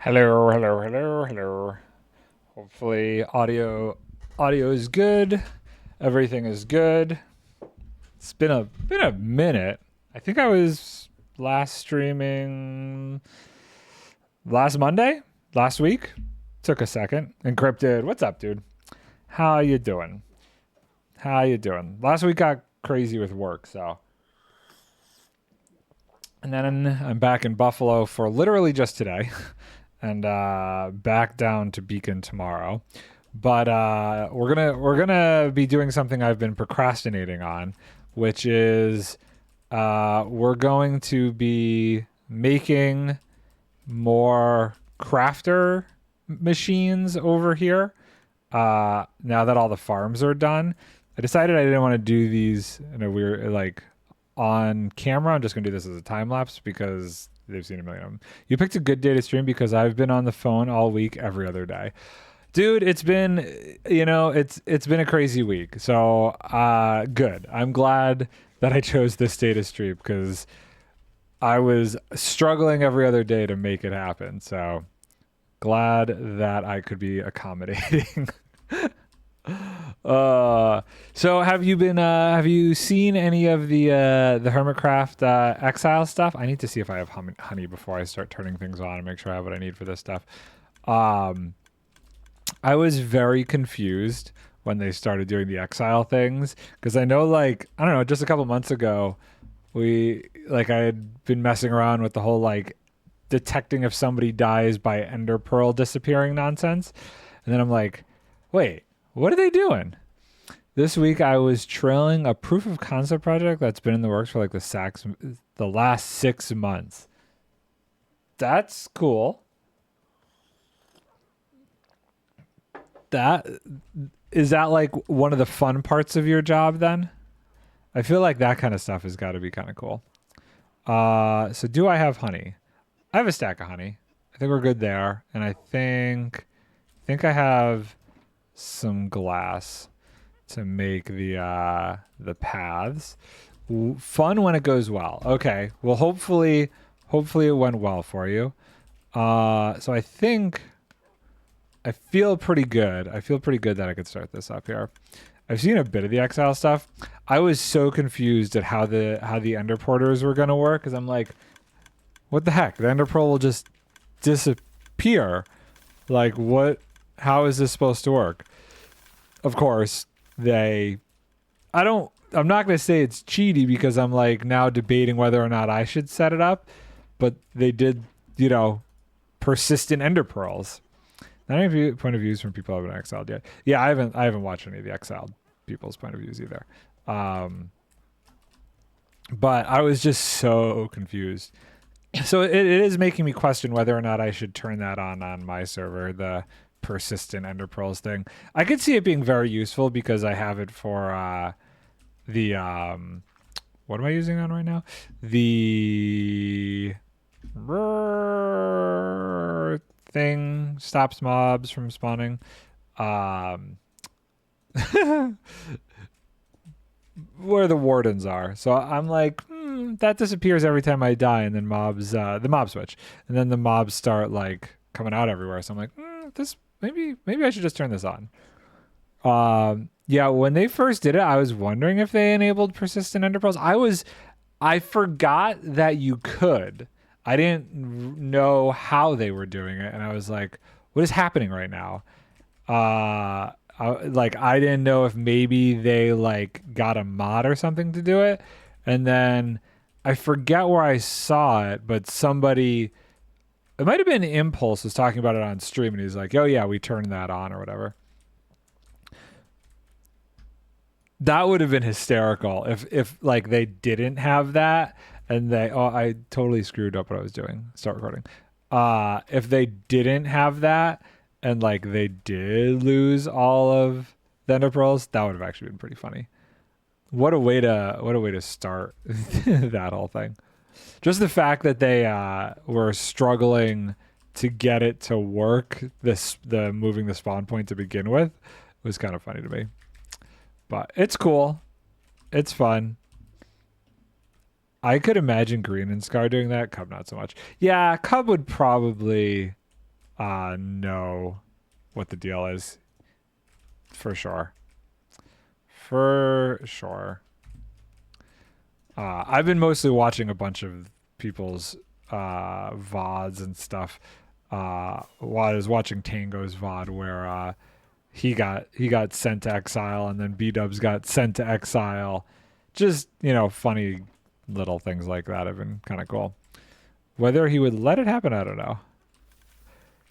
Hello, hello, hello, hello. Hopefully audio is good. Everything is good. It's been a minute. I think I was last streaming last Monday, last week. Took a second. Encrypted. What's up, dude? How you doing? How you doing? Last week got crazy with work, so and then I'm back in Buffalo for literally just today. And back down to Beacon tomorrow. But we're gonna be doing something I've been procrastinating on, which is we're going to be making more crafter machines over here. Now that all the farms are done, I decided I didn't want to do these in a weird like on camera. I'm just gonna do this as a time lapse because they've seen a million of them. You picked a good day to stream because I've been on the phone all week, every other day. Dude, it's been it's been a crazy week. So good. I'm glad that I chose this day to stream because I was struggling every other day to make it happen. So glad that I could be accommodating. So have you seen any of the Hermitcraft Exile stuff? I need to see if I have honey before I start turning things on and make sure I have what I need for this stuff. Um, I was very confused when they started doing the Exile things because I know like I don't know, just a couple months ago I had been messing around with the whole like detecting if somebody dies by Ender Pearl disappearing nonsense. And then I'm like, wait, what are they doing? This week I was trailing a proof of concept project that's been in the works for like the last 6 months. That's cool. That is that like one of the fun parts of your job then? I feel like that kind of stuff has got to be kind of cool. So do I have honey? I have a stack of honey. I think we're good there, and I think I have some glass to make the paths. Fun when it goes well. Okay. Well, hopefully it went well for you. So I feel pretty good. I feel pretty good that I could start this up here. I've seen a bit of the Exile stuff. I was so confused at how the Ender Porters were gonna work because I'm like, what the heck? The Ender Pearl will just disappear. Like what? How is this supposed to work? Of course, I'm not going to say it's cheaty because I'm like now debating whether or not I should set it up, but they did, persistent ender pearls. Not any point of views from people who haven't exiled yet. Yeah, I haven't watched any of the exiled people's point of views either. But I was just so confused. So it is making me question whether or not I should turn that on my server, the persistent ender pearls thing. I could see it being very useful because I have it for the what am I using on right now? The thing stops mobs from spawning. Um where the wardens are. So I'm like, that disappears every time I die, and then the mob switch, and then the mobs start like coming out everywhere. So I'm like, this maybe I should just turn this on. Yeah, when they first did it, I was wondering if they enabled persistent ender pearls. I forgot that you could. I didn't know how they were doing it, and I was like, what is happening right now? I didn't know if maybe they like got a mod or something to do it, and then I forget where I saw it, but somebody, it might have been Impulse, was talking about it on stream, and he's like, "Oh yeah, we turned that on or whatever." That would have been hysterical if like they didn't have that and I totally screwed up what I was doing. Start recording. If they didn't have that and like they did lose all of the Ender Pearls, that would have actually been pretty funny. What a way to start that whole thing. Just the fact that they were struggling to get it to work, the moving the spawn point to begin with, was kind of funny to me. But it's cool. It's fun. I could imagine Green and Scar doing that. Cub not so much. Yeah, Cub would probably know what the deal is. For sure. For sure. I've been mostly watching a bunch of people's VODs and stuff. While I was watching Tango's VOD where he got sent to exile, and then B-Dubs got sent to exile. Just, funny little things like that have been kind of cool. Whether he would let it happen, I don't know.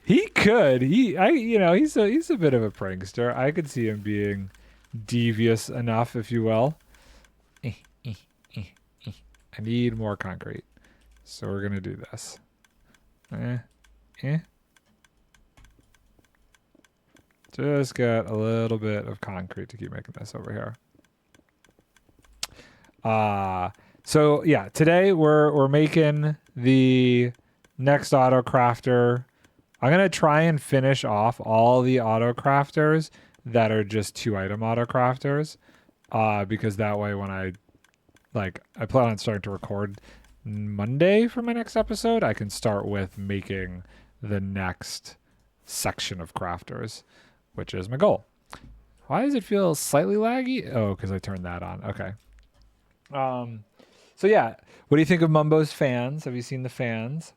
He could. He's a bit of a prankster. I could see him being devious enough, if you will. I need more concrete. So we're going to do this. Just got a little bit of concrete to keep making this over here. So yeah, today we're making the next auto crafter. I'm going to try and finish off all the auto crafters that are just 2-item auto crafters. Because that way when I plan on starting to record Monday for my next episode, I can start with making the next section of crafters, which is my goal. Why does it feel slightly laggy? Oh, because I turned that on. Okay. So yeah, what do you think of Mumbo's fans? Have you seen the fans?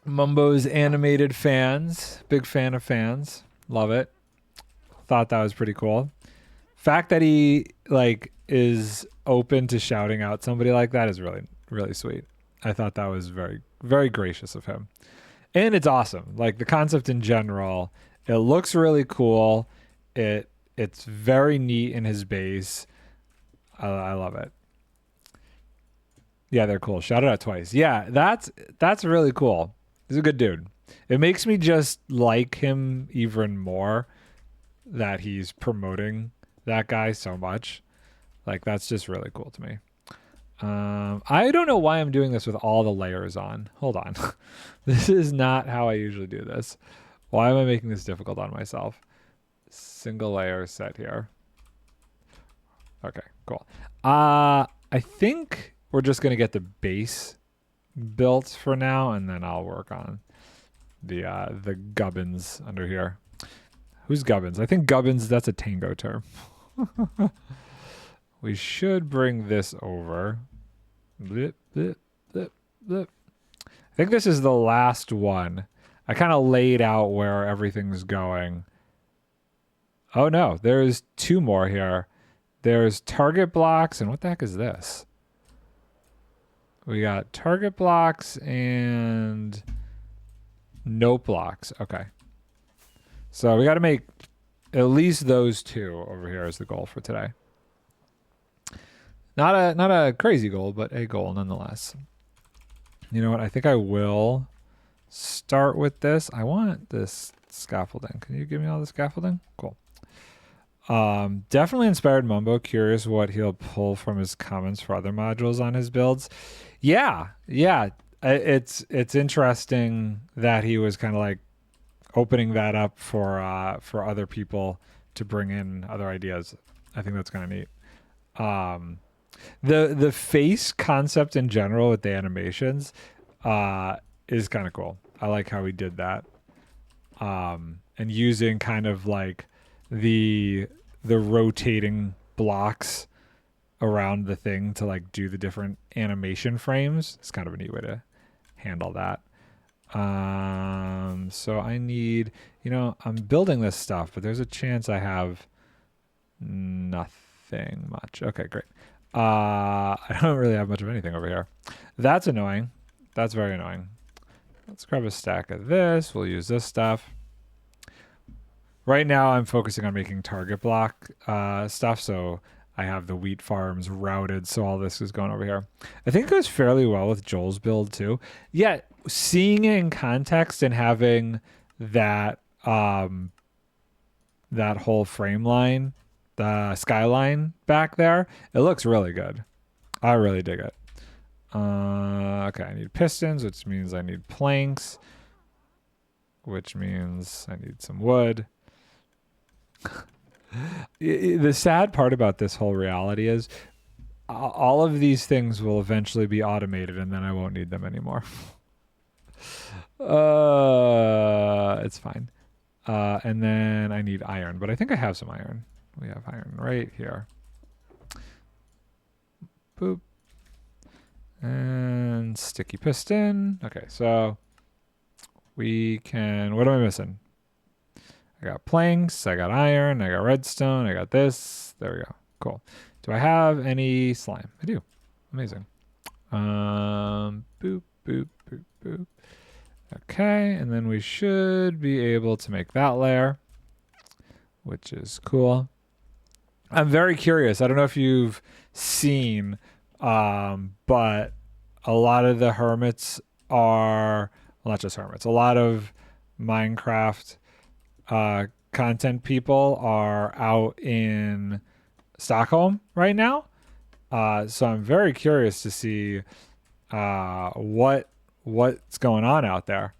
Mumbo's animated fans. Big fan of fans. Love it. Thought that was pretty cool. Fact that he is open to shouting out somebody like that is really, really sweet. I thought that was very, very gracious of him. And it's awesome. The concept in general, it looks really cool. It's very neat in his base. I love it. Yeah, they're cool. Shout it out twice. Yeah, that's really cool. He's a good dude. It makes me just like him even more that he's promoting that guy so much. That's just really cool to me. I don't know why I'm doing this with all the layers on. Hold on. This is not how I usually do this. Why am I making this difficult on myself? Single layer set here. Okay, cool. I think we're just going to get the base built for now, and then I'll work on the gubbins under here. Who's gubbins? I think gubbins, that's a Tango term. We should bring this over. Blip, blip, blip, blip. I think this is the last one. I kind of laid out where everything's going. Oh no, there's 2 more here. There's target blocks, and what the heck is this? We got target blocks and note blocks. Okay. So we got to make at least those 2 over here as the goal for today. Not a crazy goal, but a goal nonetheless. You know what? I think I will start with this. I want this scaffolding. Can you give me all the scaffolding? Cool. Definitely inspired Mumbo. Curious what he'll pull from his comments for other modules on his builds. Yeah. It's interesting that he was kind of opening that up for other people to bring in other ideas. I think that's kind of neat. The face concept in general with the animations is kind of cool. I like how he did that. And using kind of the rotating blocks around the thing to do the different animation frames. It's kind of a neat way to handle that. So I need, I'm building this stuff, but there's a chance I have nothing much. Okay, great. I don't really have much of anything over here. That's annoying. That's very annoying. Let's grab a stack of this. We'll use this stuff. Right now I'm focusing on making target block stuff, so I have the wheat farms routed, so all this is going over here. I think it goes fairly well with Joel's build too. Yeah, seeing it in context and having that that whole frame line, the skyline back there, it looks really good. I really dig it. Okay, I need pistons, which means I need planks, which means I need some wood. The sad part about this whole reality is all of these things will eventually be automated, and then I won't need them anymore. It's fine. And then I need iron, but I think I have some iron. We have iron right here. Boop. And sticky piston. Okay, so we can, what am I missing? I got planks, I got iron, I got redstone, I got this. There we go. Cool. Do I have any slime? I do. Amazing. Boop, boop, boop, boop. Okay, and then we should be able to make that layer, which is cool. I'm very curious. I don't know if you've seen, but a lot of the hermits are, well, not just hermits, a lot of Minecraft content people are out in Stockholm right now. So I'm very curious to see what's going on out there.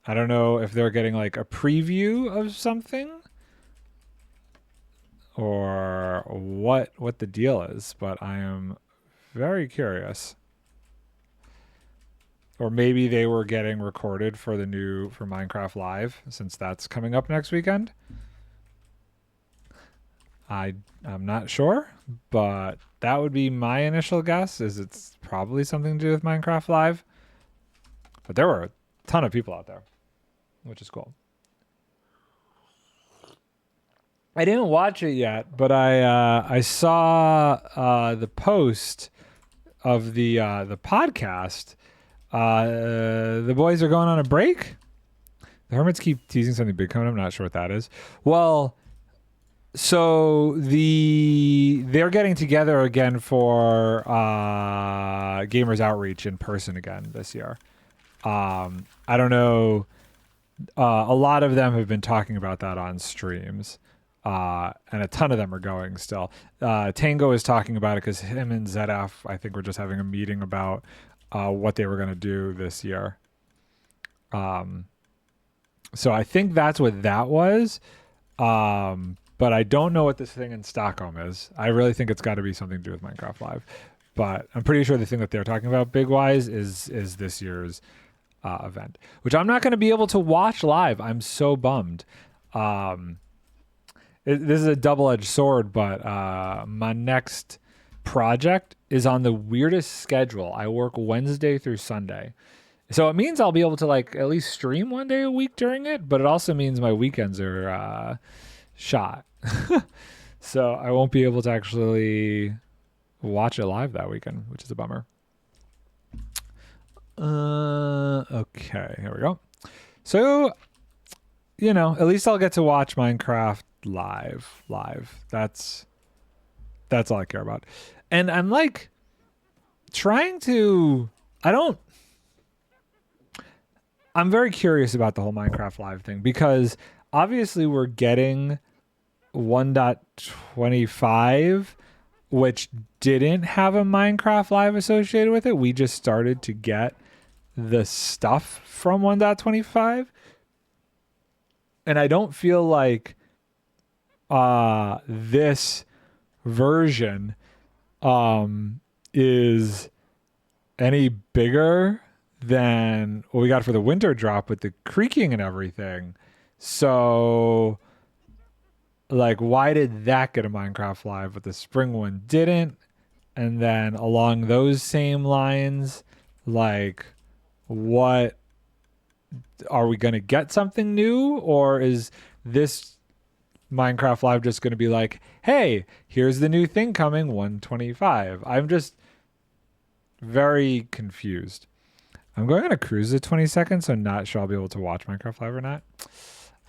I don't know if they're getting like a preview of something or what the deal is, but I am very curious. Or maybe they were getting recorded for for Minecraft Live, since that's coming up next weekend. I'm not sure, but that would be my initial guess, is it's probably something to do with Minecraft Live. But there were a ton of people out there, which is cool. I didn't watch it yet, but I saw the post of the podcast. The boys are going on a break. The hermits keep teasing something big coming. I'm not sure what that is. Well, so they're getting together again for Gamers Outreach in person again this year. I don't know. A lot of them have been talking about that on streams. And a ton of them are going still. Tango is talking about it because him and ZF, I think, were just having a meeting about what they were going to do this year. So I think that's what that was. But I don't know what this thing in Stockholm is. I really think it's got to be something to do with Minecraft Live. But I'm pretty sure the thing that they're talking about big-wise is this year's event, which I'm not going to be able to watch live. I'm so bummed. This is a double-edged sword, but my next project is on the weirdest schedule. I work Wednesday through Sunday. So it means I'll be able to like at least stream one day a week during it, but it also means my weekends are shot. So I won't be able to actually watch it live that weekend, which is a bummer. Okay, here we go. So, you know, at least I'll get to watch Minecraft live. That's all I care about. And I'm like trying to, I'm very curious about the whole Minecraft Live thing, because obviously we're getting 1.25, which didn't have a Minecraft Live associated with it. We just started to get the stuff from 1.25. And I don't feel like this version is any bigger than what we got for the winter drop with the creaking and everything. So, like, why did that get a Minecraft Live but the spring one didn't? And then along those same lines, like, what are we going to get something new, or is this Minecraft Live just going to be like, hey, here's the new thing coming, 125? I'm just very confused. I'm going on a cruise at 20 seconds, so I'm not sure I'll be able to watch Minecraft Live or not.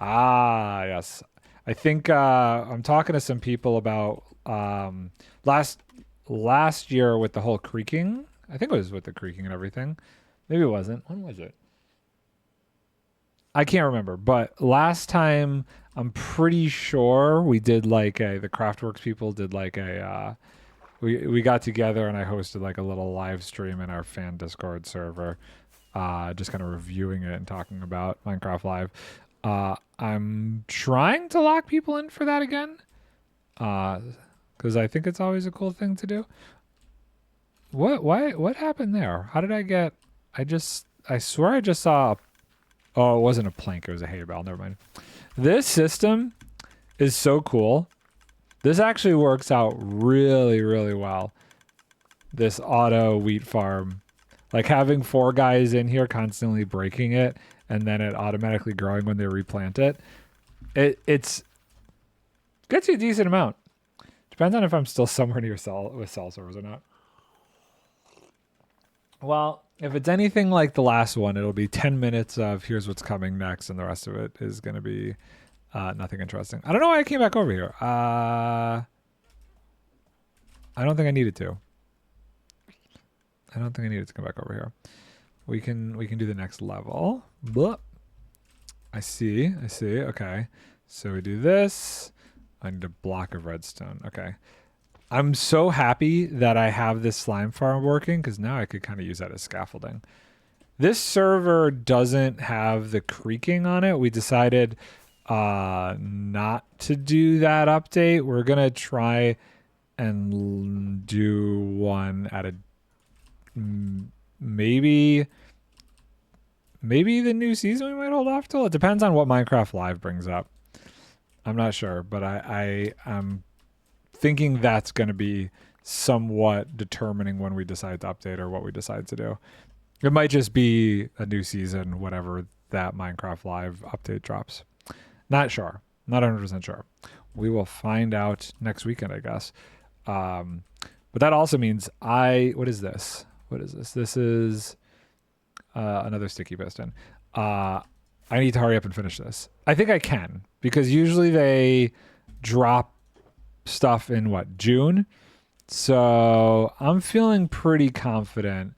Ah, yes. I think I'm talking to some people about last year with the whole creaking. I think it was with the creaking and everything. Maybe it wasn't. When was it? I can't remember. But last time, I'm pretty sure we did like the CraftWorks people did like we got together and I hosted like a little live stream in our fan Discord server, just kind of reviewing it and talking about Minecraft Live. I'm trying to lock people in for that again, because I think it's always a cool thing to do. What happened there? How did I I swear I just saw. Oh, it wasn't a plank. It was a hay bale. Never mind. This system is so cool. This actually works out really, really well. This auto wheat farm. Like having 4 guys in here constantly breaking it and then it automatically growing when they replant it. It's gets you a decent amount. Depends on if I'm still somewhere near with cell servers or not. Well, if it's anything like the last one, it'll be 10 minutes of here's what's coming next, and the rest of it is going to be nothing interesting. I don't know why I came back over here. I don't think I needed to. I don't think I needed to come back over here. We can do the next level. Blah. I see. Okay. So we do this. I need a block of redstone. Okay. I'm so happy that I have this slime farm working because now I could kind of use that as scaffolding. This server doesn't have the creaking on it. We decided not to do that update. We're going to try and do one at a maybe the new season we might hold off till. It depends on what Minecraft Live brings up. I'm not sure, but I'm thinking that's going to be somewhat determining when we decide to update or what we decide to do. It might just be a new season, whatever that Minecraft Live update drops. Not sure. Not 100% sure. We will find out next weekend, I guess. But that also means what is this? What is this? This is another sticky piston. I need to hurry up and finish this. I think I can, because usually they drop stuff in June. So I'm feeling pretty confident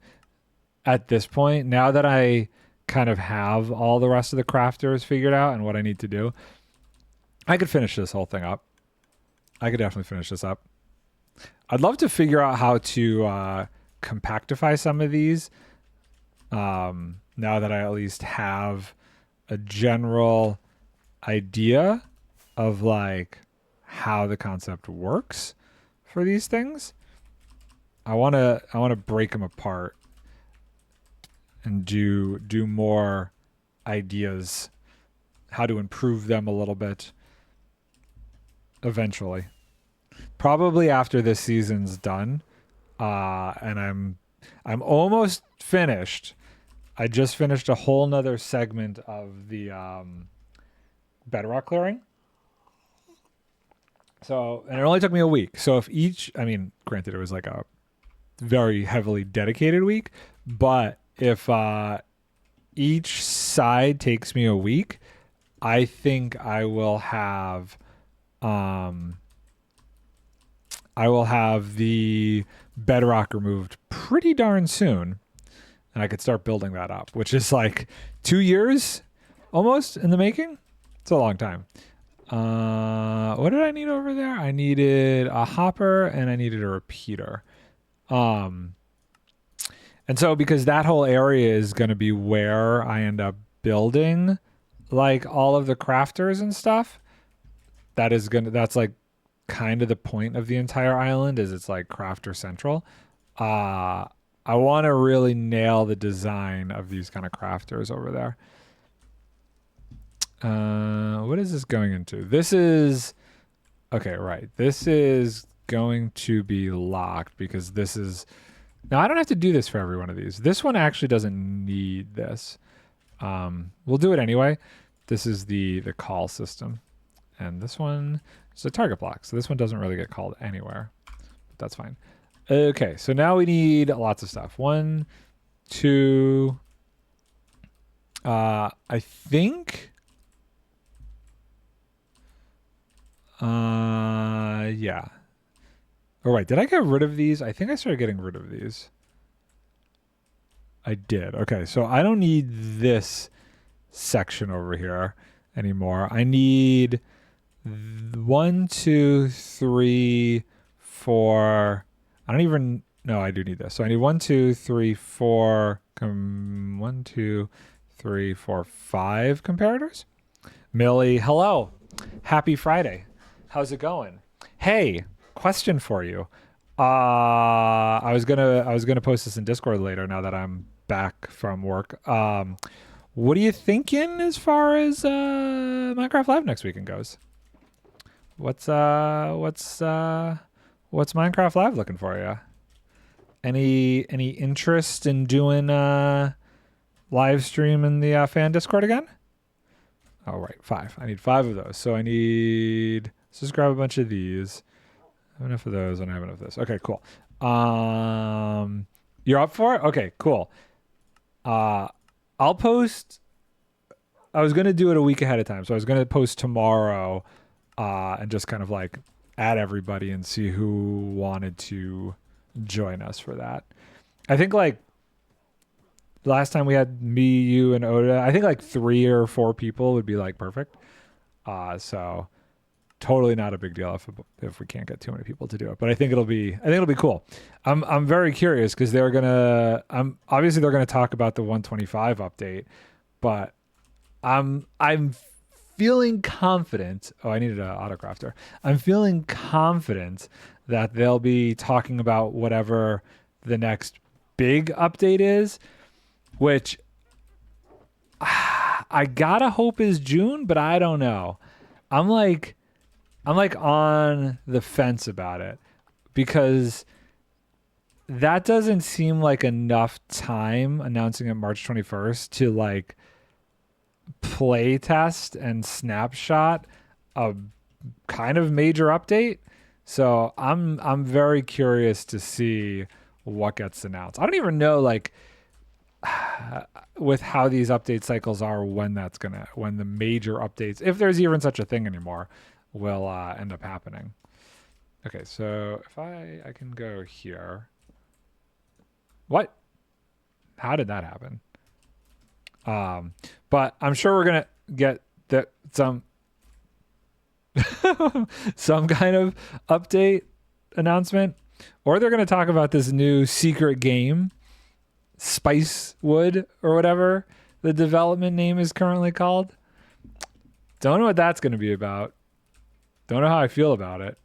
at this point, now that I kind of have all the rest of the crafters figured out and what I need to do. I could finish this whole thing up. I could definitely finish this up. I'd love to figure out how to compactify some of these now that I at least have a general idea of how the concept works for these things. I want to break them apart and do more ideas, how to improve them a little bit eventually. Probably after this season's done, and I'm almost finished. I just finished a whole nother segment of the bedrock clearing. So, and it only took me a week. So if granted it was like a very heavily dedicated week, but if each side takes me a week, I think I will have the bedrock removed pretty darn soon, and I could start building that up, which is 2 years almost in the making. It's a long time. What did I need over there? I needed a hopper and I needed a repeater. And so because that whole area is going to be where I end up building all of the crafters and stuff, that's kind of the point of the entire island, is it's crafter central. I want to really nail the design of these kind of crafters over there. What is this going into? This is okay, right. This is going to be locked because this is now I don't have to do this for every one of these. This one actually doesn't need this. We'll do it anyway. This is the call system. And this one is a target block. So this one doesn't really get called anywhere. But that's fine. Okay, so now we need lots of stuff. 1, 2. I think. Yeah. Oh, wait, did I get rid of these? I think I started getting rid of these. I did. Okay, so I don't need this section over here anymore. I need 1, 2, 3, 4. I don't even. No, I do need this. So I need 1, 2, 3, 4. 1, 2, 3, 4, 5 comparators. Millie, hello. Happy Friday. How's it going? Hey, question for you. I was gonna post this in Discord later. Now that I'm back from work. What are you thinking as far as Minecraft Live next weekend goes? What's Minecraft Live looking for you? Any interest in doing live stream in the fan Discord again? Oh, right, 5. I need 5 of those. So let's just grab a bunch of these. I have enough of those and I have enough of this. Okay, cool. You're up for it? Okay, cool. I'll post. I was going to do it a week ahead of time. So I was going to post tomorrow and just kind of like add everybody and see who wanted to join us for that. I think like last time we had me, you, and Oda, I think like 3 or 4 people would be like perfect. So totally not a big deal if we can't get too many people to do it. But I think it'll be cool. I'm very curious because they're gonna talk about the 125 update, but I'm feeling confident. Oh, I needed an autocrafter. I'm feeling confident that they'll be talking about whatever the next big update is, which I gotta hope is June, but I don't know. I'm like on the fence about it because that doesn't seem like enough time announcing it March 21st to like play test and snapshot a kind of major update. So I'm very curious to see what gets announced. I don't even know like with how these update cycles are when the major updates, if there's even such a thing anymore, will end up happening. Okay, so if I can go here. What? How did that happen? But I'm sure we're gonna get some some kind of update announcement, or they're gonna talk about this new secret game, Spicewood or whatever the development name is currently called. Don't know what that's gonna be about. Don't know how I feel about it.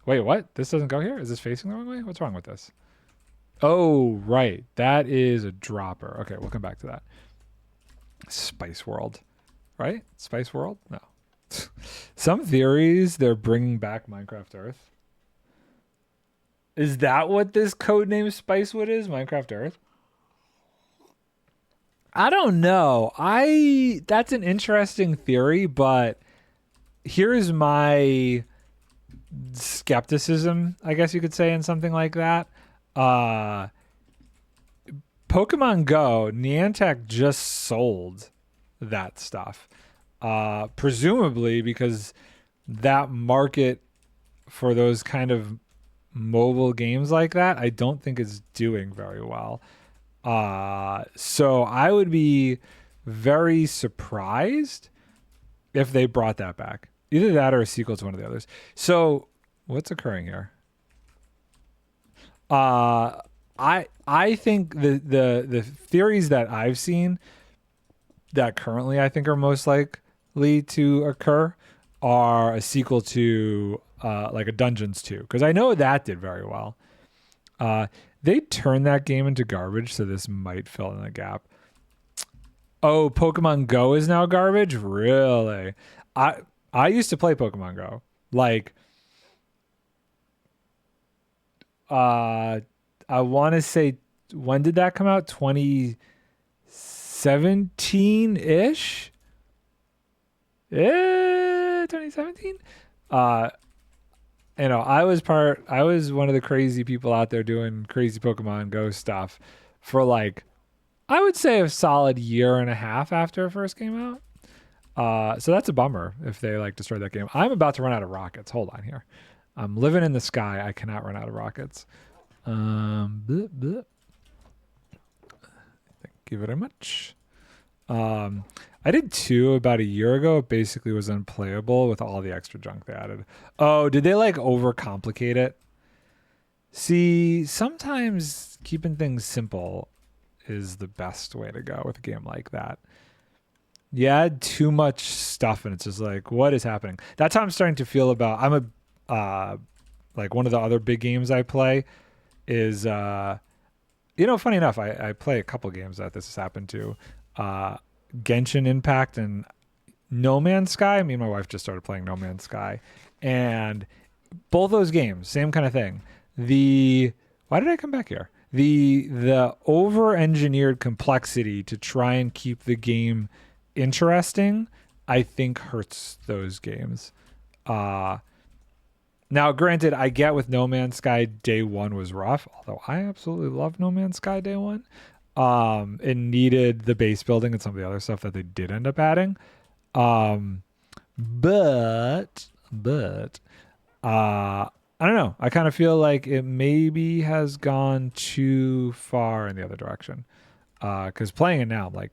Wait, what? This doesn't go here? Is this facing the wrong way? What's wrong with this? Oh, right. That is a dropper. Okay, we'll come back to that. Spice World, right? Spice World? No. Some theories they're bringing back Minecraft Earth. Is that what this codename Spicewood is? Minecraft Earth? I don't know. That's an interesting theory, but here's my skepticism, I guess you could say, in something like that. Pokemon Go, Niantic just sold that stuff. Presumably because that market for those kind of mobile games like that, I don't think is doing very well. So I would be very surprised if they brought that back. Either that or a sequel to one of the others. So what's occurring here? I think the theories that I've seen that currently I think are most likely to occur are a sequel to like a Dungeons 2, because I know that did very well. They turned that game into garbage, so this might fill in the gap. Oh, Pokemon Go is now garbage? Really? I used to play Pokemon Go. Like, I want to say, when did that come out? 2017-ish? 2017? I was one of the crazy people out there doing crazy Pokemon Go stuff for like, I would say a solid year and a half after it first came out. So that's a bummer if they like destroyed that game. I'm about to run out of rockets. Hold on here. I'm living in the sky. I cannot run out of rockets. Thank you very much. I did 2 about a year ago. It basically was unplayable with all the extra junk they added. Oh, did they like overcomplicate it? See, sometimes keeping things simple is the best way to go with a game like that. You add too much stuff and it's just like, what is happening? That's how I'm starting to feel about, like one of the other big games I play is You know, funny enough, I play a couple games that this has happened to. Uh, Genshin Impact and No Man's Sky. Me and my wife just started playing No Man's Sky, and both those games, same kind of thing. The Why did I come back here? The over engineered complexity to try and keep the game interesting, I think hurts those games. Uh Now, granted, I get with No Man's Sky day one was rough, although I absolutely love No Man's Sky day one. It needed the base building and some of the other stuff that they did end up adding. Um, but I don't know. I kind of feel like it maybe has gone too far in the other direction. Because playing it now, I'm like,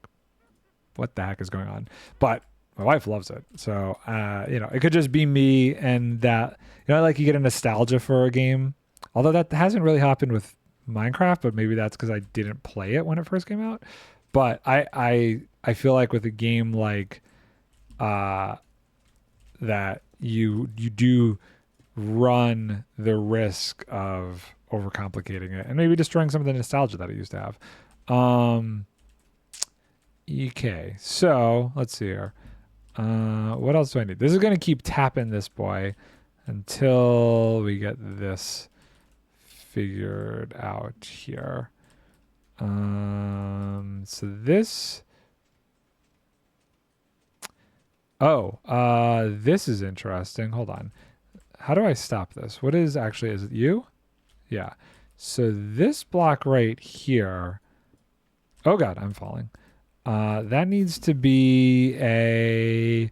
what the heck is going on? But my wife loves it. So, it could just be me and that, like you get a nostalgia for a game. Although that hasn't really happened with Minecraft, but maybe that's because I didn't play it when it first came out. But I feel like with a game like that, you do run the risk of overcomplicating it and maybe destroying some of the nostalgia that it used to have. Okay, so let's see here. What else do I need? This is going to keep tapping this boy until we get this figured out here. So this... this is interesting. Hold on. How do I stop this? What is it you? Yeah. So this block right here... Oh god, I'm falling. That needs to be a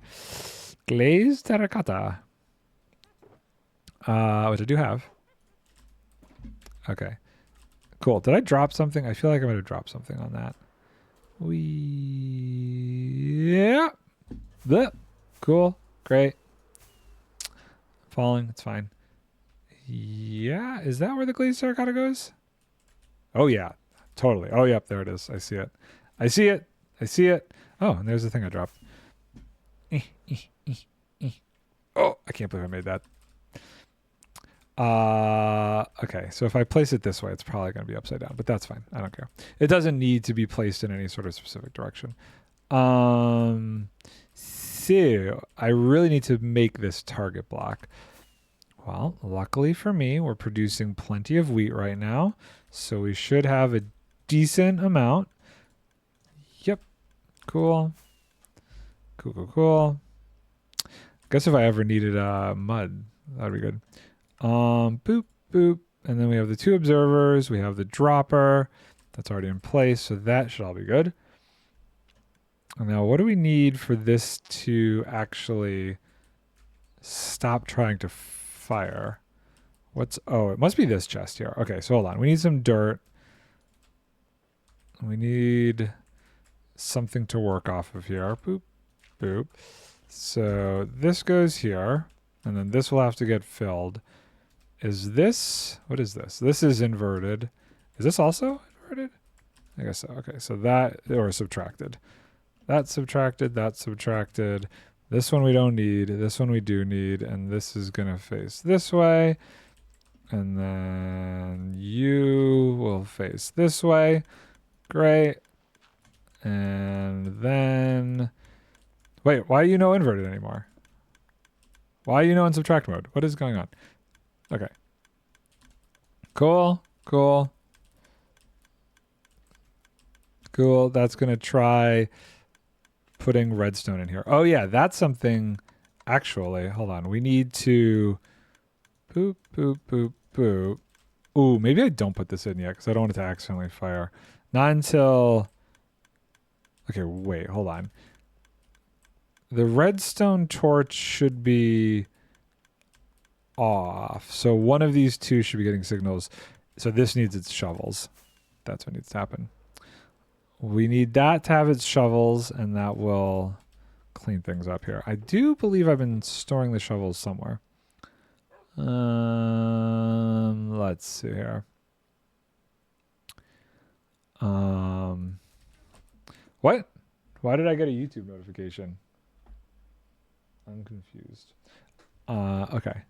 glazed terracotta. Which I do have. Okay. Cool. Did I drop something? I feel like I might have dropped something on that. Yeah. Bleh. Cool. Great. Falling. It's fine. Yeah. Is that where the glazed terracotta goes? Oh, yeah. Totally. Oh, yep. There it is. I see it. I see it. I see it. Oh, and there's the thing I dropped. Oh, I can't believe I made that. Okay, so if I place it this way, it's probably going to be upside down, but that's fine. I don't care. It doesn't need to be placed in any sort of specific direction. So I really need to make this target block. Well, luckily for me, we're producing plenty of wheat right now, so we should have a decent amount. Yep. Cool. Cool. Guess if I ever needed mud, that'd be good. Boop, boop. And then we have the 2 observers. We have the dropper. That's already in place, so that should all be good. And now what do we need for this to actually stop trying to fire? It must be this chest here. Okay, so hold on. We need some dirt. We need something to work off of here. Boop, boop. So this goes here, and then this will have to get filled. What is this? This is inverted. Is this also inverted? I guess so. Okay, so that, or subtracted. That's subtracted, that's subtracted. This one we don't need, this one we do need, and this is gonna face this way. And then you will face this way. Great. And then... Wait, why are you no inverted anymore? Why are you no in subtract mode? What is going on? Okay. Cool. That's going to try putting redstone in here. Oh, yeah, that's something... Actually, hold on. We need to... Boop, boop, boop, boop. Ooh, maybe I don't put this in yet because I don't want it to accidentally fire. Not until... Okay, wait, hold on. The redstone torch should be off. So one of these 2 should be getting signals. So this needs its shovels. That's what needs to happen. We need that to have its shovels, and that will clean things up here. I do believe I've been storing the shovels somewhere. Let's see here. What? Why did I get a YouTube notification? I'm confused. Okay.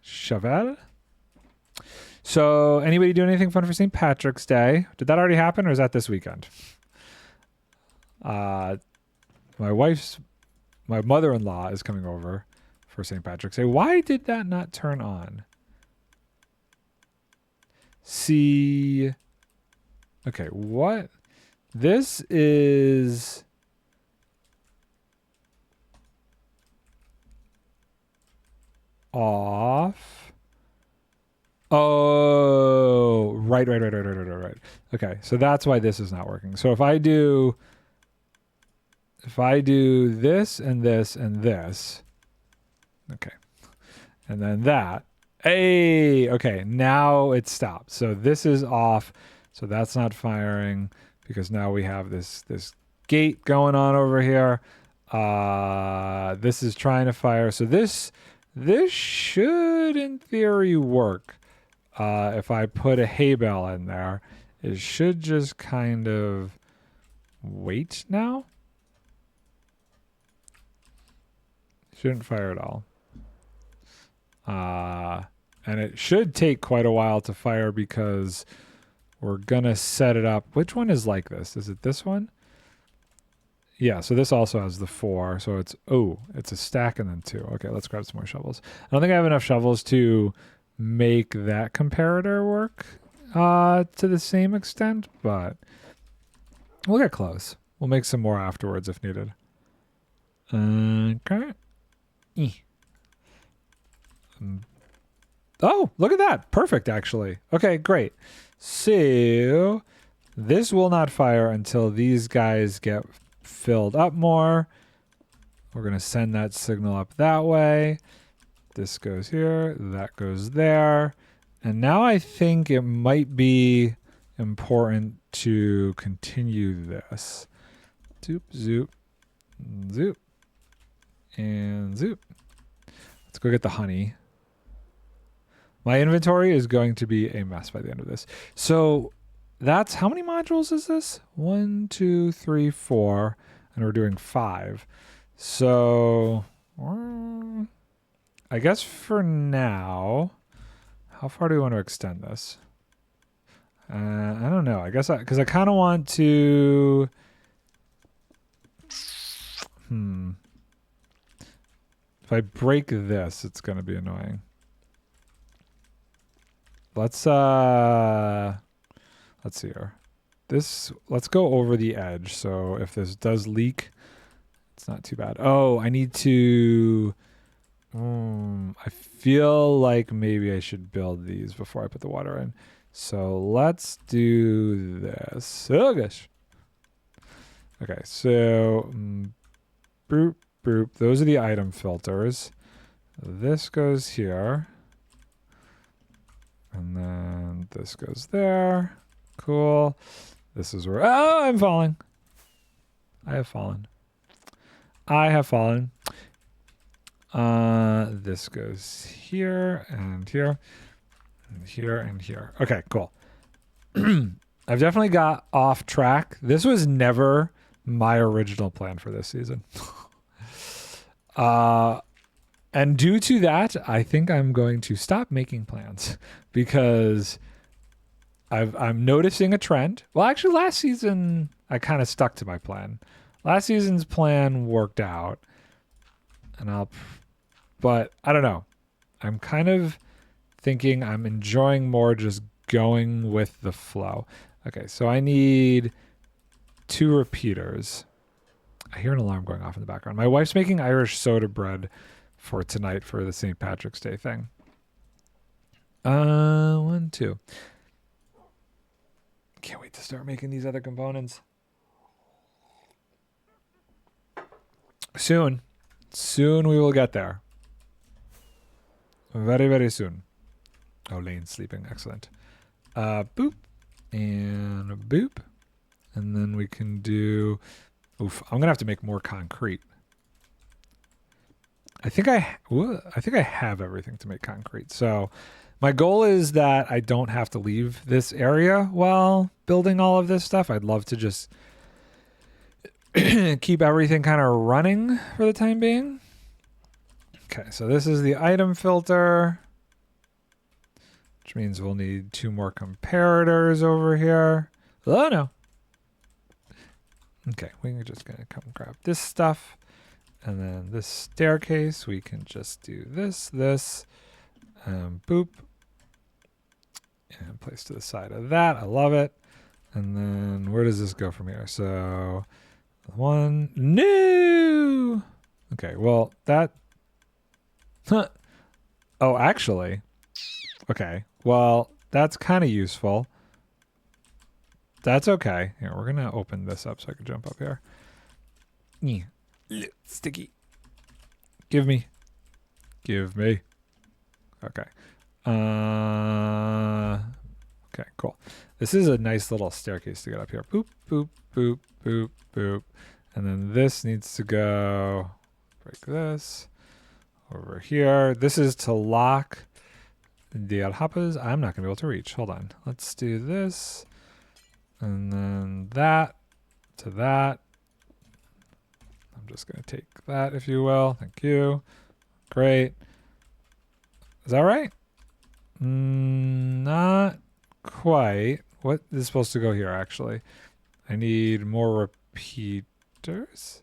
Shovel. So anybody doing anything fun for St. Patrick's Day? Did that already happen, or is that this weekend? My mother-in-law is coming over for St. Patrick's Day. Why did that not turn on? See, okay, what? This is off. Oh, right. Okay, so that's why this is not working. So if I do this and this and this, okay, and then that, hey, okay, now it stopped. So this is off. So that's not firing because now we have this gate going on over here. This is trying to fire. So this should, in theory, work. If I put a hay bale in there, it should just kind of wait now. Shouldn't fire at all. And it should take quite a while to fire because we're gonna set it up. Which one is like this? Is it this one? Yeah, so this also has the 4. So it's a stack and then 2. Okay, let's grab some more shovels. I don't think I have enough shovels to make that comparator work to the same extent, but we'll get close. We'll make some more afterwards if needed. Okay. Oh, look at that. Perfect, actually. Okay, great. So this will not fire until these guys get filled up more. We're going to send that signal up that way. This goes here. That goes there. And now I think it might be important to continue this. Zoop, zoop, zoop, and zoop. Let's go get the honey. My inventory is going to be a mess by the end of this. So that's, how many modules is this? 1, 2, 3, 4, and we're doing 5. So I guess for now, how far do we want to extend this? I don't know. I guess because I kind of want to. If I break this, it's going to be annoying. Let's see here. Let's go over the edge. So if this does leak, it's not too bad. Oh, I need to. I feel like maybe I should build these before I put the water in. So let's do this. Oh gosh. Okay, so boop, boop. Those are the item filters. This goes here. And then this goes there. Cool. This is where... Oh, I'm falling. I have fallen. This goes here and here and here and here. Okay, cool. I've definitely got off track. This was never my original plan for this season. And due to that, I think I'm going to stop making plans because I'm noticing a trend. Well, actually, last season, I kind of stuck to my plan. Last season's plan worked out. But I don't know. I'm kind of thinking I'm enjoying more just going with the flow. Okay, so I need 2 repeaters. I hear an alarm going off in the background. My wife's making Irish soda bread for tonight for the St. Patrick's Day thing. 1, 2. Can't wait to start making these other components. Soon we will get there. Very, very soon. Oh, Lane's sleeping. Excellent. Boop. And boop. And then we can do... Oof, I'm going to have to make more concrete. I think I have everything to make concrete. So my goal is that I don't have to leave this area while building all of this stuff. I'd love to just keep everything kind of running for the time being. Okay, so this is the item filter. which means we'll need 2 more comparators over here. Oh, no. Okay, we're just going to come grab this stuff. And then this staircase, we can just do this, boop. And place to the side of that. I love it. And then where does this go from here? So 1, no. Okay, well, that, oh, actually, okay, well, that's kind of useful. That's okay. Here, we're going to open this up so I can jump up here. Sticky. Give me. Okay. Okay, cool. This is a nice little staircase to get up here. Boop, boop, boop, boop, boop. And then this needs to go, break this over here. This is to lock the alhapas. I'm not going to be able to reach. Hold on. Let's do this. And then that to that. I'm just going to take that, if you will. Thank you. Great. Is that right? Not quite. What is supposed to go here, actually? I need more repeaters.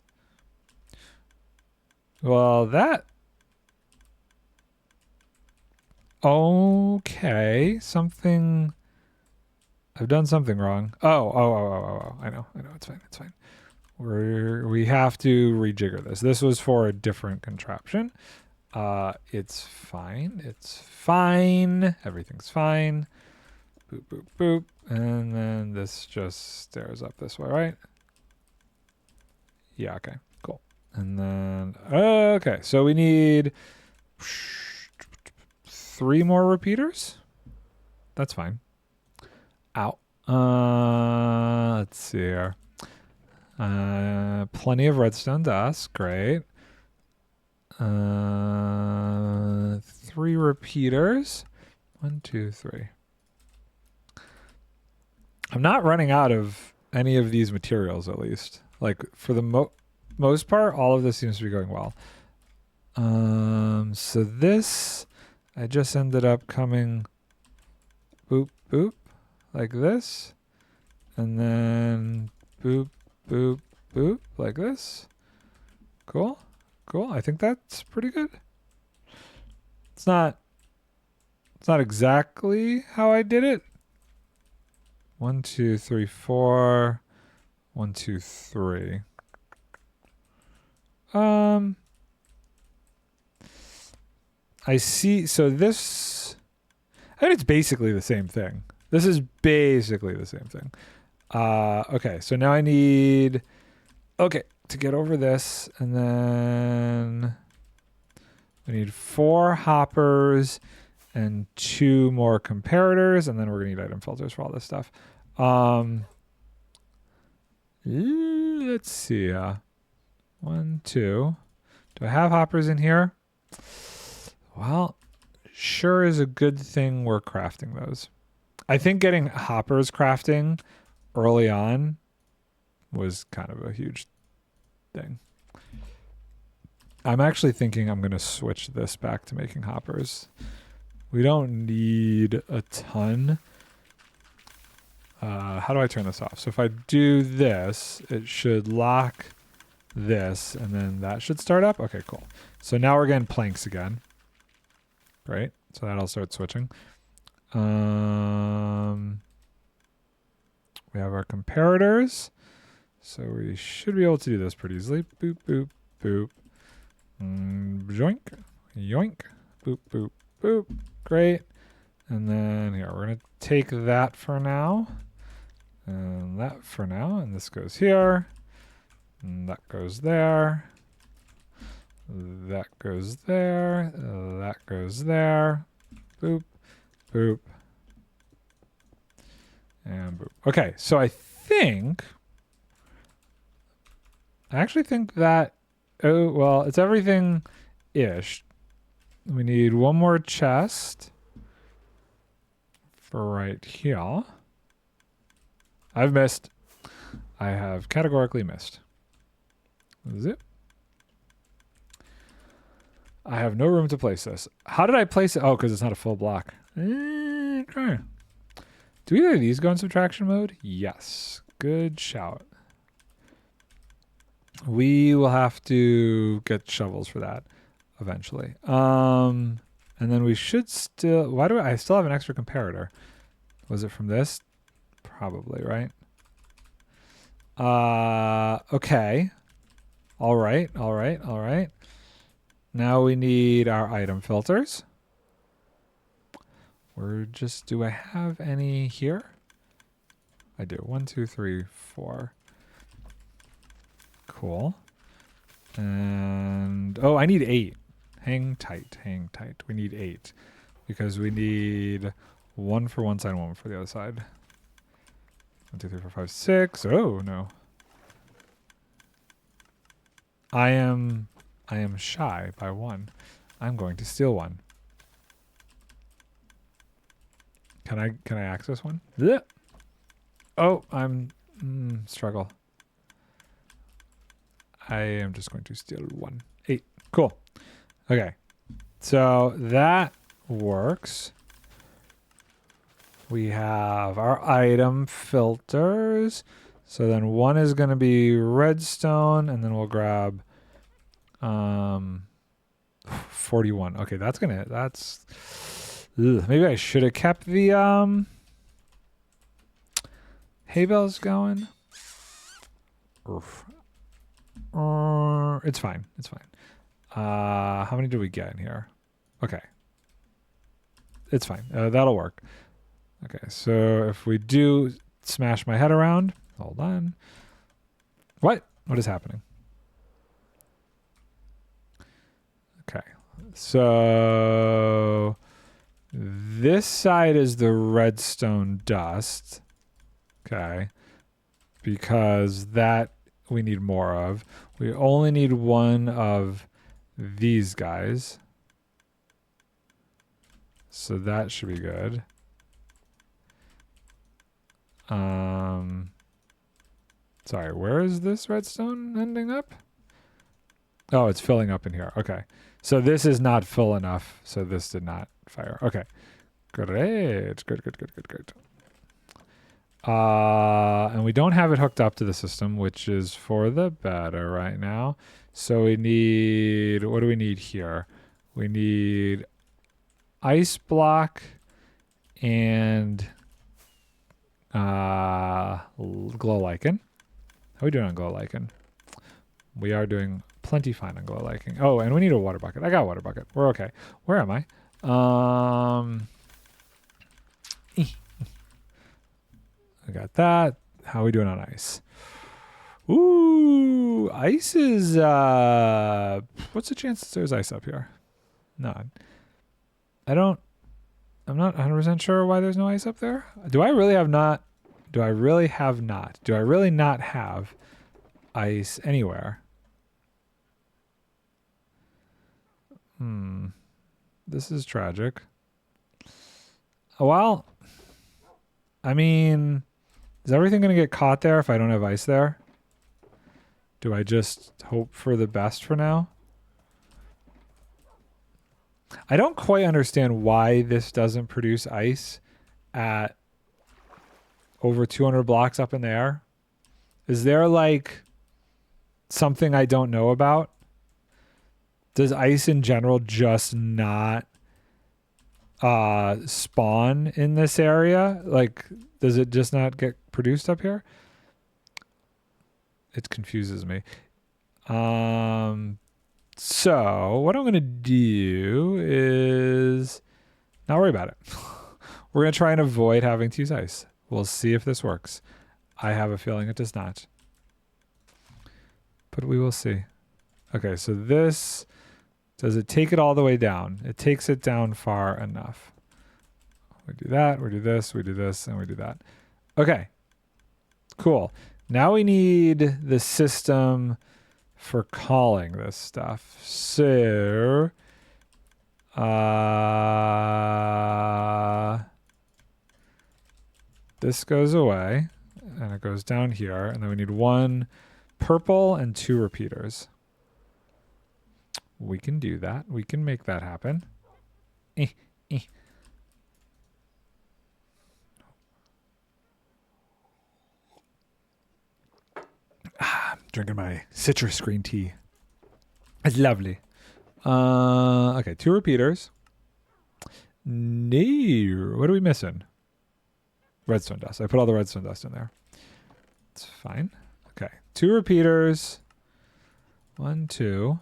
Well, that... Okay. Something... I've done something wrong. Oh. I know. It's fine. We have to rejigger this. This was for a different contraption. It's fine. Everything's fine. Boop, boop, boop. And then this just stairs up this way, right? Yeah, okay, cool. And then, okay, so we need 3 more repeaters. That's fine. Ow. Let's see here. Plenty of redstone dust. Great. 3 repeaters. 1, 2, 3. I'm not running out of any of these materials, at least. Like, for the most part, all of this seems to be going well. So this, I just ended up coming boop, boop, like this. And then boop, boop, boop, like this. Cool. I think that's pretty good. It's not exactly how I did it. 1, 2, 3, 4. 1, 2, 3. I see. So this, I mean, it's basically the same thing. This is basically the same thing. Okay, so now I need, okay, to get over this, and then I need 4 hoppers and 2 more comparators, and then we're gonna need item filters for all this stuff. Let's see. 1, 2. Do I have hoppers in here? Well, sure is a good thing we're crafting those. I think getting hoppers crafting early on was kind of a huge thing. I'm actually thinking I'm going to switch this back to making hoppers. We don't need a ton. How do I turn this off? So if I do this, it should lock this, and then that should start up. Okay, cool. So now we're getting planks again. Great. So that'll start switching. We have our comparators. So we should be able to do this pretty easily. Boop, boop, boop. Joink, yoink, boop, boop, boop. Great. And then here, we're going to take that for now. And that for now. And this goes here. And that goes there. That goes there. That goes there. Boop, boop. And boop. Okay, so I actually think that, oh, well, it's everything-ish. We need 1 more chest for right here. I've missed. I have categorically missed. Zip. I have no room to place this. How did I place it? Oh, because it's not a full block. Okay. Okay. Do either of these go in subtraction mode? Yes. Good shout. We will have to get shovels for that eventually. And then we should still... Why do I still have an extra comparator? Was it from this? Probably, right? Okay. All right. Now we need our item filters. Do I have any here? I do. 1, 2, 3, 4. Cool. And, oh, I need 8. Hang tight. We need 8 because we need 1 for one side and 1 for the other side. 1, 2, 3, 4, 5, 6. Oh, no. I am shy by 1. I'm going to steal 1. Can I access 1? Blech. Oh, I'm struggle. I am just going to steal 1. 8. Cool. Okay. So that works. We have our item filters. So then 1 is going to be redstone, and then we'll grab 41. Okay, that's maybe I should have kept the hay bales going. Oof. It's fine. How many do we get in here? Okay. It's fine. That'll work. Okay, so if we do smash my head around, hold on. What is happening? Okay. So this side is the redstone dust. Okay. Because that we need more of. We only need 1 of these guys. So that should be good. Sorry, where is this redstone ending up? Oh, it's filling up in here. Okay. So this is not full enough. So this did not fire. Okay. Great. Good. And we don't have it hooked up to the system, which is for the better right now. So we need, what do we need here? We need ice block and glow lichen. How are we doing on glow lichen? We are doing plenty fine on glow lichen. Oh, and we need a water bucket. I got a water bucket. We're okay. Where am I? I got that. How are we doing on ice? Ooh, ice is what's the chances there's ice up here? None. I'm not 100% sure why there's no ice up there. Do I really not have ice anywhere? This is tragic. Well, I mean, is everything going to get caught there if I don't have ice there? Do I just hope for the best for now? I don't quite understand why this doesn't produce ice at over 200 blocks up in the air. Is there like something I don't know about? Does ice in general just not spawn in this area? Like, does it just not get produced up here? It confuses me. So what I'm going to do is not worry about it. We're going to try and avoid having to use ice. We'll see if this works. I have a feeling it does not. But we will see. Okay, so this, does it take it all the way down? It takes it down far enough. We do that, we do this, we do this, and we do that. Okay, cool. Now we need the system for calling this stuff. So, this goes away, and it goes down here, and then we need 1 purple and 2 repeaters. We can do that. We can make that happen. drinking my citrus green tea. It's lovely. Okay, 2 repeaters. No, what are we missing? Redstone dust. I put all the redstone dust in there. It's fine. Okay, 2 repeaters. 1, 2.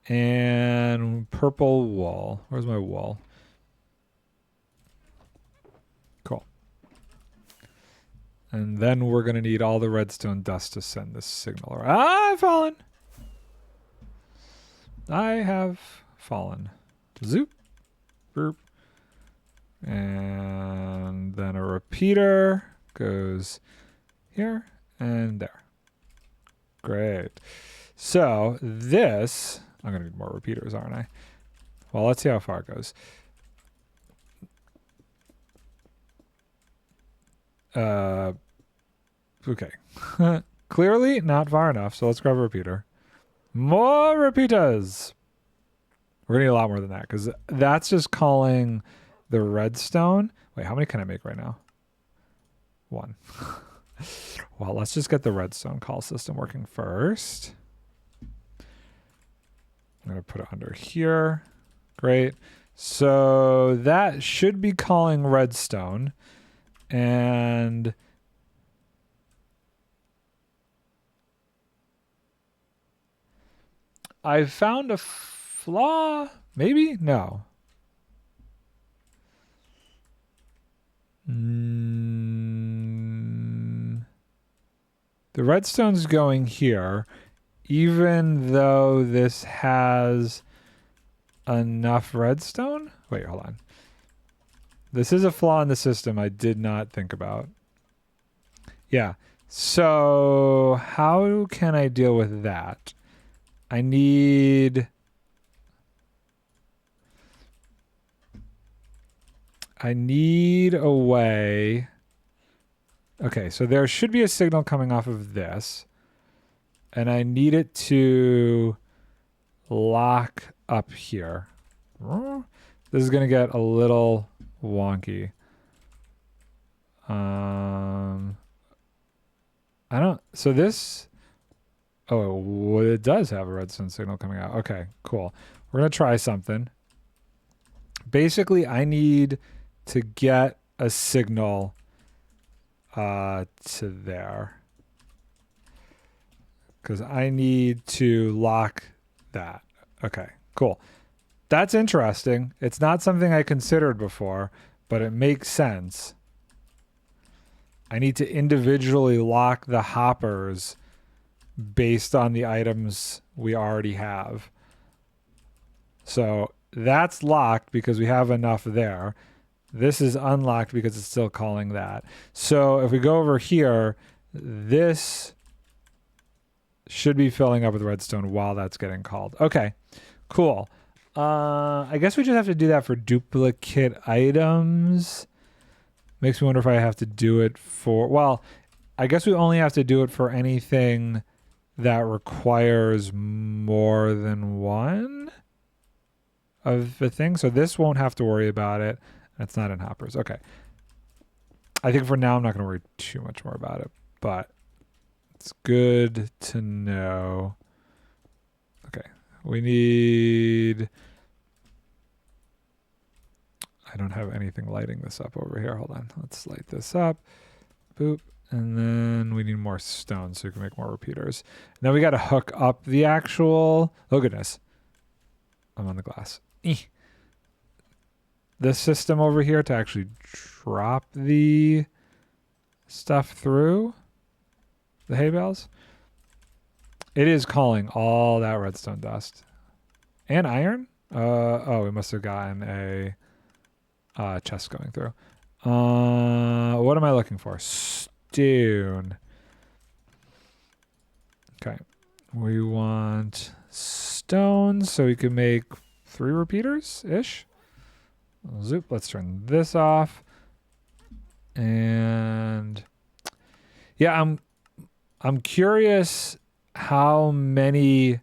And purple wool. Where's my wool? Cool. And then we're going to need all the redstone dust to send this signal. Ah, I've fallen. I have fallen. Zoop. Boop. And then a repeater goes here and there. Great. So this, I'm going to need more repeaters, aren't I? Well, let's see how far it goes. Okay. Clearly not far enough, so let's grab a repeater. More repeaters! We're going to need a lot more than that, because that's just calling the redstone. Wait, how many can I make right now? 1. Well, let's just get the redstone call system working first. I'm going to put it under here. Great. So that should be calling redstone. And I found a flaw. Maybe? No. The redstone's going here, even though this has enough redstone? Wait, hold on. This is a flaw in the system I did not think about. Yeah. So how can I deal with that? I need a way. Okay, so there should be a signal coming off of this. And I need it to lock up here. This is going to get a little wonky. So this, well, it does have a redstone signal coming out. Okay, cool. We're going to try something. Basically, I need to get a signal to there. Because I need to lock that. Okay, cool. That's interesting. It's not something I considered before, but it makes sense. I need to individually lock the hoppers based on the items we already have. So that's locked because we have enough there. This is unlocked because it's still calling that. So if we go over here, this should be filling up with redstone while that's getting called. Okay, cool. I guess we just have to do that for duplicate items. Makes me wonder if I have to do it for... Well, I guess we only have to do it for anything that requires more than one of the thing. So this won't have to worry about it. That's not in hoppers. Okay. I think for now I'm not going to worry too much more about it, but it's good to know. Okay. We need... I don't have anything lighting this up over here. Hold on. Let's light this up. Boop. And then we need more stone so we can make more repeaters. And then we got to hook up the actual... Oh, goodness. I'm on the glass. This system over here to actually drop the stuff through the hay bales. It is calling all that redstone dust. And iron? Oh, we must have gotten a chest going through. What am I looking for? Stone. Okay. We want stone so we can make 3 repeaters-ish. Zoop. Let's turn this off. And yeah, I'm curious how many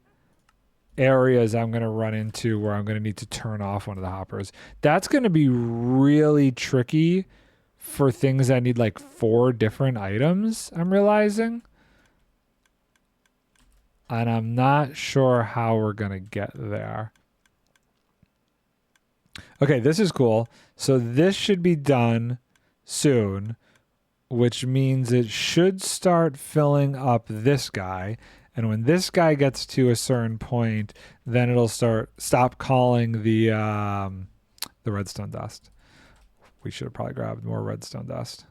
areas I'm going to run into where I'm going to need to turn off one of the hoppers. That's going to be really tricky for things that need like 4 different items, I'm realizing. And I'm not sure how we're going to get there. Okay, this is cool. So this should be done soon, which means it should start filling up this guy. And when this guy gets to a certain point, then it'll stop calling the redstone dust. We should have probably grabbed more redstone dust.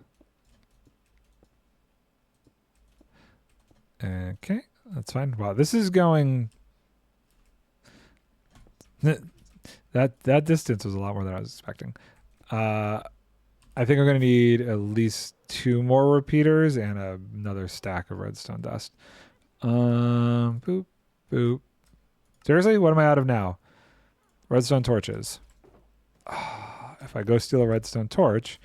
Okay, that's fine. Wow, this is going... That distance was a lot more than I was expecting. I think I'm going to need at least 2 more repeaters and another stack of redstone dust. Boop, boop. Seriously? What am I out of now? Redstone torches. If I go steal a redstone torch,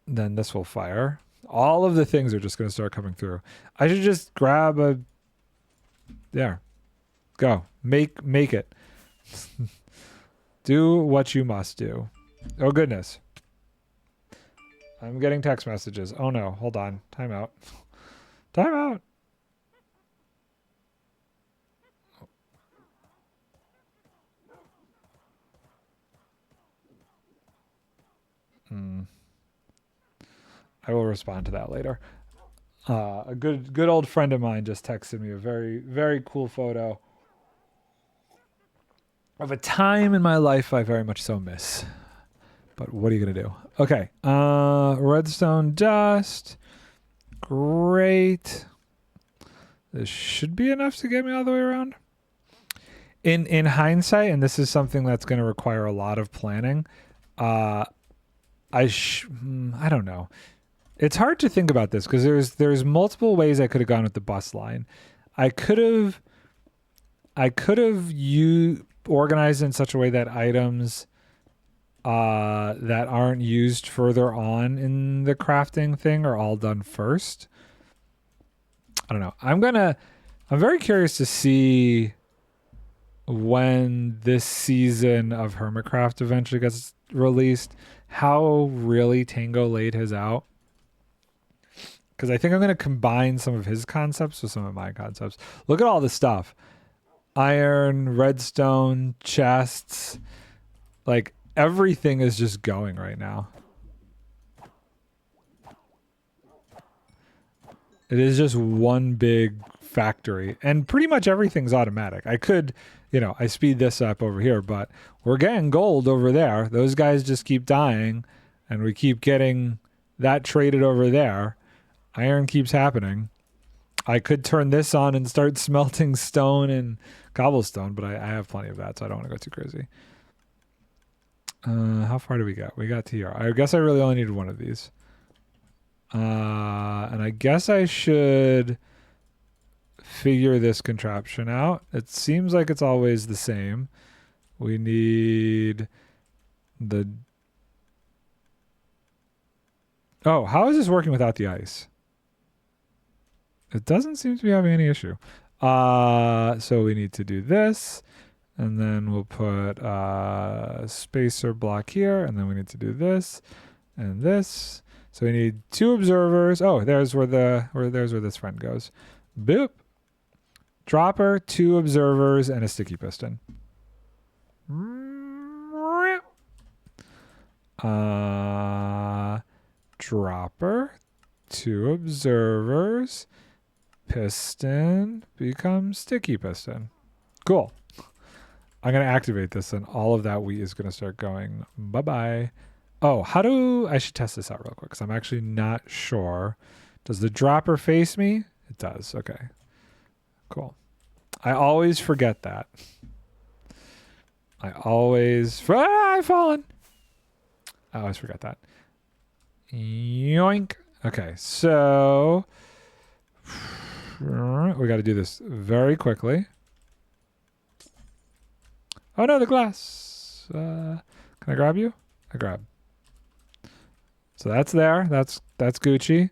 then this will fire. All of the things are just going to start coming through. I should just grab a... There. Go. Make it. Do what you must do. Oh, goodness. I'm getting text messages. Oh, no. Hold on. Time out. Time out. I will respond to that later. A good old friend of mine just texted me a very, very cool photo of a time in my life I very much so miss. But what are you going to do? Okay. Redstone dust. Great. This should be enough to get me all the way around. In hindsight, and this is something that's going to require a lot of planning, I don't know. It's hard to think about this because there's multiple ways I could have gone with the bus line. I could have organized in such a way that items that aren't used further on in the crafting thing are all done first. I don't know. I'm very curious to see when this season of Hermitcraft eventually gets released, how really Tango laid his out. Because I think I'm going to combine some of his concepts with some of my concepts. Look at all this stuff. Iron, redstone, chests. Like, everything is just going right now. It is just one big factory. And pretty much everything's automatic. I could, I speed this up over here, but we're getting gold over there. Those guys just keep dying, and we keep getting that traded over there. Iron keeps happening. I could turn this on and start smelting stone and cobblestone, but I have plenty of that, so I don't want to go too crazy. How far do we get? We got to here. I guess I really only needed one of these. And I guess I should figure this contraption out. It seems like it's always the same. We need the... Oh, how is this working without the ice? It doesn't seem to be having any issue. So we need to do this, and then we'll put a spacer block here, and then we need to do this and this. So we need 2 observers. Oh, there's where this friend goes. Boop. Dropper, 2 observers, and a sticky piston. Dropper, 2 observers. Piston becomes sticky piston. Cool. I'm going to activate this, and all of that wheat is going to start going bye-bye. Oh, I should test this out real quick because I'm actually not sure. Does the dropper face me? It does. Okay. Cool. I always forget that. I've fallen. I always forget that. Yoink. Okay, so we got to do this very quickly. Oh no, the glass. Can I grab you? I grab. So that's there. That's Gucci.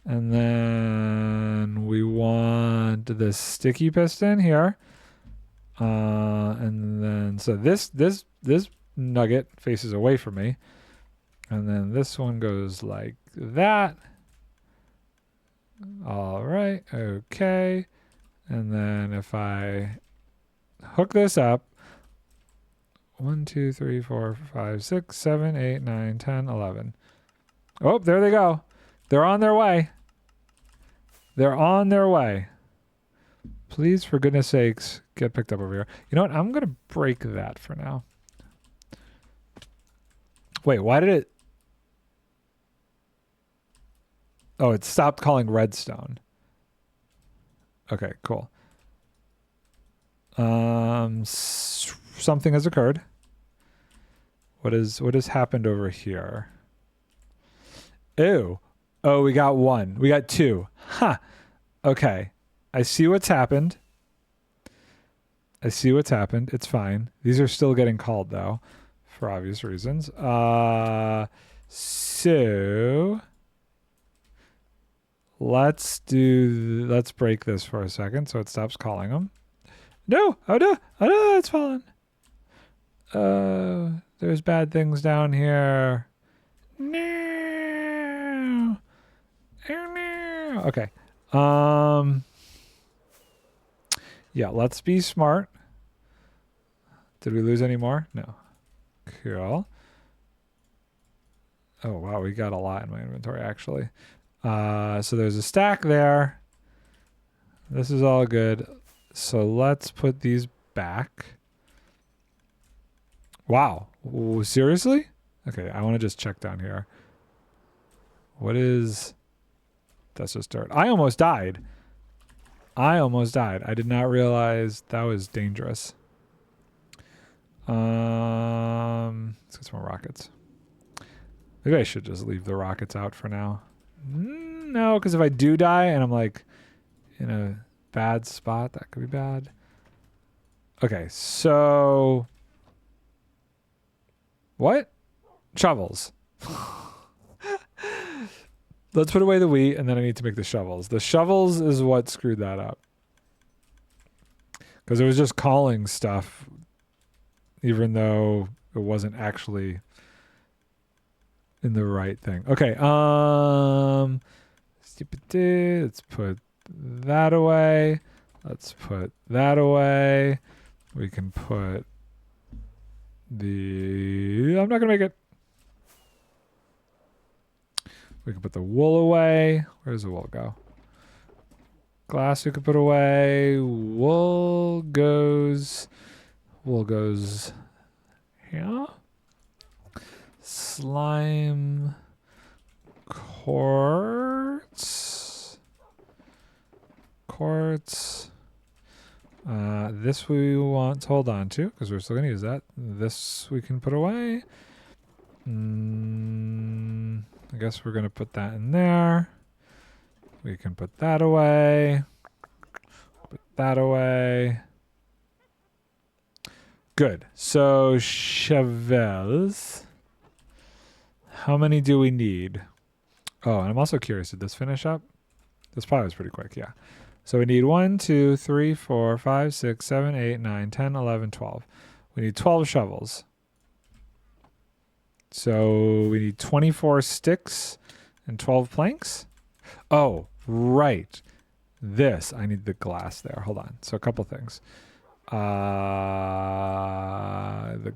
And then we want this sticky piston here. And then so this nugget faces away from me. And then this one goes like that. All right. Okay. And then if I hook this up, 1, 2, 3, 4, 5, 6, 7, 8, 9, 10, 11. Oh, there they go. They're on their way. They're on their way. Please, for goodness sakes, get picked up over here. You know what? I'm going to break that for now. Wait, why did it... Oh, it stopped calling redstone. Okay, cool. Something has occurred. What has happened over here? Ew. Oh, we got one. We got two. Huh. Okay. I see what's happened. I see what's happened. It's fine. These are still getting called though, for obvious reasons. So let's break this for a second so it stops calling them. No, oh no, it's fallen. There's bad things down here. No. Oh no. Okay. Yeah, let's be smart. Did we lose any more? No. Cool. Oh wow, we got a lot in my inventory actually. So there's a stack there. This is all good. So let's put these back. Wow. Ooh, seriously? Okay, I want to just check down here. What is... That's just dirt. I almost died. I did not realize that was dangerous. Let's get some more rockets. Maybe I should just leave the rockets out for now. No, because if I do die and I'm like in a bad spot, that could be bad. Okay, so... What? Shovels. Let's put away the wheat, and then I need to make the shovels. The shovels is what screwed that up. Because it was just calling stuff, even though it wasn't actually in the right thing. Okay, let's put that away. Let's put that away. We can put the... I'm not going to make it. We can put the wool away. Where's the wool go? Glass we could put away. Wool goes here. Slime quartz. This we want to hold on to because we're still going to use that. This we can put away. I guess we're going to put that in there. We can put that away. Put that away. Good. So shovels. How many do we need? Oh, and I'm also curious, did this finish up? This probably was pretty quick, yeah. So we need 1, 2, 3, 4, 5, 6, 7, 8, 9, 10, 11, 12. We need 12 shovels. So we need 24 sticks and 12 planks. Oh, right. This, I need the glass there. Hold on. So a couple things. The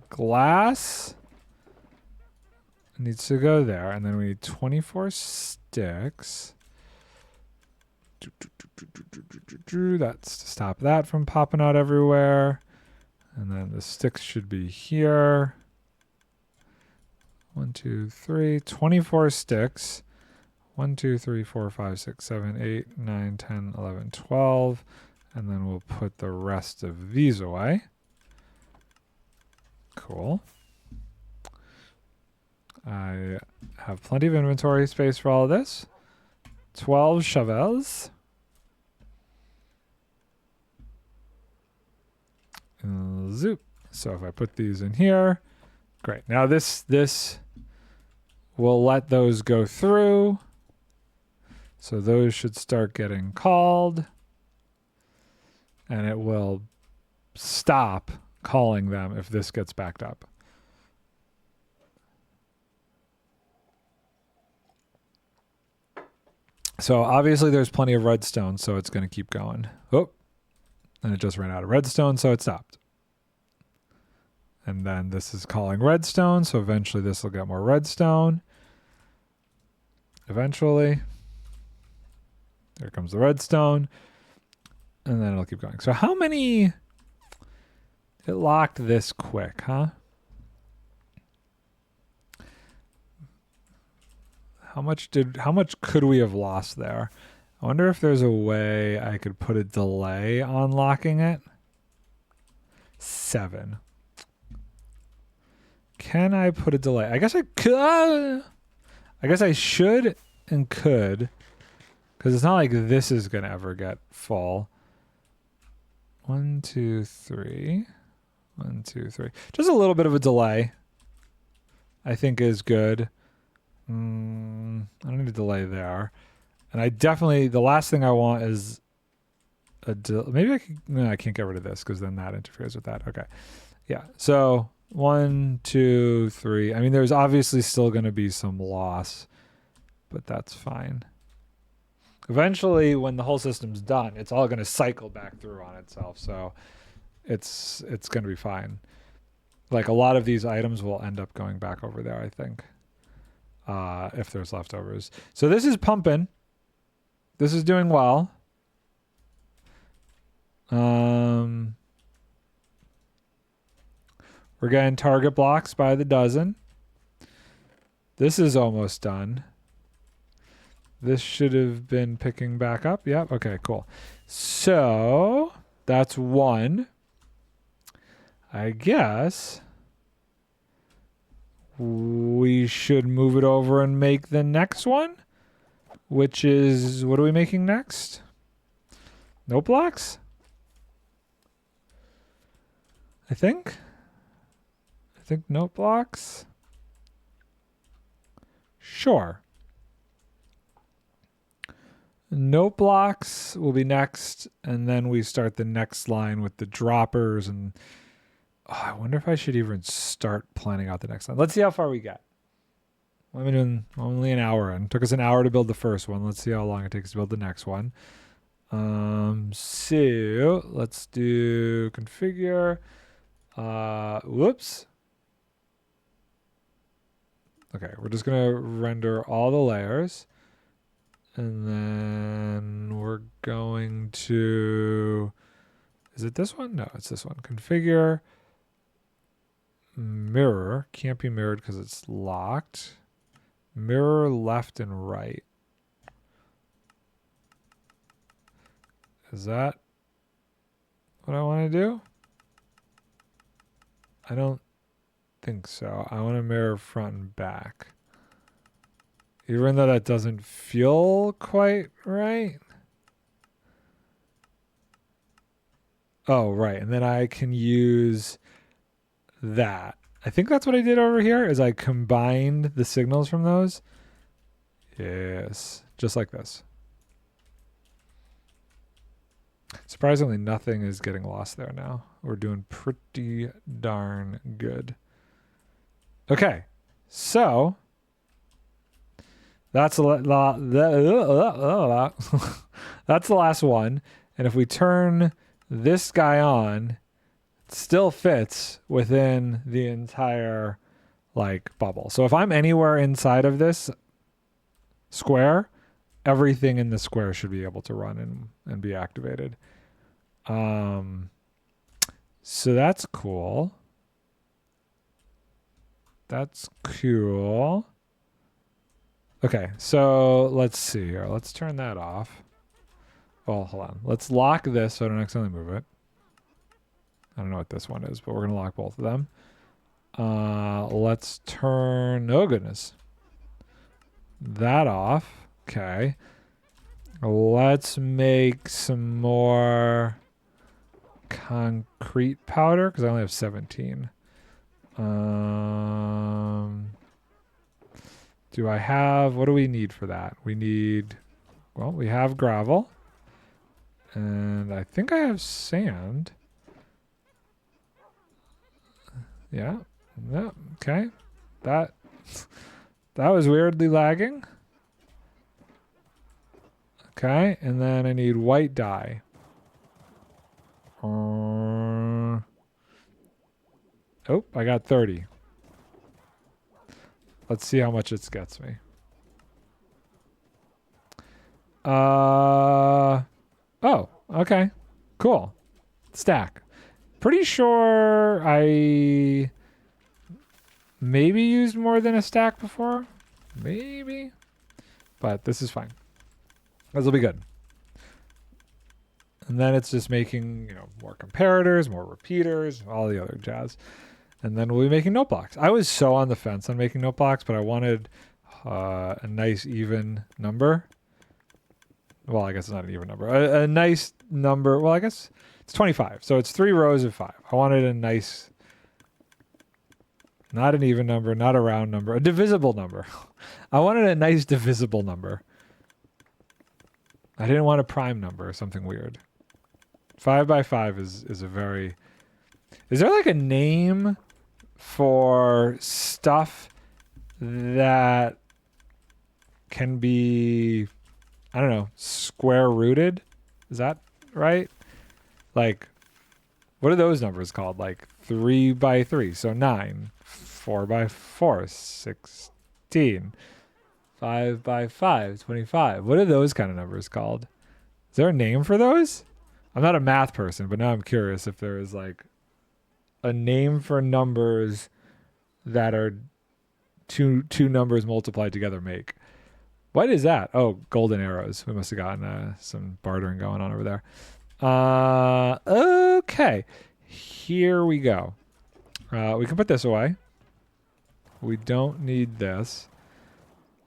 glass needs to go there. And then we need 24 sticks. That's to stop that from popping out everywhere. And then the sticks should be here. 1, 2, 3, 24 sticks. 1, 2, 3, 4, 5, 6, 7, 8, 9, 10, 11, 12. And then we'll put the rest of these away. Cool. I have plenty of inventory space for all of this. 12 shovels. Zoop. So if I put these in here, great. Now this will let those go through. So those should start getting called. And it will stop calling them if this gets backed up. So obviously there's plenty of redstone, so it's going to keep going. Oh, And it just ran out of redstone, so it stopped. And then this is calling redstone, so eventually this will get more redstone. Eventually. There comes the redstone. And then it'll keep going. So how many... It locked this quick, huh? How much could we have lost there? I wonder if there's a way I could put a delay on locking it. 7. Can I put a delay? I guess I could. I guess I should and could. Because it's not like this is going to ever get full. 1, 2, 3. 1, 2, 3. Just a little bit of a delay, I think, is good. I don't need a delay there. And I definitely, the last thing I want is maybe I can, no, I can't get rid of this because then that interferes with that. Okay. Yeah. So 1, 2, 3. I mean, there's obviously still going to be some loss, but that's fine. Eventually, when the whole system's done, it's all going to cycle back through on itself. So it's going to be fine. Like a lot of these items will end up going back over there, I think, if there's leftovers. So this is pumping. This is doing well. We're getting target blocks by the dozen. This is almost done. This should have been picking back up. Yep. Okay, cool. So that's 1. I guess we should move it over and make the next one, which is, what are we making next? No blocks? I think note blocks. Sure. Note blocks will be next, and then we start the next line with the droppers. And I wonder if I should even start planning out the next line. Let's see how far we get. What am I doing? Only an hour in. Took us an hour to build the first one. Let's see how long it takes to build the next one. So let's do configure. Whoops. Okay, we're just gonna render all the layers. And then we're going to, is it this one? No, it's this one. Configure mirror. Can't be mirrored because it's locked. Mirror left and right. Is that what I want to do? I don't think so. I want to mirror front and back. Even though that doesn't feel quite right. Oh, right. And then I can use that. I think that's what I did over here is I combined the signals from those. Yes. Just like this. Surprisingly, nothing is getting lost there now. We're doing pretty darn good. Okay. So that's that's the last one. And if we turn this guy on, it still fits within the entire like bubble. So if I'm anywhere inside of this square, everything in the square should be able to run and be activated. So that's cool. That's cool. Okay, so let's see here. Let's turn that off. Oh, hold on. Let's lock this so I don't accidentally move it. I don't know what this one is, but we're going to lock both of them. Let's turn, oh goodness, that off. Okay. Let's make some more concrete powder because I only have 17. Do I have, what do we need for that? We need, well, we have gravel. And I think I have sand. Yeah. Yeah. Okay. That was weirdly lagging. Okay. And then I need white dye. Oh, I got 30. Let's see how much it gets me. Oh, okay. Cool. Stack. Pretty sure I maybe used more than a stack before. Maybe. But this is fine. This will be good. And then it's just making, more comparators, more repeaters, all the other jazz. And then we'll be making note blocks. I was so on the fence on making note blocks, but I wanted a nice even number. Well, I guess it's not an even number. A nice number. Well, I guess it's 25. So it's 3 rows of 5. I wanted a nice, not an even number, not a round number, a divisible number. I wanted a nice divisible number. I didn't want a prime number or something weird. 5 by 5 is a very... Is there like a name for stuff that can be, I don't know, square rooted? Is that right? Like, what are those numbers called? Like 3 by 3, so 9. 4 by 4, 16. 5 by 5, 25. What are those kind of numbers called? Is there a name for those? I'm not a math person, but now I'm curious if there is like a name for numbers that are two numbers multiplied together make. What is that? Oh, golden arrows. We must have gotten some bartering going on over there. Okay. Here we go. We can put this away. We don't need this.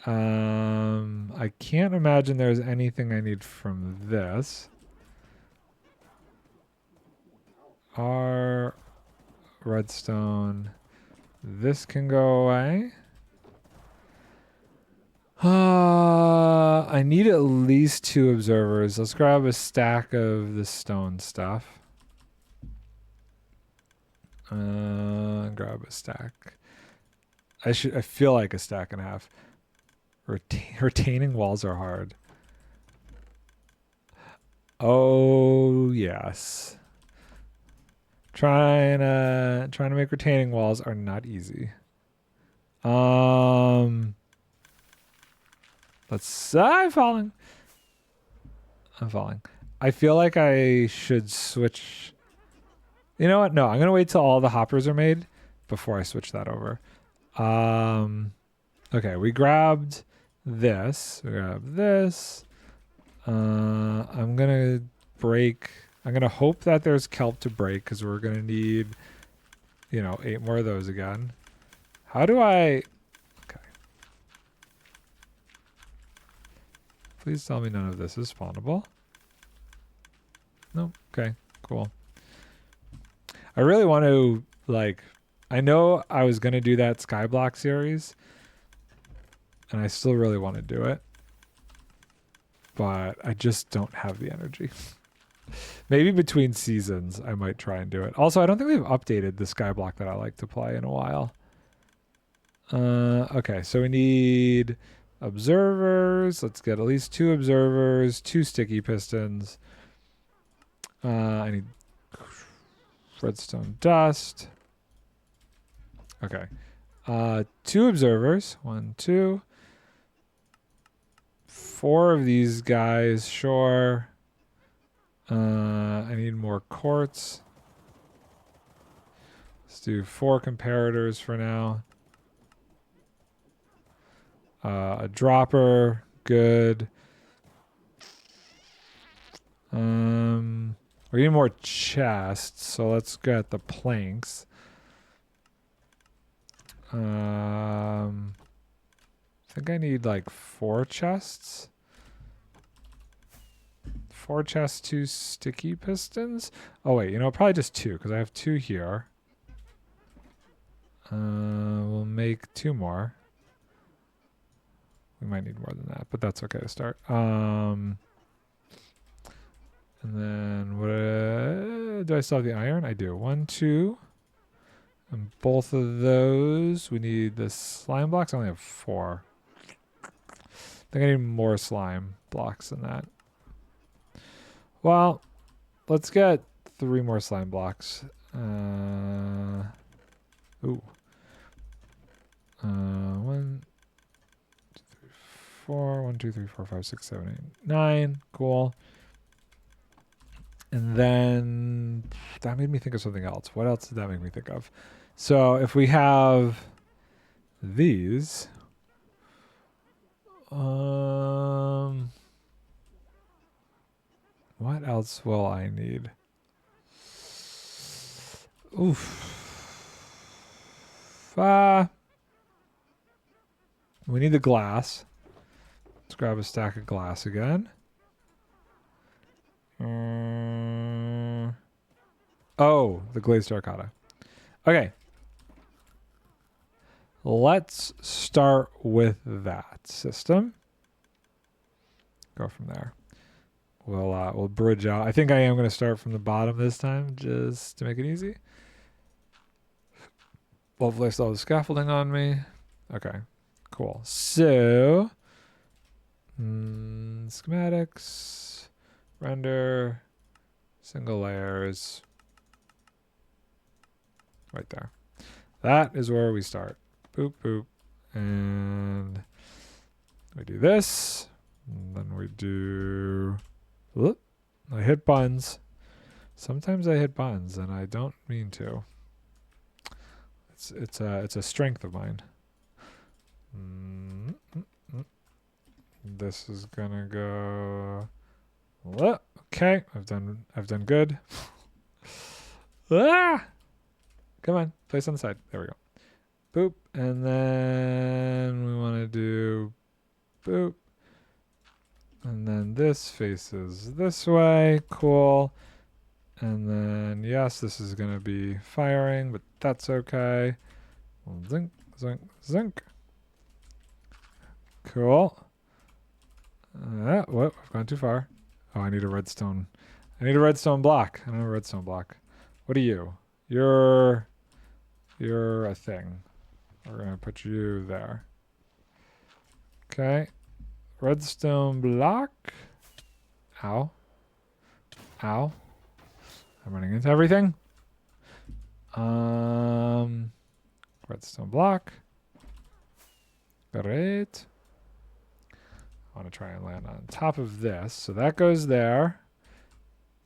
I can't imagine there's anything I need from this. Our redstone. This can go away. I need at least 2 observers. Let's grab a stack of the stone stuff. Grab a stack. I feel like a stack and a half. Retaining walls are hard. Oh yes. Trying to make retaining walls are not easy. I'm falling. I feel like I should switch. You know what? No, I'm gonna wait till all the hoppers are made before I switch that over. Okay, we grabbed this. We grabbed this. I'm gonna hope that there's kelp to break because we're gonna need, 8 more of those again. How do I? Okay. Please tell me none of this is spawnable. No. Okay. Cool. I really want to I know I was gonna do that Skyblock series, and I still really want to do it, but I just don't have the energy. Maybe between seasons I might try and do it. Also, I don't think we've updated the Skyblock that I like to play in a while. Okay, so we need observers. Let's get at least 2 observers, 2 sticky pistons. I need redstone dust. Okay. 2 observers. 1, 2. 4 of these guys, sure. I need more quartz. Let's do 4 comparators for now. A dropper, good. We need more chests, so let's get the planks. I think I need 4 chests. 4 chests, 2 sticky pistons. Oh wait, probably just 2 because I have 2 here. We'll make 2 more. We might need more than that, but that's okay to start. And then what? Do I still have the iron? I do. 1, 2. And both of those, we need the slime blocks. I only have 4. I think I need more slime blocks than that. Well, let's get 3 more slime blocks. Ooh. 1, 2, 3, 4. 1, 2, 3, 4, 5, 6, 7, 8, 9. Cool. And then that made me think of something else. What else did that make me think of? So if we have these, what else will I need? Oof. We need the glass. Let's grab a stack of glass again. Oh, the glazed terracotta. Okay. Let's start with that system. Go from there. We'll bridge out. I think I am going to start from the bottom this time, just to make it easy. Hopefully I still have the scaffolding on me. Okay, cool. So, schematics, render, single layers, right there. That is where we start. Boop, boop. And we do this. And then we do... Whoop, I hit buttons. Sometimes I hit buttons, and I don't mean to. It's a strength of mine. This is gonna go... Okay, I've done good. Ah! Come on, place on the side. There we go. Boop. And then we want to do boop. And then this faces this way. Cool. And then, yes, this is going to be firing, but that's okay. Zinc, zinc, zinc. Cool. Whoop, I've gone too far. Oh, I need a redstone. I need a redstone block. I don't have a redstone block. What are you? You're a thing. We're going to put you there. Okay. Redstone block. Ow. Ow. I'm running into everything. Redstone block. Great. I want to try and land on top of this. So that goes there.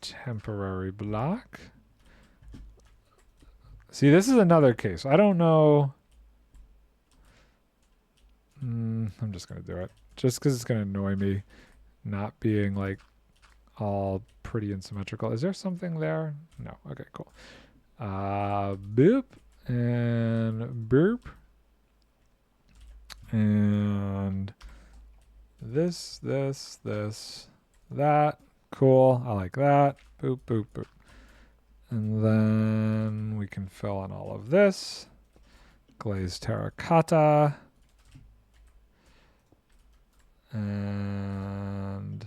Temporary block. See, this is another case. I don't know. I'm just going to do it. Just because it's going to annoy me not being like all pretty and symmetrical. Is there something there? No. Okay, cool. Boop and boop. And this, that. Cool. I like that. Boop, boop, boop. And then we can fill in all of this. Glazed terracotta. And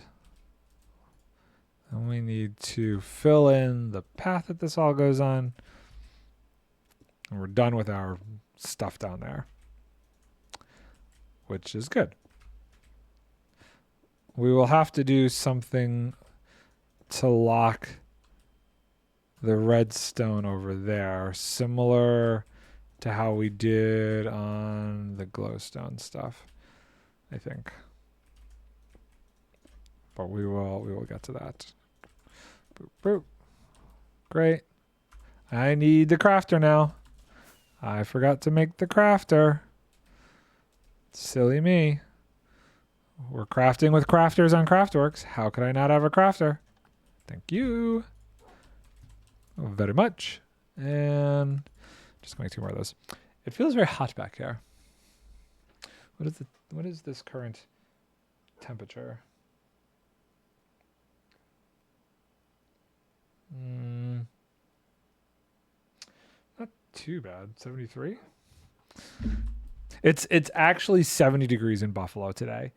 then we need to fill in the path that this all goes on. And we're done with our stuff down there, which is good. We will have to do something to lock the redstone over there, similar to how we did on the glowstone stuff, I think. But we will get to that. Boop, boop. Great. I need the crafter now. I forgot to make the crafter. Silly me. We're crafting with crafters on CraftWorks. How could I not have a crafter? Thank you very much. And just make 2 more of those. It feels very hot back here. What is this current temperature? Not too bad. 73. It's actually 70 degrees in Buffalo today.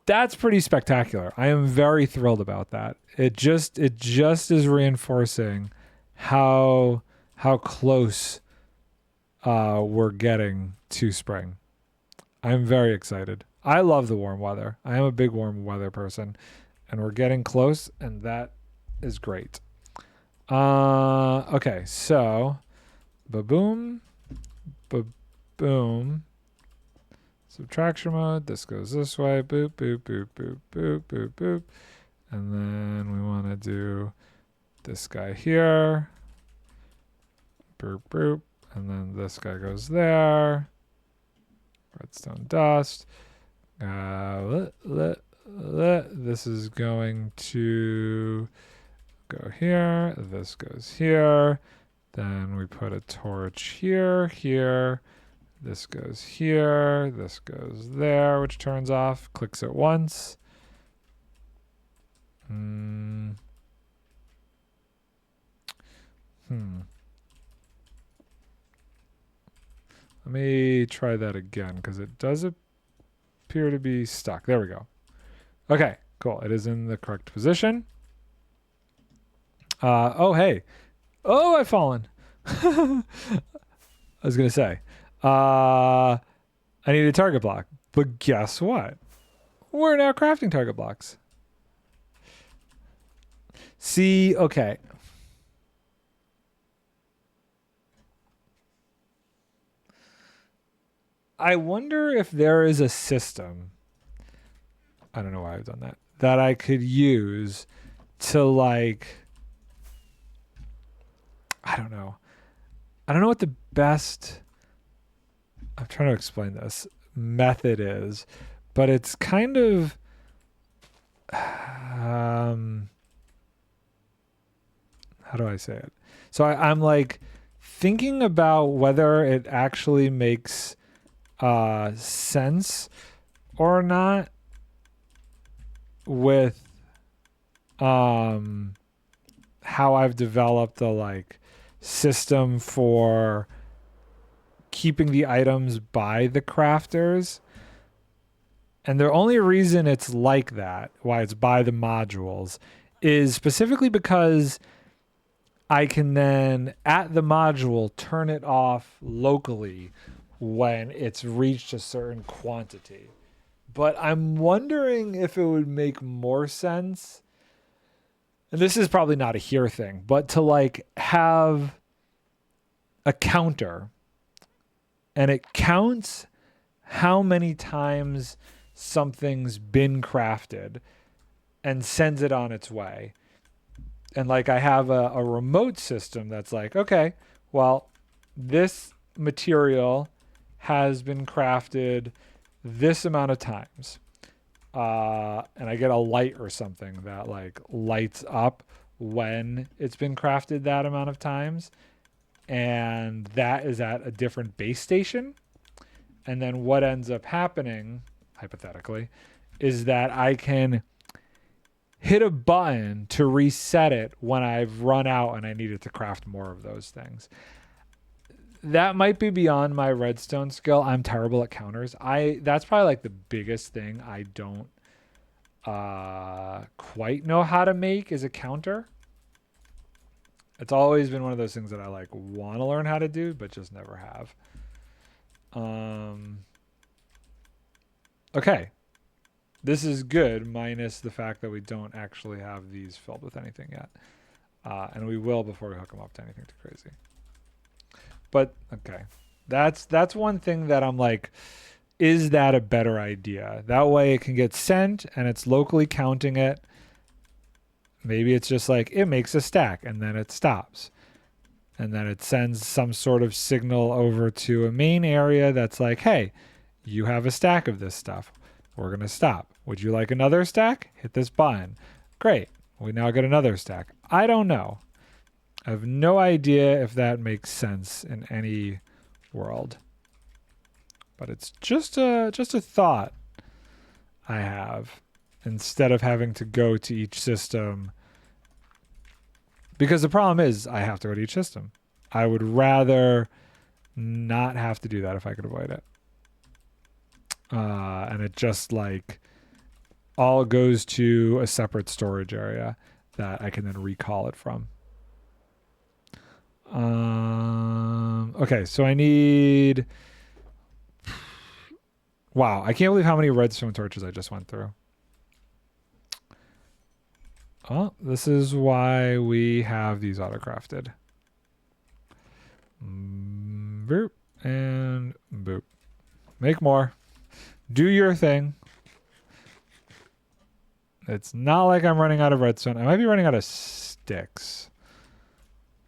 That's pretty spectacular. I am very thrilled about that. It just is reinforcing how close we're getting to spring. I'm very excited. I love the warm weather. I am a big warm weather person, and we're getting close, and that is great. Okay, so ba-boom, ba-boom. Subtraction mode. This goes this way. Boop, boop, boop, boop, boop, boop, boop. And then we want to do this guy here. Boop, boop. And then this guy goes there. Redstone dust. This is going to go here. This goes here. Then we put a torch here, here. This goes here. This goes there, which turns off. Clicks it once. Let me try that again because it does appear to be stuck. There we go. Okay, cool. It is in the correct position. Oh, hey. Oh, I've fallen. I was going to say. I need a target block. But guess what? We're now crafting target blocks. See, okay. I wonder if there is a system, I don't know why I've done that, that I could use to like, I don't know what the best, I'm trying to explain this, method is, but it's kind of, how do I say it? So I'm like thinking about whether it actually makes sense or not with how I've developed the like system for keeping the items by the crafters. And the only reason it's like that, why it's by the modules, is specifically because I can then at the module turn it off locally when it's reached a certain quantity. But I'm wondering if it would make more sense, and this is probably not a here thing, but to like have a counter and it counts how many times something's been crafted and sends it on its way. And like I have a remote system that's like, okay, well, this material has been crafted this amount of times. And I get a light or something that like lights up when it's been crafted that amount of times. And that is at a different base station. And then what ends up happening, hypothetically, is that I can hit a button to reset it when I've run out and I needed to craft more of those things. That might be beyond my redstone skill. I'm terrible at counters. That's probably like the biggest thing I don't quite know how to make is a counter. It's always been one of those things that I like want to learn how to do, but just never have. Okay. This is good, minus the fact that we don't actually have these filled with anything yet. And we will before we hook them up to anything too crazy. But, okay. That's one thing that I'm like, is that a better idea? That way it can get sent and it's locally counting it. Maybe it's just like, it makes a stack and then it stops. And then it sends some sort of signal over to a main area that's like, hey, you have a stack of this stuff. We're going to stop. Would you like another stack? Hit this button. Great. We now get another stack. I don't know. I have no idea if that makes sense in any world. But it's just a thought I have instead of having to go to each system. Because the problem is I have to go to each system. I would rather not have to do that if I could avoid it. And it just like all goes to a separate storage area that I can then recall it from. Okay, so I need... Wow, I can't believe how many redstone torches I just went through. Oh, this is why we have these auto-crafted. Boop and boop. Make more. Do your thing. It's not like I'm running out of redstone. I might be running out of sticks.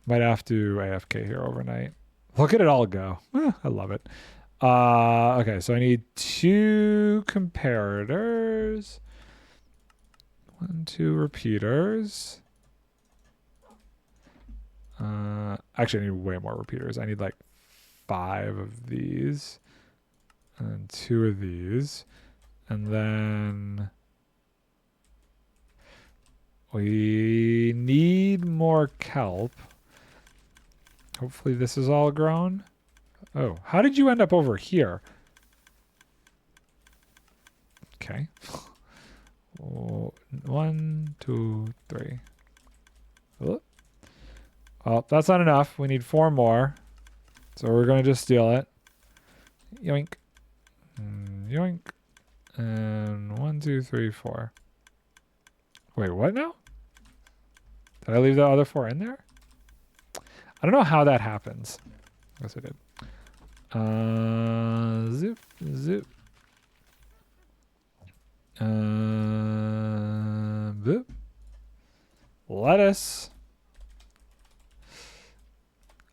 Might have to AFK here overnight. Look at it all go. I love it. Okay, so I need 2 comparators. 1, 2 repeaters. Actually, I need way more repeaters. I need like 5 of these. And then 2 of these. And then we need more kelp. Hopefully this is all grown. Oh, how did you end up over here? Okay. 1, 2, 3. Oh. Well, that's not enough. We need 4 more. So we're going to just steal it. Yoink. Yoink. And 1, 2, 3, 4. Wait, what now? Did I leave the other 4 in there? I don't know how that happens. Yes, I did. Zip, zip. Boop. Lettuce.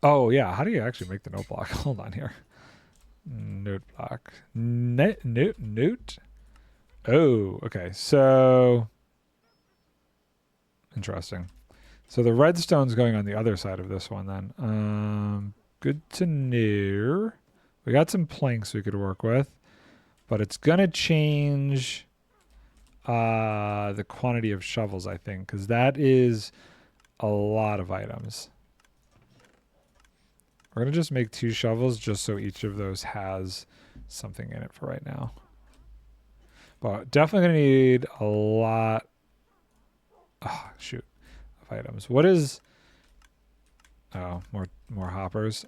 Oh, yeah. How do you actually make the note block? Hold on here. Note block. Note. Oh, okay. So, interesting. So the redstone's going on the other side of this one then. Good to know. We got some planks we could work with, but it's going to change the quantity of shovels, I think, because that is a lot of items. We're going to just make 2 shovels just so each of those has something in it for right now. But definitely going to need a lot. Oh, shoot. Of items. What is... Oh, more hoppers.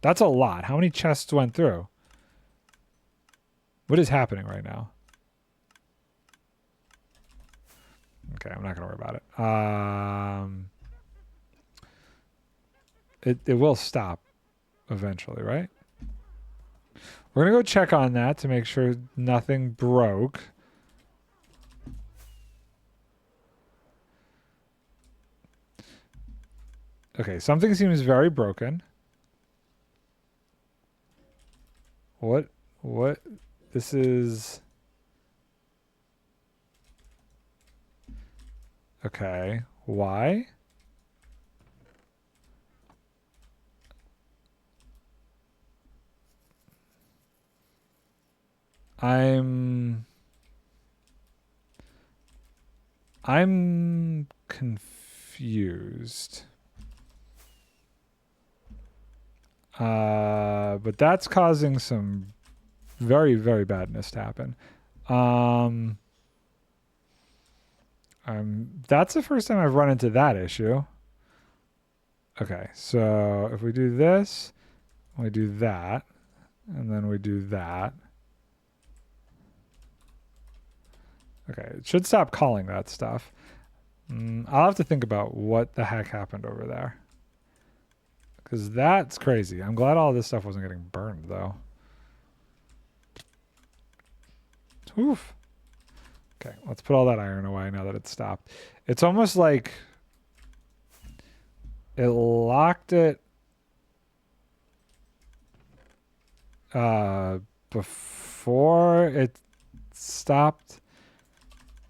That's a lot. How many chests went through? What is happening right now? Okay, I'm not going to worry about it. It will stop eventually, right? We're going to go check on that to make sure nothing broke. Okay, something seems very broken. What? This is... Okay, why? I'm confused. But that's causing some very, very badness to happen. That's the first time I've run into that issue. Okay, so if we do this, we do that, and then we do that. Okay, it should stop calling that stuff. I'll have to think about what the heck happened over there. Because that's crazy. I'm glad all this stuff wasn't getting burned, though. Oof. Okay, let's put all that iron away now that it's stopped. It's almost like it locked it before it stopped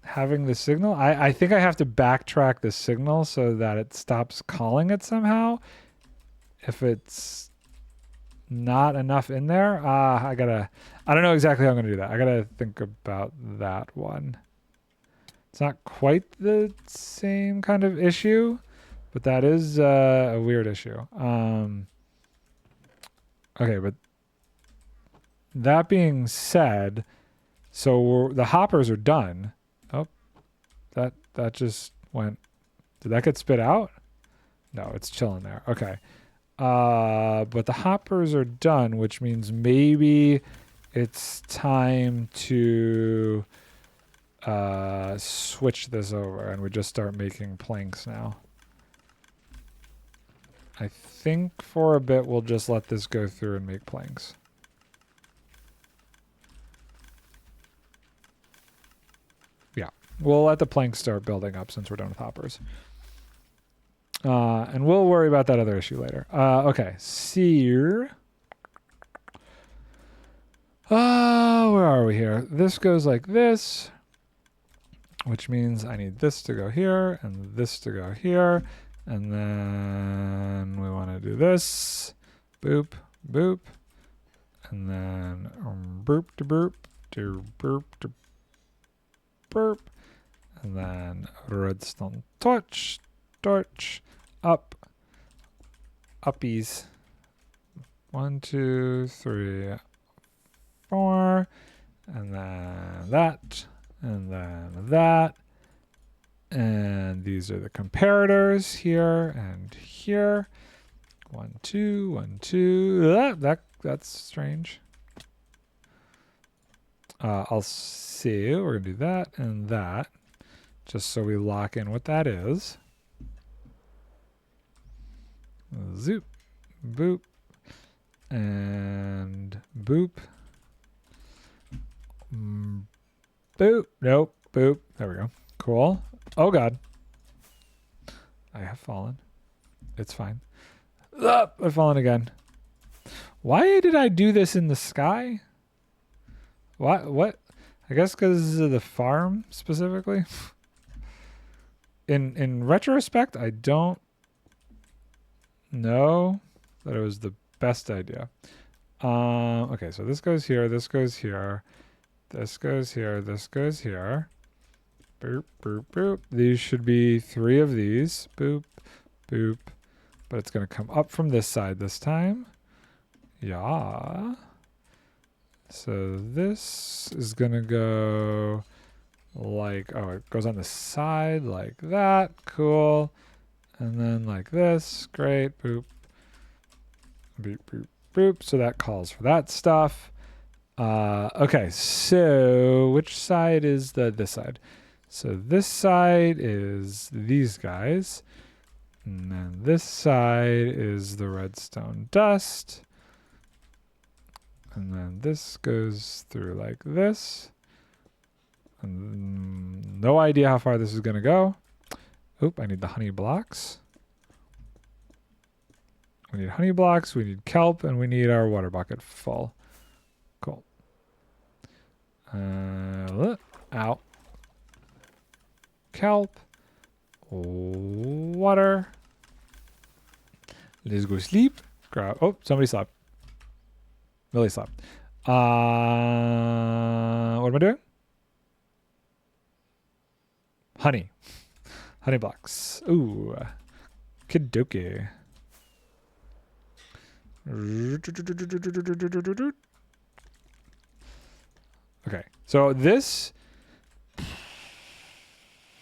having the signal. I think I have to backtrack the signal so that it stops calling it somehow. If it's not enough in there, I don't know exactly how I'm gonna do that. I gotta think about that one. It's not quite the same kind of issue, but that is a weird issue. Okay, but that being said, so the hoppers are done. Oh, that just went. Did that get spit out? No, it's chilling there. Okay. But the hoppers are done, which means maybe it's time to switch this over and we just start making planks now. I think for a bit we'll just let this go through and make planks. Yeah, we'll let the planks start building up since we're done with hoppers. And we'll worry about that other issue later. Okay, sear. Where are we here? This goes like this, which means I need this to go here and this to go here. And then we want to do this. Boop, boop. And then boop to boop to boop to burp. And then redstone torch, up, uppies. 1, 2, 3, 4. And then that. And then that. And these are the comparators here and here. 1, 2, 1, 2. That's strange. I'll see. We're gonna do that and that, just so we lock in what that is. Zoop, boop, and boop. Boop. Nope. Boop. There we go. Cool. Oh god. I have fallen. It's fine. I've fallen again. Why did I do this in the sky? What? I guess because of the farm specifically. In retrospect, I don't know that it was the best idea. Okay, so this goes here, this goes here, this goes here, this goes here. Boop, boop, boop. These should be 3 of these. Boop, boop. But it's going to come up from this side this time. Yeah. So this is going to go like, oh, it goes on the side like that. Cool. And then like this. Great. Boop. Boop, boop, boop. So that calls for that stuff. Okay, so which side is this side? So this side is these guys. And then this side is the redstone dust. And then this goes through like this. And no idea how far this is going to go. Oop, I need the honey blocks. We need honey blocks, we need kelp, and we need our water bucket full. Cool. Out. Kelp. Water. Let's go sleep. Grab. Oh, somebody slept. Really slept. What am I doing? Honey. Honey blocks. Ooh. Kidoki. Okay. So this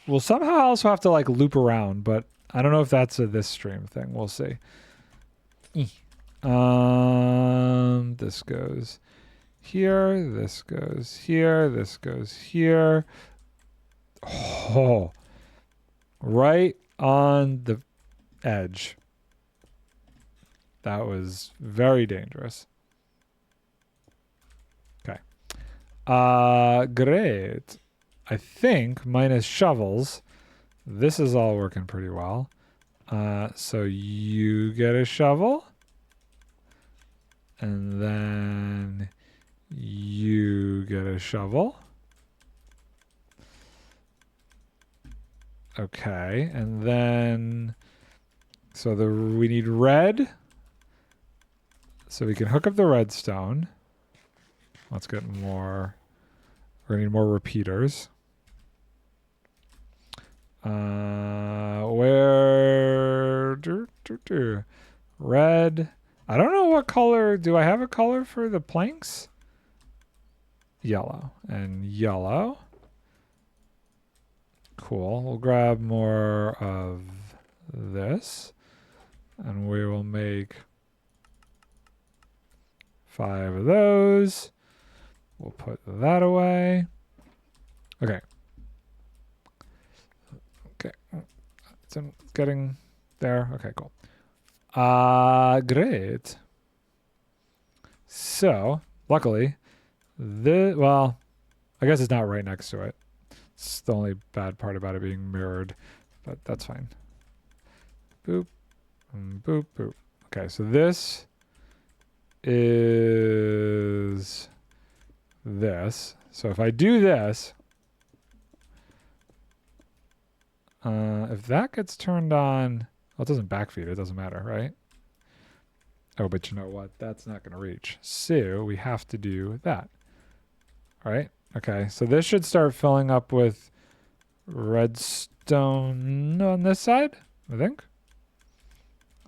will somehow also have to like loop around, but I don't know if that's a this stream thing. We'll see. This goes here, this goes here, this goes here. Oh, right on the edge. That was very dangerous. Okay. Great. I think minus shovels, this is all working pretty well. So you get a shovel. And then you get a shovel. Okay. And then, so we need red. So we can hook up the redstone. Let's get more. We're gonna need more repeaters. Where? Red. I don't know what color. Do I have a color for the planks? Yellow. And yellow. Cool. We'll grab more of this. And we will make 5 of those. We'll put that away. Okay. It's getting there. Okay, cool. Great. So, luckily, well, I guess it's not right next to it. It's the only bad part about it being mirrored, but that's fine. Boop, boop, boop. Okay, so this is this. So if I do this, if that gets turned on, well, it doesn't backfeed. It doesn't matter, right? Oh, but you know what? That's not going to reach. So we have to do that. All right. Okay. So this should start filling up with redstone on this side, I think.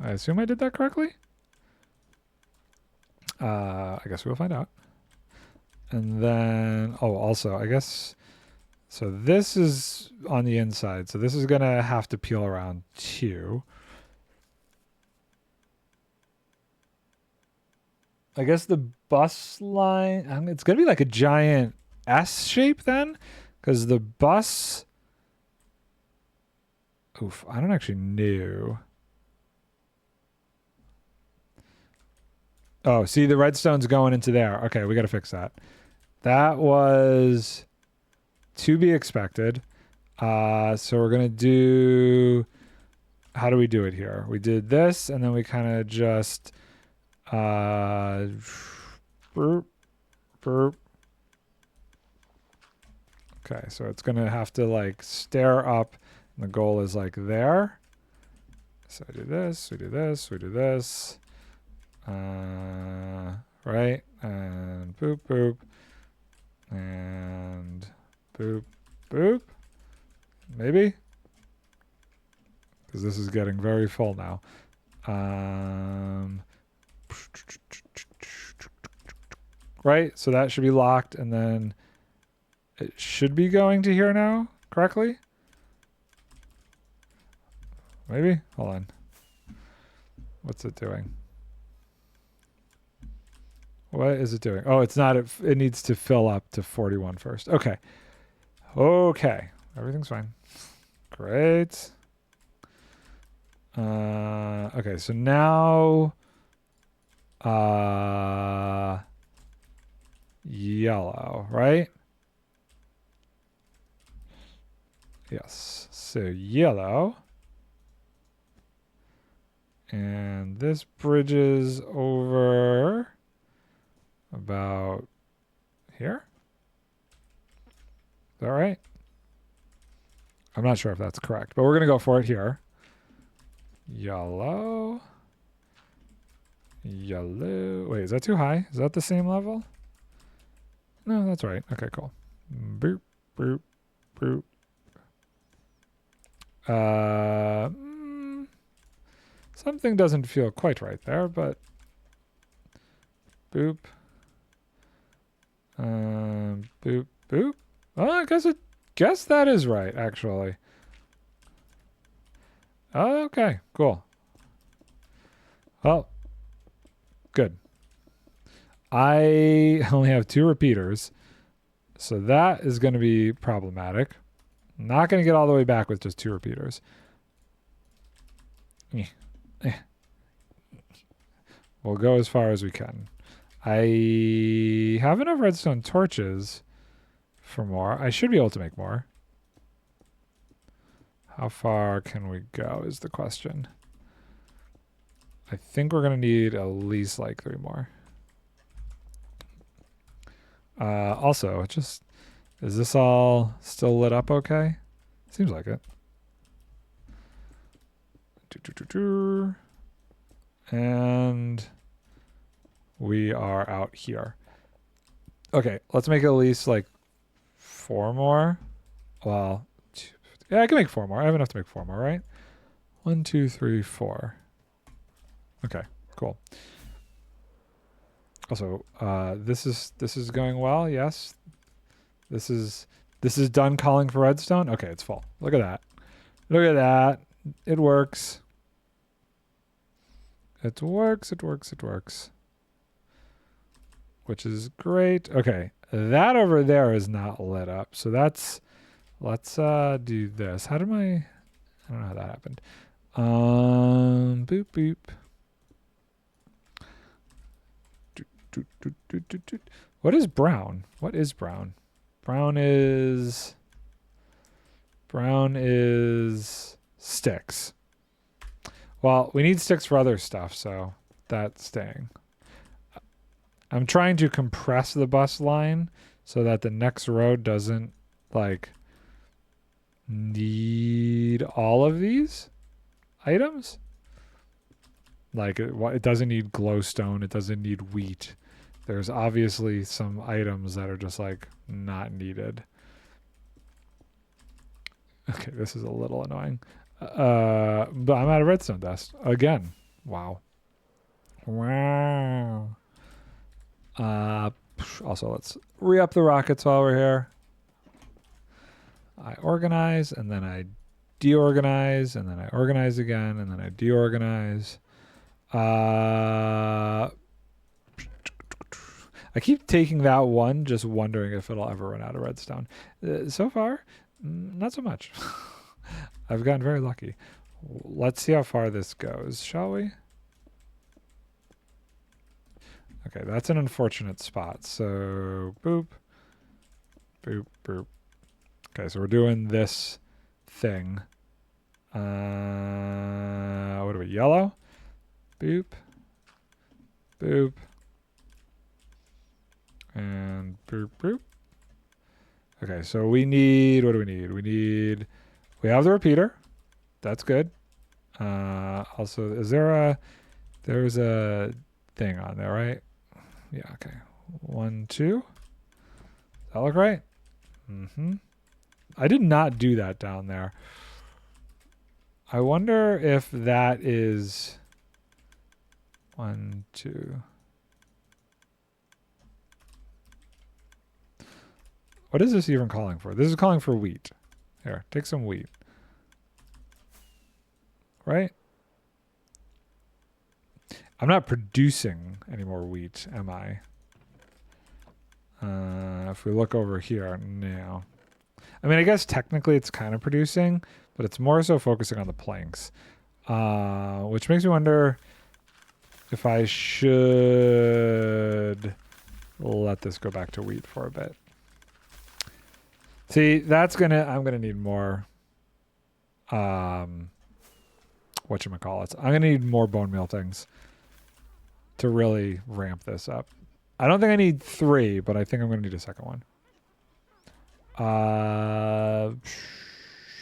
I assume I did that correctly. I guess we'll find out. And then, oh, also, I guess, so this is on the inside. So this is going to have to peel around too. I guess the bus line, it's going to be like a giant S shape then, because the bus, oof, I don't actually know. Oh, see, the redstone's going into there. Okay, we got to fix that. That was to be expected. So we're going to do, how do we do it here? We did this, and then we kind of just, burp, burp. Okay, so it's going to have to like stare up, and the goal is like there. So I do this, we do this, we do this. Right, and boop, boop, and boop, boop, maybe, because this is getting very full now. Right, so that should be locked, and then it should be going to here now, correctly? Maybe? Hold on. What's it doing? What is it doing? Oh, it's not. It needs to fill up to 41 first. Okay. Okay. Everything's fine. Great. Okay, so now yellow, right? Yes. So yellow. And this bridges over about here. Is that right? I'm not sure if that's correct, but we're going to go for it here. Yellow. Yellow. Wait, is that too high? Is that the same level? No, that's right. Okay, cool. Boop, boop, boop. Something doesn't feel quite right there, but boop. Boop, boop. Oh, I guess that is right, actually. Okay, cool. Well, good. I only have 2 repeaters, so that is going to be problematic. I'm not going to get all the way back with just 2 repeaters. We'll go as far as we can. I have enough redstone torches for more. I should be able to make more. How far can we go is the question. I think we're going to need at least like 3 more. Also, just, is this all still lit up okay? Seems like it. And we are out here. Okay, let's make at least like 4 more. Well, yeah, I can make 4 more. I have enough to make 4 more, right? 1, 2, 3, 4. Okay, cool. Also, this is going well. Yes, this is done calling for redstone. Okay, it's full. Look at that. Look at that. It works. It works. It works. It works. Which is great. Okay, that over there is not lit up. So that's, let's do this. How did my, I don't know how that happened. Boop, boop. What is brown? What is brown? Brown is sticks. Well, we need sticks for other stuff, so that's staying. I'm trying to compress the bus line so that the next road doesn't like need all of these items. Like it doesn't need glowstone, it doesn't need wheat. There's obviously some items that are just like not needed. Okay, this is a little annoying. But I'm out of redstone dust again. Wow. Wow. Also, let's re-up the rockets while we're here. I organize, and then I deorganize, and then I organize again, and then I deorganize. I keep taking that one, just wondering if it'll ever run out of redstone. So far, not so much. I've gotten very lucky. Let's see how far this goes, shall we? Okay, that's an unfortunate spot. So, boop, boop, boop. Okay, so we're doing this thing. What are we, yellow? Boop, boop, and boop, boop. Okay, so we need, what do we need? We have the repeater. That's good. Also, there's a thing on there, right? Yeah, okay. 1, 2. Does that look right? Mm-hmm. I did not do that down there. I wonder if that is 1, 2. What is this even calling for? This is calling for wheat. Here, take some wheat. Right? I'm not producing any more wheat, am I? If we look over here now. I mean, I guess technically it's kind of producing, but it's more so focusing on the planks. Which makes me wonder if I should let this go back to wheat for a bit. See, I'm gonna need more whatchamacallits. I'm gonna need more bone meal things to really ramp this up. I don't think I need 3, but I think I'm gonna need a second one.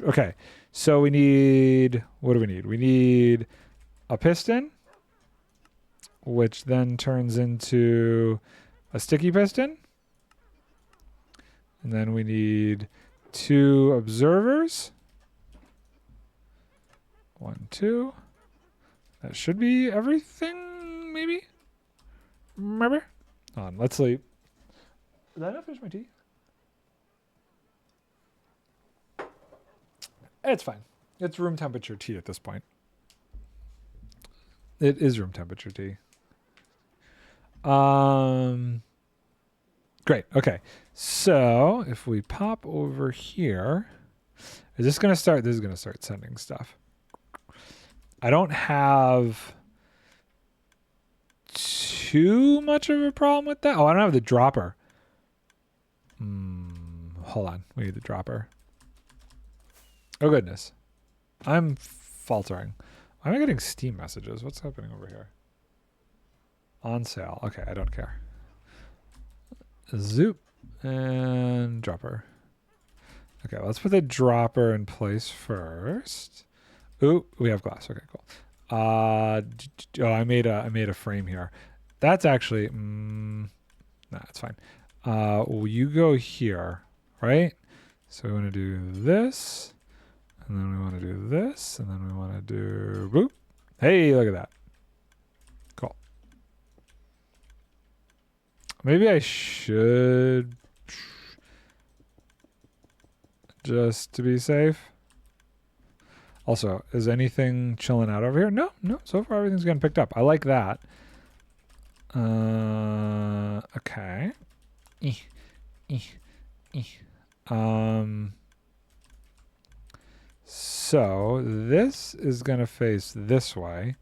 Okay, so we need, what do we need? We need a piston, which then turns into a sticky piston. And then we need 2 observers. 1, 2. That should be everything, maybe? Maybe? Hold on, let's sleep. Did I not finish my tea? It's fine. It's room temperature tea at this point. It is room temperature tea. Great. Okay. So if we pop over here, is this going to start? This is going to start sending stuff. I don't have too much of a problem with that. Oh, I don't have the dropper. Hold on. We need the dropper. Oh, goodness. I'm faltering. Why am I getting Steam messages? What's happening over here? On sale. Okay, I don't care. Zoop. And dropper. Okay, let's put the dropper in place first. Ooh, we have glass. Okay, cool. Oh, I made a frame here. That's actually nah, it's fine. Well, you go here, right? So we want to do this, and then we want to do this, and then we want to do boop. Hey, look at that. Cool. Maybe I should, just to be safe. Also, is anything chilling out over here? No. So far, everything's getting picked up. I like that. Okay. So this is going to face this way.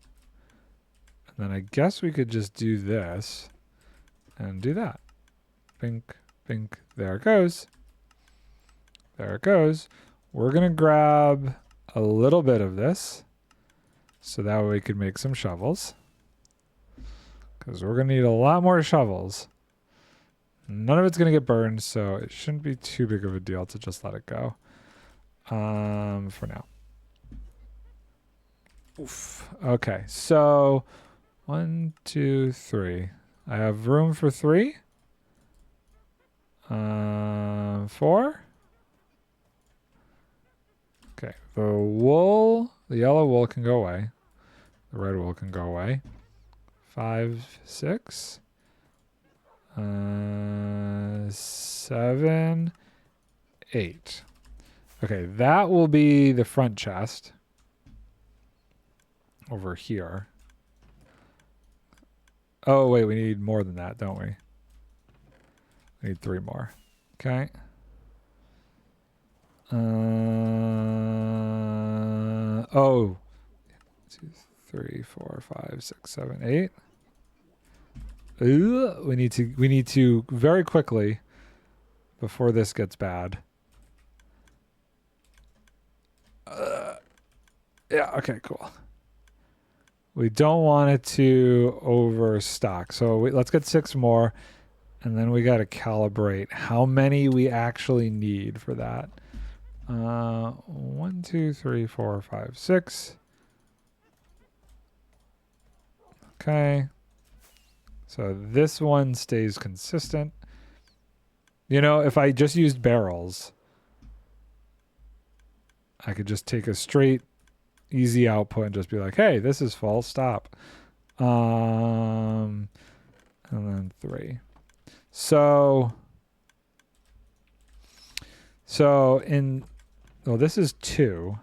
And then I guess we could just do this and do that. Bink, bink. There it goes. There it goes. We're going to grab a little bit of this so that way we could make some shovels. Because we're going to need a lot more shovels. None of it's going to get burned, so it shouldn't be too big of a deal to just let it go. For now. Oof. Okay, so 1, 2, 3. I have room for 3. 4. Okay, the wool, the yellow wool can go away. The red wool can go away. 5, 6. 7, 8. Okay, that will be the front chest over here. Oh, wait, we need more than that, don't we? We need 3 more. Okay. 2, 3, 4, 5, 6, 7, 8. We need to very quickly before this gets bad. Yeah, okay, cool. We don't want it to overstock. So let's get 6 more, and then we got to calibrate how many we actually need for that. 1, 2, 3, 4, 5, 6. Okay. So this one stays consistent. You know, if I just used barrels, I could just take a straight, easy output and just be like, hey, this is full, stop. And then 3. So this is 2,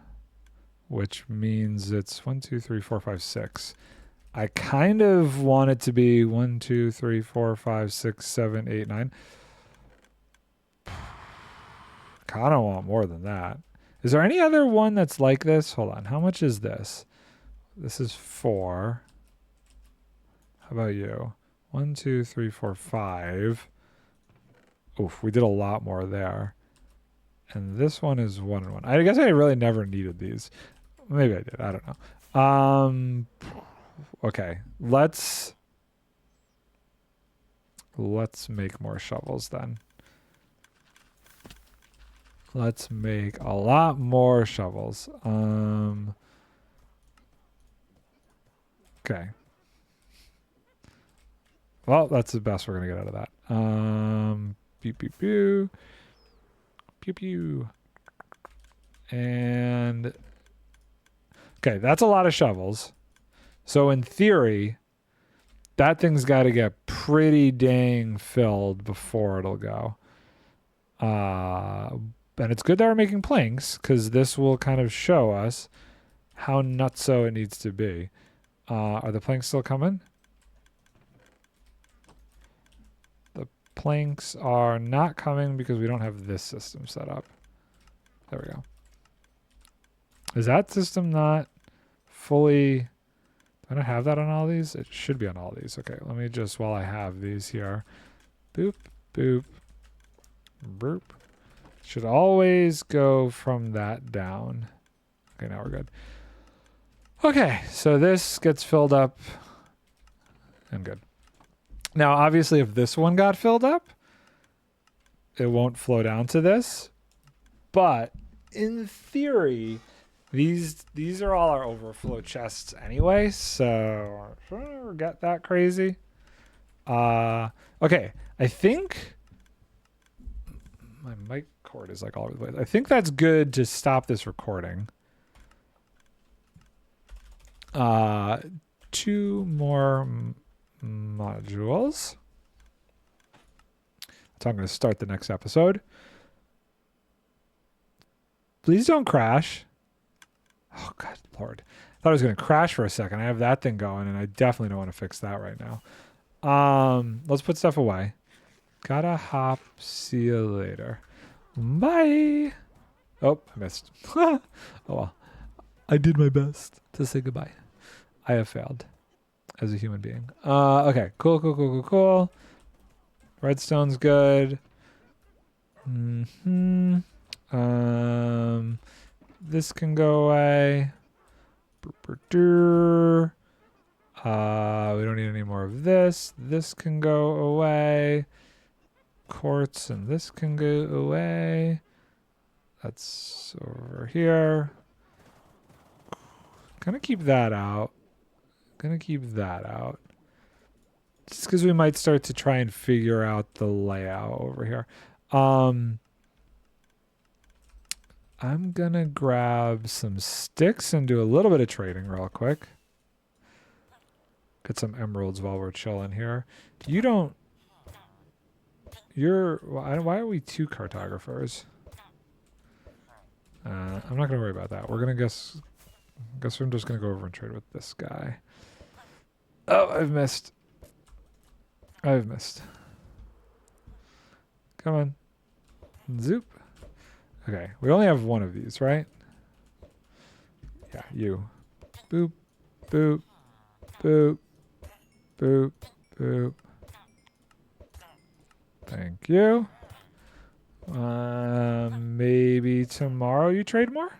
which means it's 1, 2, 3, 4, 5, 6. I kind of want it to be 1, 2, 3, 4, 5, 6, 7, 8, 9. Kind of want more than that. Is there any other one that's like this? Hold on. How much is this? This is 4. How about you? 1, 2, 3, 4, 5. Oof, we did a lot more there. And this one is 1 and 1. I guess I really never needed these. Maybe I did. I don't know. Okay. Let's make more shovels then. Let's make a lot more shovels. Okay. Well, that's the best we're going to get out of that. Pew, pew, pew. Pew, pew. And... okay, that's a lot of shovels. So in theory, that thing's got to get pretty dang filled before it'll go. And it's good that we're making planks, because this will kind of show us how nutso it needs to be. Are the planks still coming? The planks are not coming because we don't have this system set up. There we go. Is that system not fully... do I not have that on all these? It should be on all these. Okay, let me just, while I have these here. Boop, boop, boop. Should always go from that down. Okay, now we're good. Okay, so this gets filled up and good. Now, obviously, if this one got filled up, it won't flow down to this. But in theory, these are all our overflow chests anyway, so don't get that crazy. Okay, I think my mic cord is like all over the place. I think that's good to stop this recording. 2 more modules. So I'm going to start the next episode. Please don't crash. Oh, God, Lord. I thought it was going to crash for a second. I have that thing going, and I definitely don't want to fix that right now. Let's put stuff away. Gotta hop. See you later. Bye. Oh, I missed. Oh, well. I did my best to say goodbye. I have failed as a human being. Okay, cool. Redstone's good. This can go away. We don't need any more of this. This can go away. Quartz and this can go away. That's over here. Gonna keep that out. Just because we might start to try and figure out the layout over here. I'm gonna grab some sticks and do a little bit of trading real quick. Get some emeralds while we're chilling here. Why are we 2 cartographers? I'm not gonna worry about that. We're gonna guess I'm just gonna go over and trade with this guy. Oh, I've missed. Come on. Zoop. Okay, we only have one of these, right? Yeah, you. Boop, boop, boop, boop, boop. Thank you. Maybe tomorrow you trade more?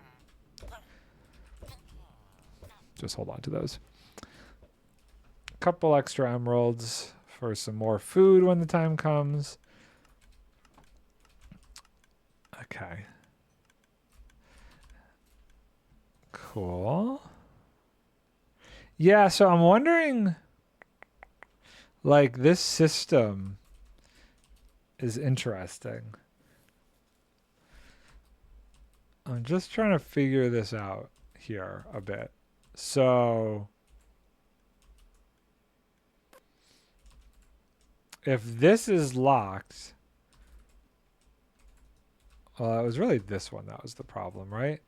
Just hold on to those. A couple extra emeralds for some more food when the time comes. Okay. Cool. Yeah, so I'm wondering, like, this system is interesting. I'm just trying to figure this out here a bit. So if this is locked, well, it was really this one that was the problem, right?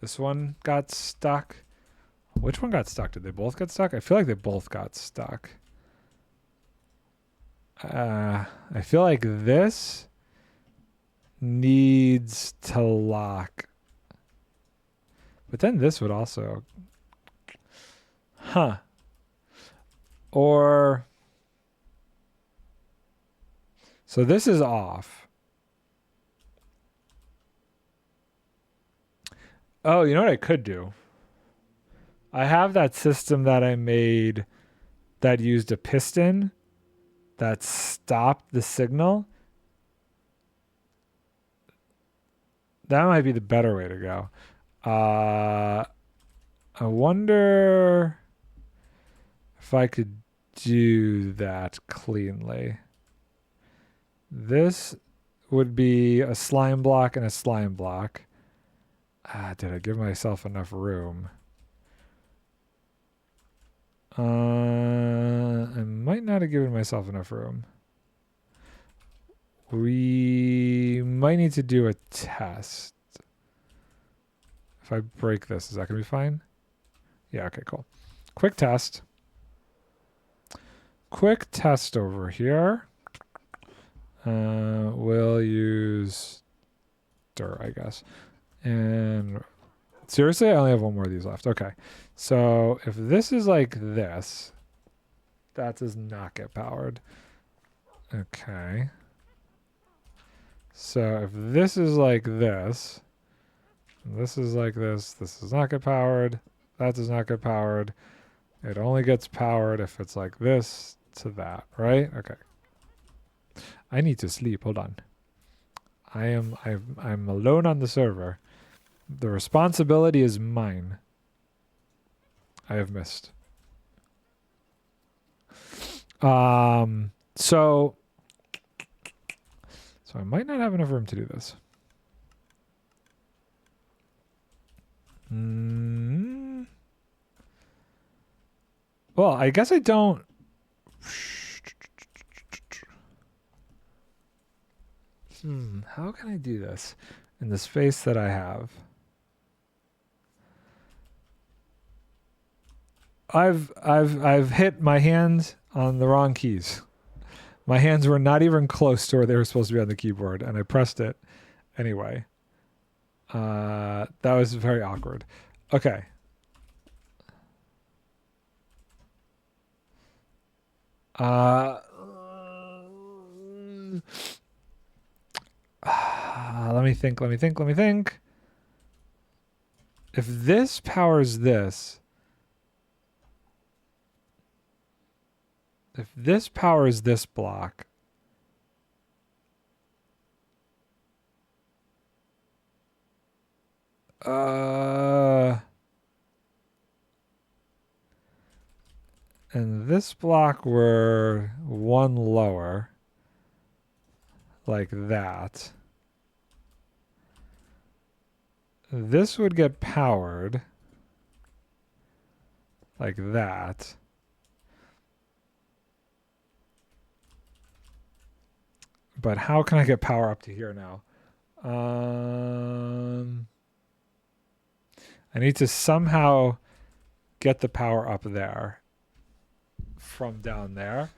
This one got stuck. Which one got stuck? Did they both get stuck? I feel like they both got stuck. I feel like this needs to lock. But then this would also... Huh. Or... So this is off. Oh, you know what I could do? I have that system that I made that used a piston that stopped the signal. That might be the better way to go. I wonder if I could do that cleanly. This would be a slime block and a slime block. Did I give myself enough room? I might not have given myself enough room. We might need to do a test. If I break this, is that going to be fine? Yeah, okay, cool. Quick test. Quick test over here. We'll use dirt, I guess. And seriously, I only have one more of these left. Okay. So if this is like this, that does not get powered. Okay. So if this is like this is like this does not get powered. That does not get powered. It only gets powered if it's like this to that, right? Okay. I need to sleep. Hold on. I'm alone on the server. The responsibility is mine. I have missed. So I might not have enough room to do this. Well, I guess I don't. How can I do this in the space that I have? I've hit my hand on the wrong keys. My hands were not even close to where they were supposed to be on the keyboard, and I pressed it anyway. that. That was very awkward. Okay. Let me think. If this powers this, if this powers this block, and this block were one lower, like that, this would get powered like that. But how can I get power up to here now? I need to somehow get the power up there from down there.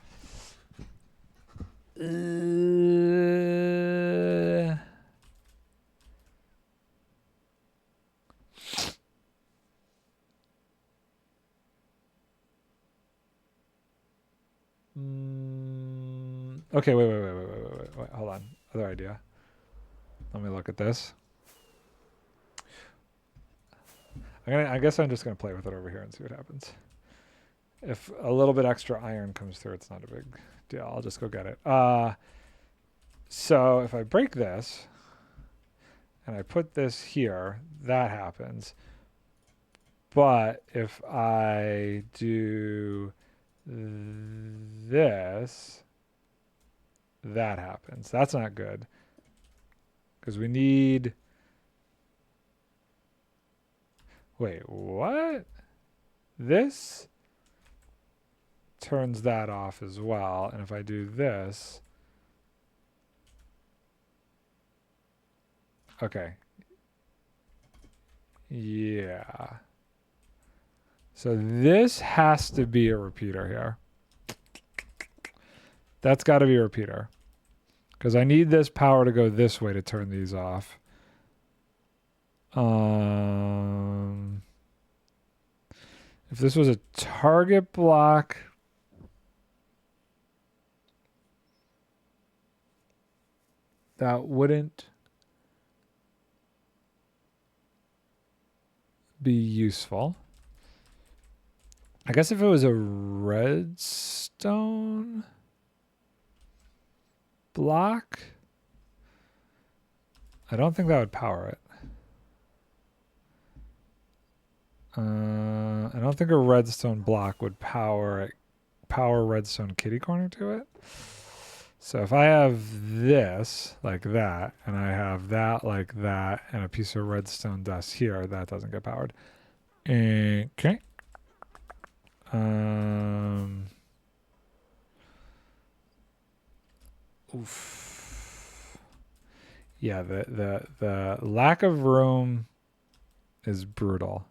Okay, wait. Hold on. Other idea. Let me look at this. I guess I'm just gonna play with it over here and see what happens. If a little bit extra iron comes through, it's not a big deal. I'll just go get it. So if I break this and I put this here, that happens. But if I do this, that happens. That's not good. Because we need... Wait, what? This turns that off as well. And if I do this... Okay. Yeah. So this has to be a repeater here. That's got to be a repeater. Because I need this power to go this way to turn these off. If this was a target block... that wouldn't be useful. I guess if it was a redstone block, I don't think that would power it. I don't think a redstone block would power redstone kitty corner to it. So if I have this like that, and I have that like that, and a piece of redstone dust here, that doesn't get powered. Okay. Oof. Yeah, the lack of room is brutal.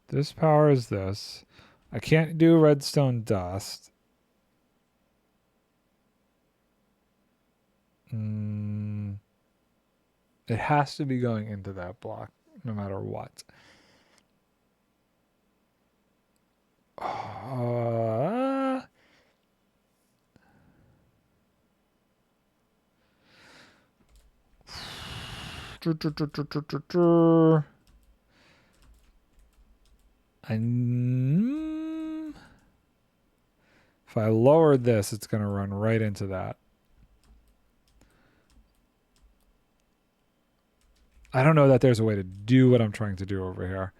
This powers this. I can't do redstone dust. It has to be going into that block, no matter what. If I lowered this, it's going to run right into that. I don't know that there's a way to do what I'm trying to do over here,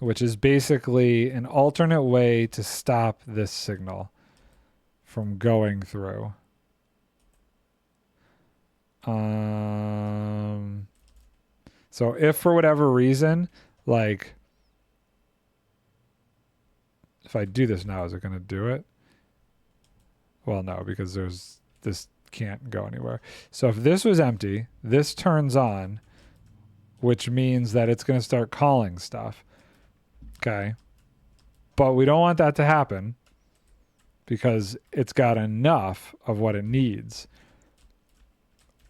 which is basically an alternate way to stop this signal from going through. So if for whatever reason, like, if I do this now, is it going to do it? Well, no, because this can't go anywhere. So if this was empty, this turns on, which means that it's going to start calling stuff. Okay. But we don't want that to happen because it's got enough of what it needs.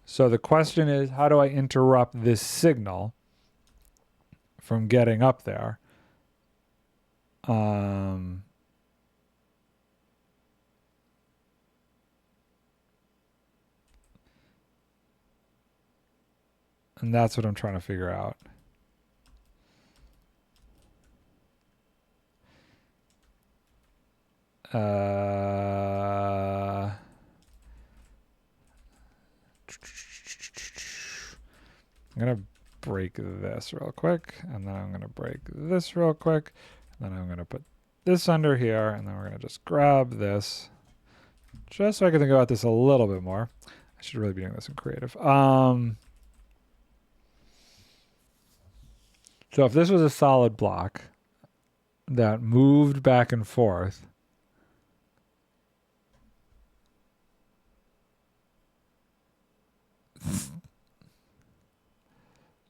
So the question is, how do I interrupt this signal from getting up there? And that's what I'm trying to figure out. I'm going to break this real quick, and then I'm going to break this real quick, and then I'm going to put this under here, and then we're going to just grab this, just so I can think about this a little bit more. I should really be doing this in creative. So if this was a solid block that moved back and forth,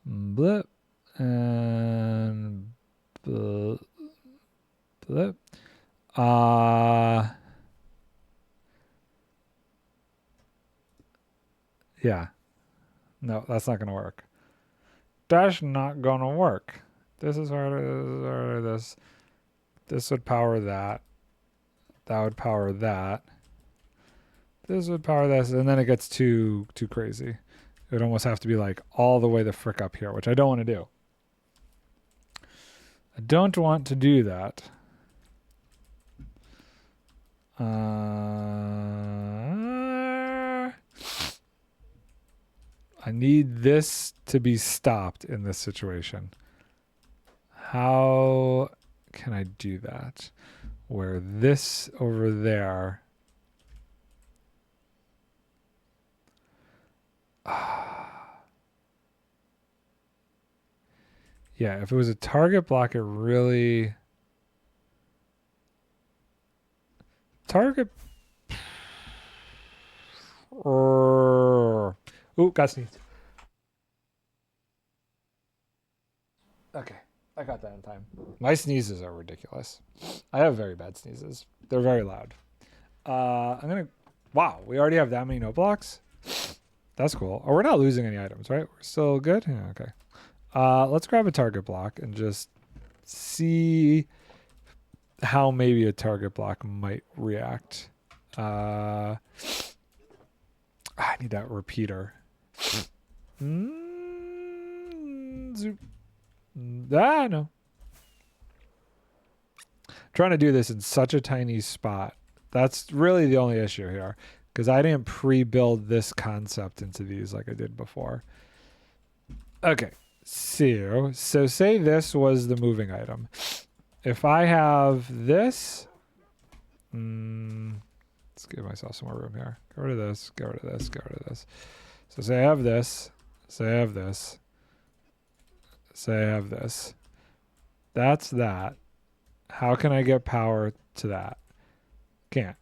blip and blip. Yeah. No, that's not going to work. That's not going to work. This is harder, this would power that. That would power that. This would power this, and then it gets too crazy. It would almost have to be like all the way the frick up here, which I don't want to do. I don't want to do that. I need this to be stopped in this situation. How can I do that? Where this over there... Yeah, if it was a target block, it really... Target... Ooh, got sneezed. Okay, I got that in time. My sneezes are ridiculous. I have very bad sneezes. They're very loud. I'm gonna... Wow, we already have that many note blocks? That's cool. Oh, we're not losing any items, right? We're still good? Yeah, okay. Let's grab a target block and just see how maybe a target block might react. I need that repeater. Zoop. No. Trying to do this in such a tiny spot. That's really the only issue here, because I didn't pre-build this concept into these like I did before. Okay. So say this was the moving item. If I have this, let's give myself some more room here. Get rid of this, get rid of this, get rid of this. So say I have this, say I have this, say I have this. That's that. How can I get power to that? Can't.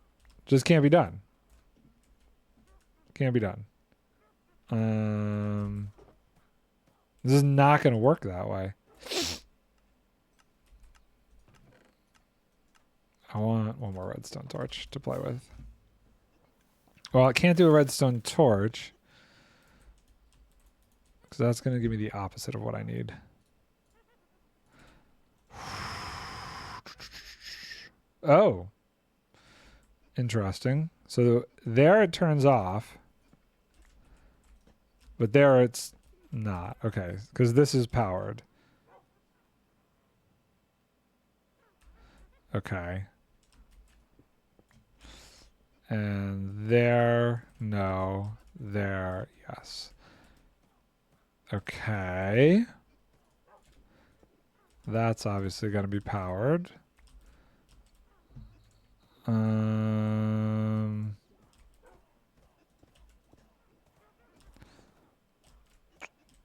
Just can't be done. Can't be done. This is not going to work that way. I want one more redstone torch to play with. Well, I can't do a redstone torch, because that's going to give me the opposite of what I need. Oh. Interesting. So there it turns off, but there it's not. Okay, because this is powered. Okay. And there, no. There, yes. Okay. That's obviously going to be powered.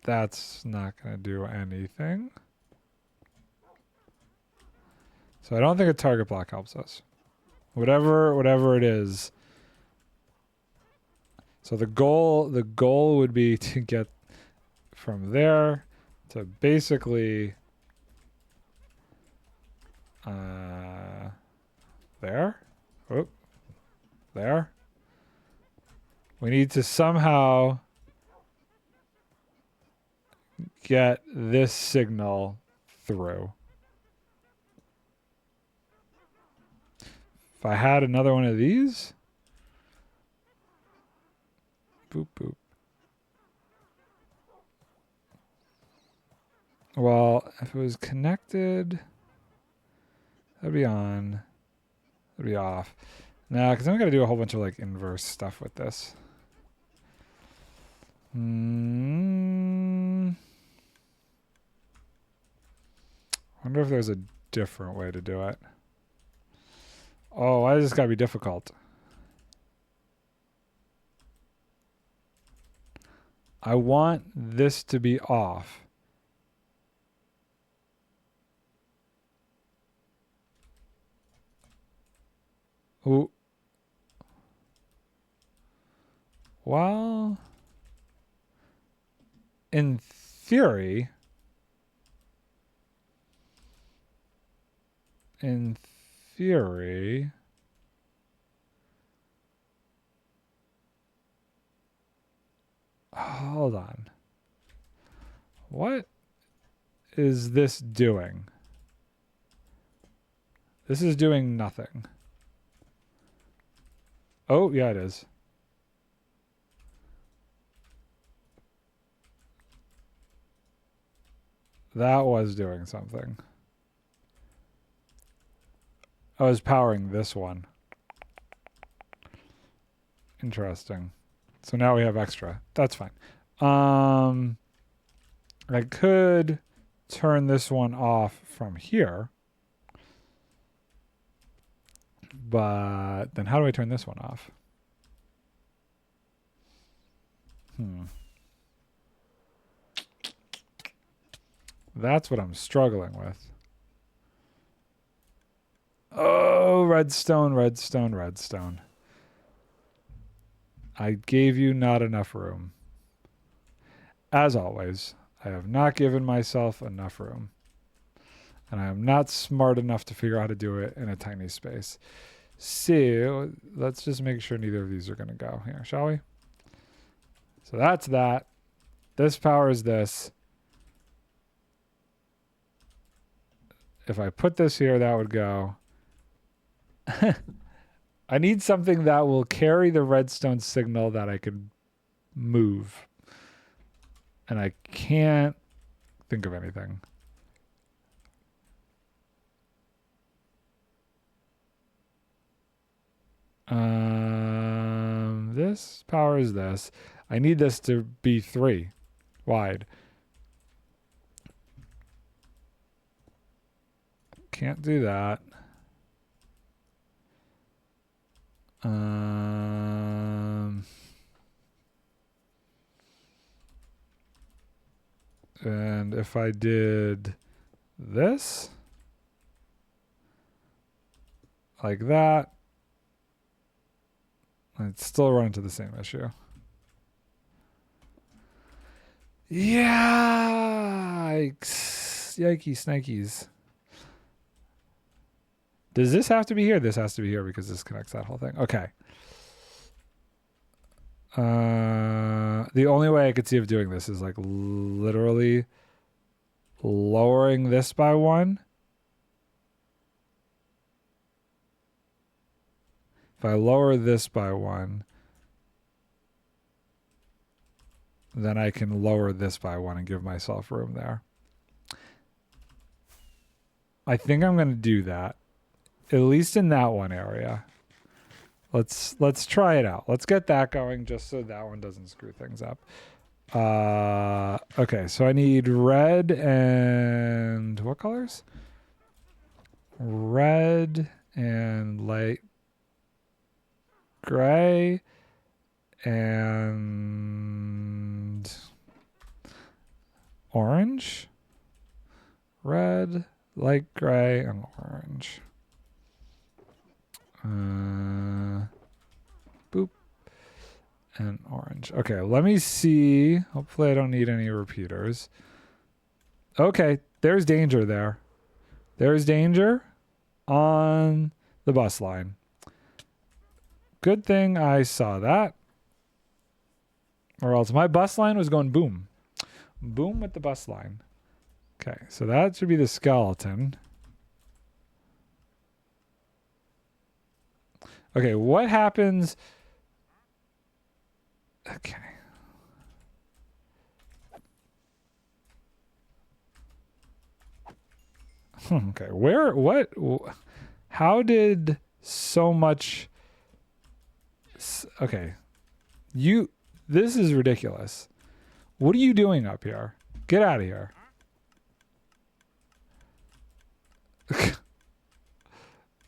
That's not going to do anything. So I don't think a target block helps us. Whatever it is. So the goal would be to get from there to basically there. Oh, there. We need to somehow get this signal through. If I had another one of these, boop, boop. Well, if it was connected, that'd be on, that'd be off. Now, because I'm going to do a whole bunch of like inverse stuff with this. Wonder if there's a different way to do it. Oh, why does this gotta be difficult? I want this to be off. Ooh. Well, in theory, hold on. What is this doing? This is doing nothing. Oh, yeah, it is. That was doing something. I was powering this one. Interesting. So now we have extra. That's fine. I could turn this one off from here. But then how do I turn this one off? That's what I'm struggling with. Oh, redstone, redstone, redstone. I gave you not enough room. As always, I have not given myself enough room. And I am not smart enough to figure out how to do it in a tiny space. So let's just make sure neither of these are going to go here, shall we? So that's that. This powers this. If I put this here, that would go. I need something that will carry the redstone signal that I can move. And I can't think of anything. This powers this. I need this to be 3 wide. Can't do that. And if I did this, like that, I'd still run into the same issue. Yikes. Yikes, snikes. Does this have to be here? This has to be here because this connects that whole thing. Okay. The only way I could see of doing this is like literally lowering this by 1. If I lower this by 1, then I can lower this by 1 and give myself room there. I think I'm going to do that, at least in that one area. Let's try it out. Let's get that going just so that one doesn't screw things up. Okay, so I need red and what colors? Red and light gray and orange. Red, light gray, and orange. Boop. And orange. Okay, let me see. Hopefully I don't need any repeaters. Okay, there's danger there. There's danger on the bus line. Good thing I saw that. Or else my bus line was going boom. Boom with the bus line. Okay, so that should be the skeleton. Okay, what happens? Okay. Okay, how did so much, okay, this is ridiculous. What are you doing up here? Get out of here.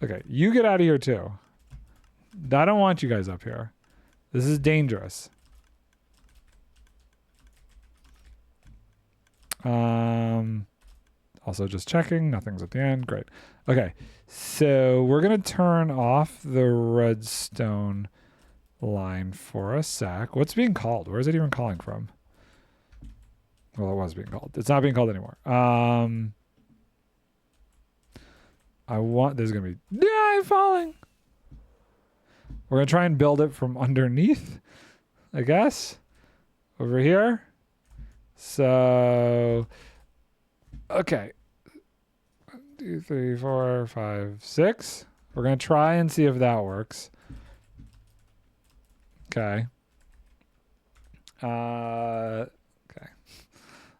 Okay, you get out of here too. I don't want you guys up here. This is dangerous. Also just checking, nothing's at the end. Great. Okay, so we're gonna turn off the redstone line for a sec. What's being called? Where is it even calling from? Well, it was being called. It's not being called anymore. There's gonna be, yeah, I'm falling. We're gonna try and build it from underneath, I guess. Over here. So, okay. 1, 2, 3, 4, 5, 6. We're gonna try and see if that works. Okay. Okay.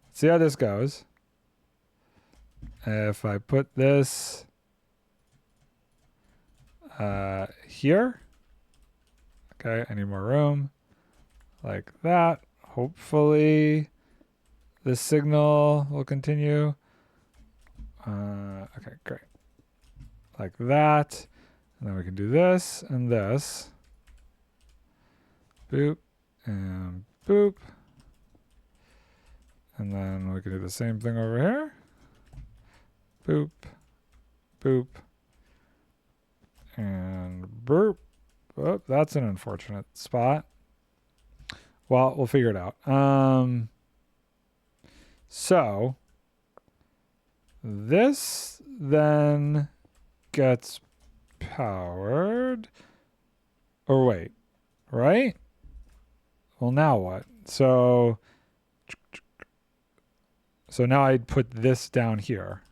Let's see how this goes. If I put this here. Okay, I need more room. Like that. Hopefully the signal will continue. Okay, great. Like that. And then we can do this and this. Boop and boop. And then we can do the same thing over here. Boop, boop, and burp. Oh, that's an unfortunate spot. Well, we'll figure it out. So this then gets powered. Or wait, right? Well, now what? So now I'd put this down here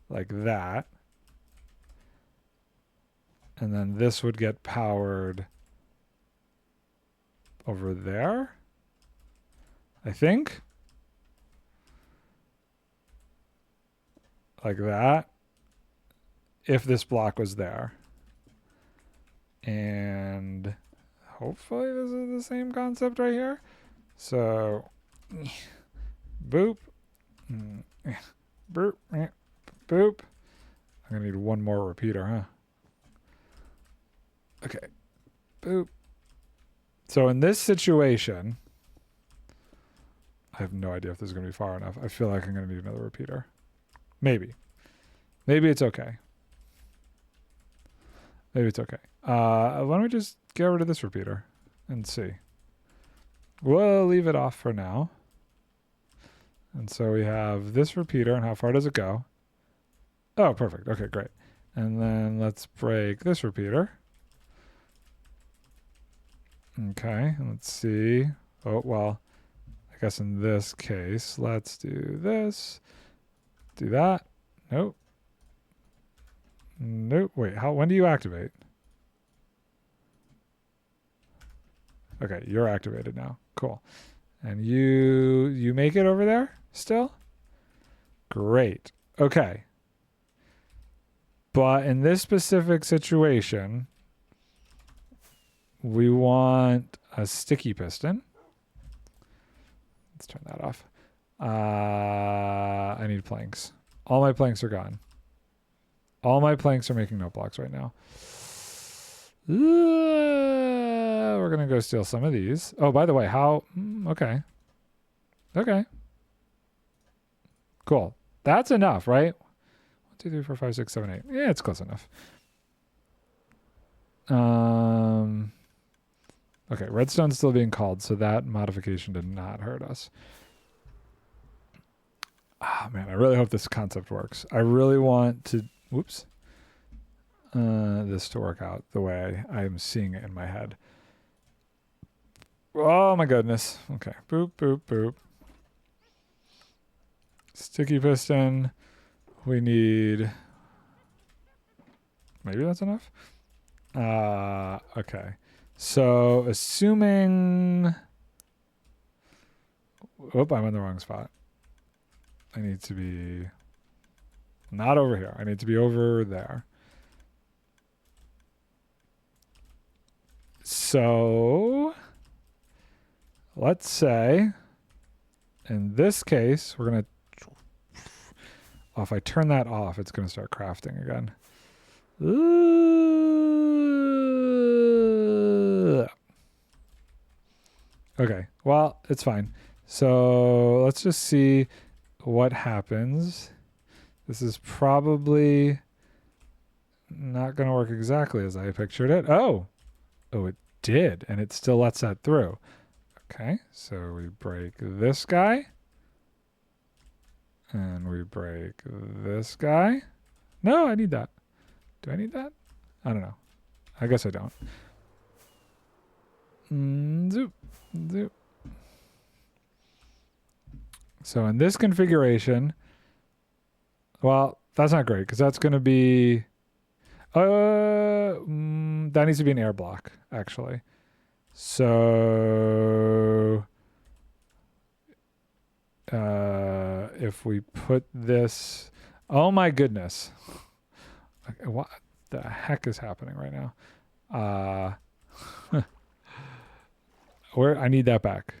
like that. And then this would get powered over there, I think. Like that. If this block was there. And hopefully this is the same concept right here. So, boop. Boop. Boop. I'm going to need one more repeater, huh? Okay. Boop. So in this situation, I have no idea if this is going to be far enough. I feel like I'm going to need another repeater. Maybe. Maybe it's okay. Maybe it's okay. Why don't we just get rid of this repeater and see. We'll leave it off for now. And so we have this repeater, and how far does it go? Oh, perfect. Okay, great. And then let's break this repeater. Okay, let's see. Oh, well, I guess in this case, let's do this. Do that. Nope. Nope. Wait, when do you activate? Okay, you're activated now. Cool. And you make it over there still? Great. Okay. But in this specific situation, we want a sticky piston. Let's turn that off. I need planks. All my planks are gone. All my planks are making note blocks right now. We're going to go steal some of these. Oh, by the way, how? Okay. Okay. Cool. That's enough, right? 1, 2, 3, 4, 5, 6, 7, 8. Yeah, it's close enough. Okay, redstone's still being called, so that modification did not hurt us. Ah, man, I really hope this concept works. I really want to, whoops, this to work out the way I'm seeing it in my head. Oh my goodness. Okay, boop, boop, boop. Sticky piston. We need... Maybe that's enough? Okay. So, assuming... Oop, I'm in the wrong spot. I need to be... Not over here. I need to be over there. So, let's say, in this case, we're going to... Oh, if I turn that off, it's going to start crafting again. Okay, well, it's fine. So let's just see what happens. This is probably not going to work exactly as I pictured it. Oh, it did, and it still lets that through. Okay, so we break this guy. And we break this guy. No, I need that. Do I need that? I don't know. I guess I don't. Zoop. Zoop. So in this configuration, well, that's not great because that's going to be... that needs to be an air block, actually. So... if we put this... Oh my goodness. What the heck is happening right now? I need that back.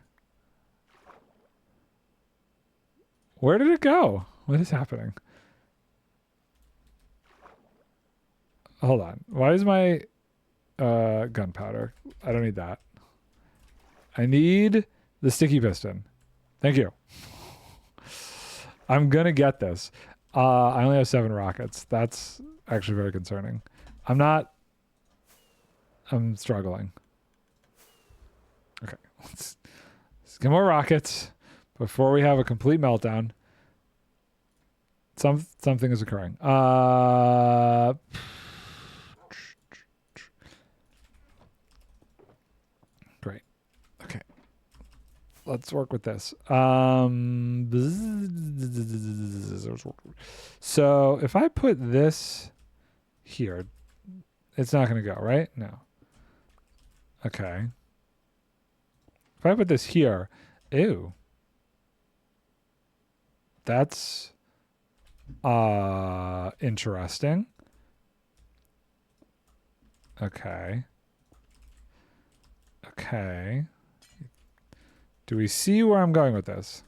Where did it go? What is happening? Hold on. Why is my gunpowder? I don't need that. I need the sticky piston. Thank you. I'm gonna get this. I only have 7 rockets. That's actually very concerning. I'm struggling. Okay, let's get more rockets before we have a complete meltdown. Something is occurring. Great. Okay. Let's work with this. So if I put this here, it's not going to go, right? No. Okay. If I put this here, ew. That's interesting. Okay. Okay. Do we see where I'm going with this?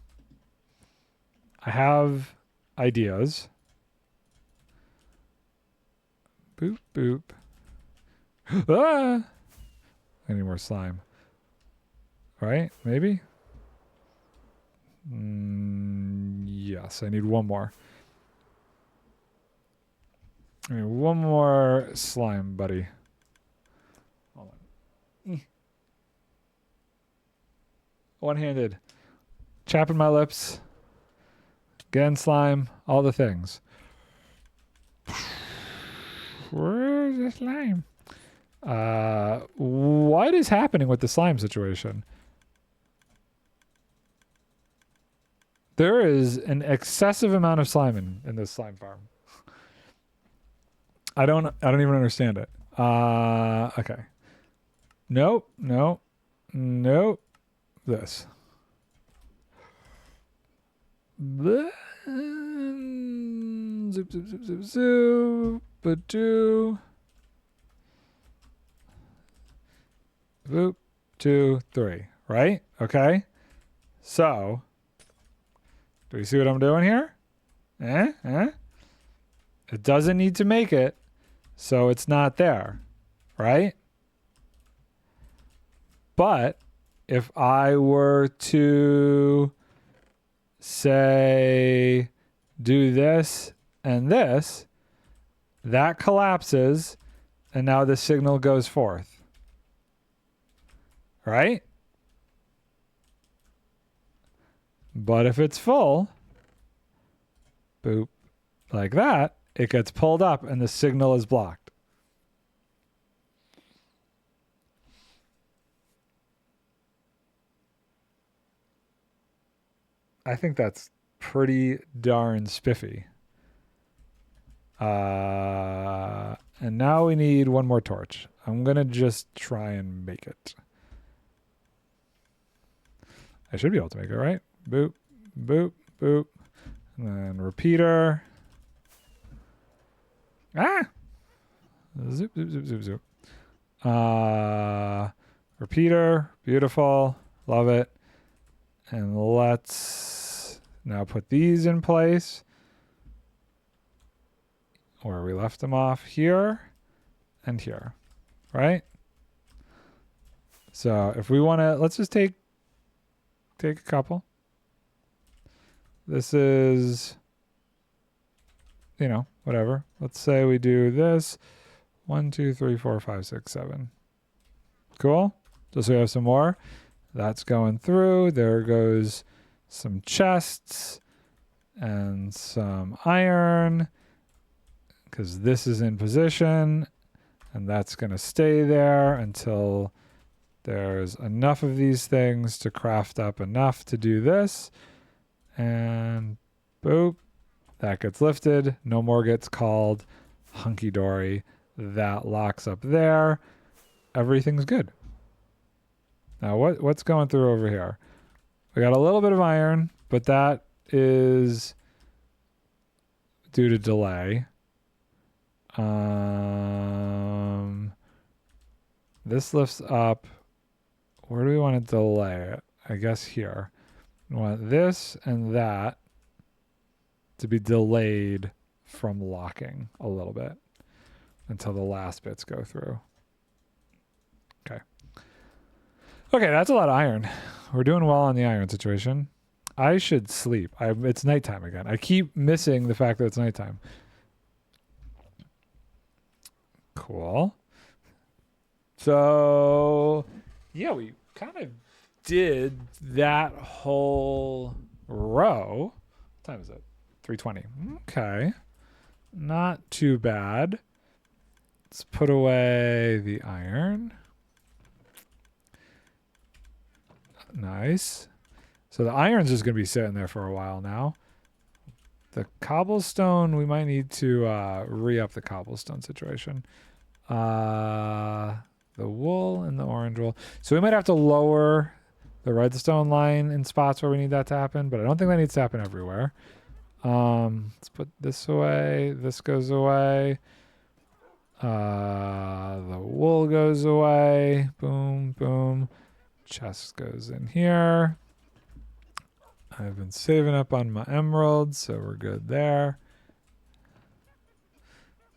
I have ideas. Boop, boop. Ah! I need more slime. Right? Maybe? Yes, I need one more. I need one more slime, buddy. Hold on. One-handed. Chapping my lips. Getting slime. All the things. Where's the slime? What is happening with the slime situation? There is an excessive amount of slime in this slime farm. I don't even understand it. Okay. Nope. This. Zoop, zoop, zoop, zoop, zoop. Ba-doo. Boop. 2, 3. Right? Okay. So, do you see what I'm doing here? It doesn't need to make it, so it's not there. Right? But if I were to say do this and this, that collapses and now the signal goes forth. Right? But if it's full, boop, like that, it gets pulled up and the signal is blocked. I think that's pretty darn spiffy. And now we need one more torch. I'm going to just try and make it. I should be able to make it, right? Boop, boop, boop. And then repeater. Ah! Zoop, zoop, zoop, zoop, zoop. Repeater. Beautiful. Love it. And let's now put these in place. Where we left them off, here and here, right? So if we want to, let's just take a couple. This is, you know, whatever. Let's say we do this. 1, 2, 3, 4, 5, 6, 7. Cool. Just so we have some more. That's going through. There goes some chests and some iron, because this is in position, and that's going to stay there until there's enough of these things to craft up enough to do this. And boop, that gets lifted. No more gets called. Hunky-dory. That locks up there. Everything's good. Now what's going through over here? We got a little bit of iron, but that is due to delay. This lifts up. Where do we want to delay it? I guess here. We want this and that to be delayed from locking a little bit until the last bits go through. Okay. Okay, that's a lot of iron. We're doing well on the iron situation. I should sleep. It's nighttime again. I keep missing the fact that it's nighttime. Cool. So, yeah, we kind of did that whole row. What time is it? 3:20. Okay. Not too bad. Let's put away the iron. Nice. So the iron's just going to be sitting there for a while now. The cobblestone, we might need to re-up the cobblestone situation. The wool and the orange wool. So we might have to lower the redstone line in spots where we need that to happen, but I don't think that needs to happen everywhere. Let's put this away. This goes away. The wool goes away. Boom, boom. Chest goes in here. I've been saving up on my emeralds, so we're good there.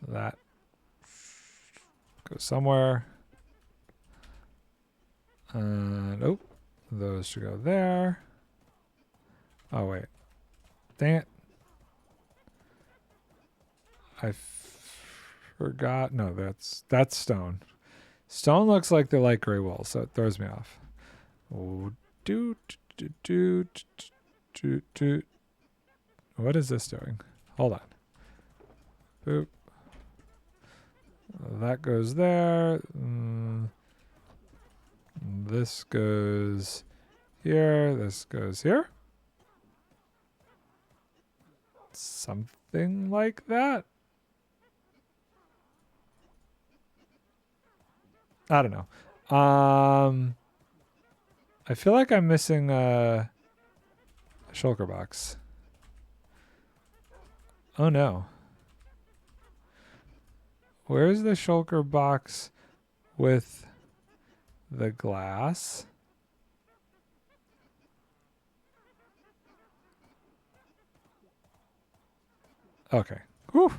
That goes somewhere. Nope. Those should go there. Oh, wait. Dang it. I forgot. No, that's stone. Stone looks like the light gray wool, so it throws me off. Oh, what is this doing? Hold on. Boop. That goes there. This goes here. This goes here. Something like that. I don't know. I feel like I'm missing a shulker box. Oh no. Where's the shulker box with the glass? Okay. Whew.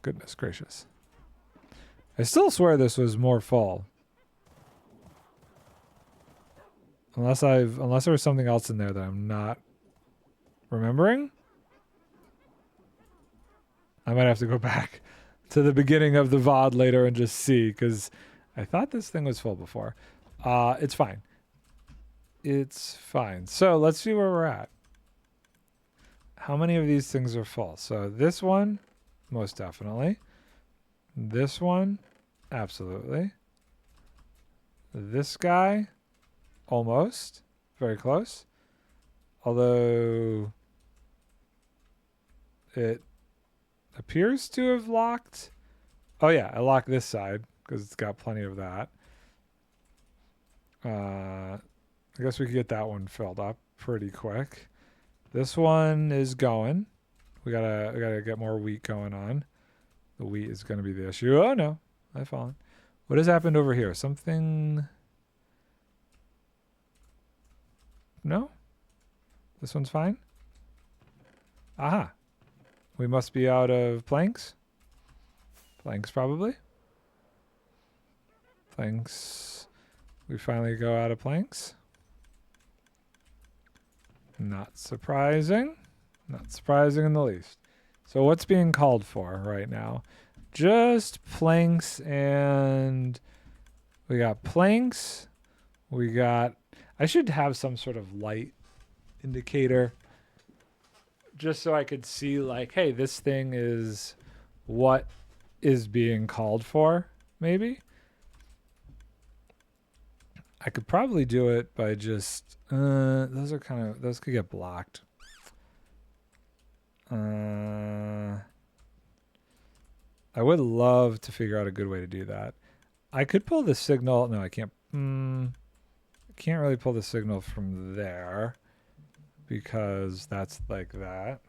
Goodness gracious. I still swear this was more full. Unless there was something else in there that I'm not remembering. I might have to go back to the beginning of the VOD later and just see, because I thought this thing was full before. It's fine. It's fine. So let's see where we're at. How many of these things are full? So this one, most definitely. This one, absolutely. This guy, almost. Very close. Although it appears to have locked. Oh yeah, I locked this side because it's got plenty of that. I guess we could get that one filled up pretty quick. This one is going. We gotta get more wheat going on. The wheat is gonna be the issue. Oh no, I've fallen. What has happened over here? Something. No? This one's fine? Aha. We must be out of planks. Planks, probably. Planks. We finally go out of planks. Not surprising. Not surprising in the least. So what's being called for right now? Just planks, and we got planks. We got... I should have some sort of light indicator just so I could see like, hey, this thing is what is being called for, maybe. I could probably do it by just those could get blocked. I would love to figure out a good way to do that. I could pull the signal. No, I can't. Can't really pull the signal from there because that's like that.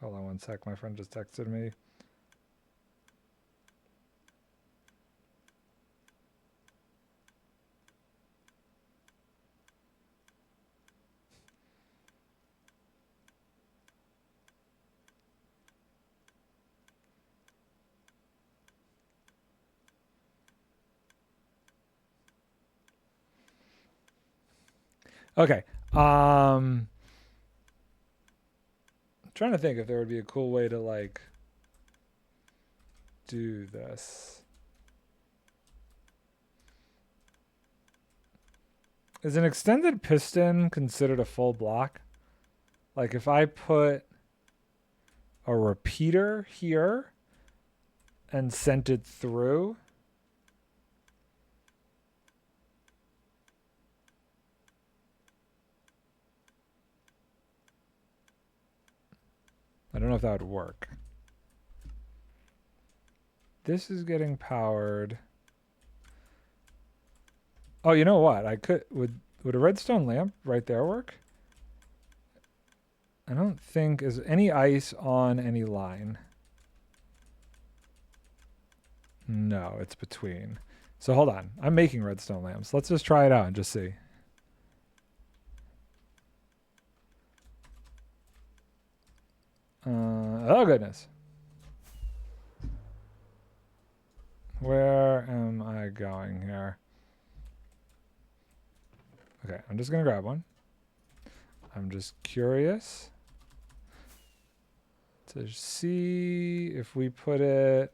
Hold on one sec. My friend just texted me. Okay. Trying to think if there would be a cool way to like do this. Is an extended piston considered a full block? Like if I put a repeater here and sent it through, I don't know if that would work. This is getting powered. Oh, you know what? I could would a redstone lamp right there work? I don't think is any ice on any line. No, it's between. So hold on. I'm making redstone lamps. Let's just try it out and just see. Oh goodness. Where am I going here? Okay, I'm just gonna grab one. I'm just curious to see if we put it.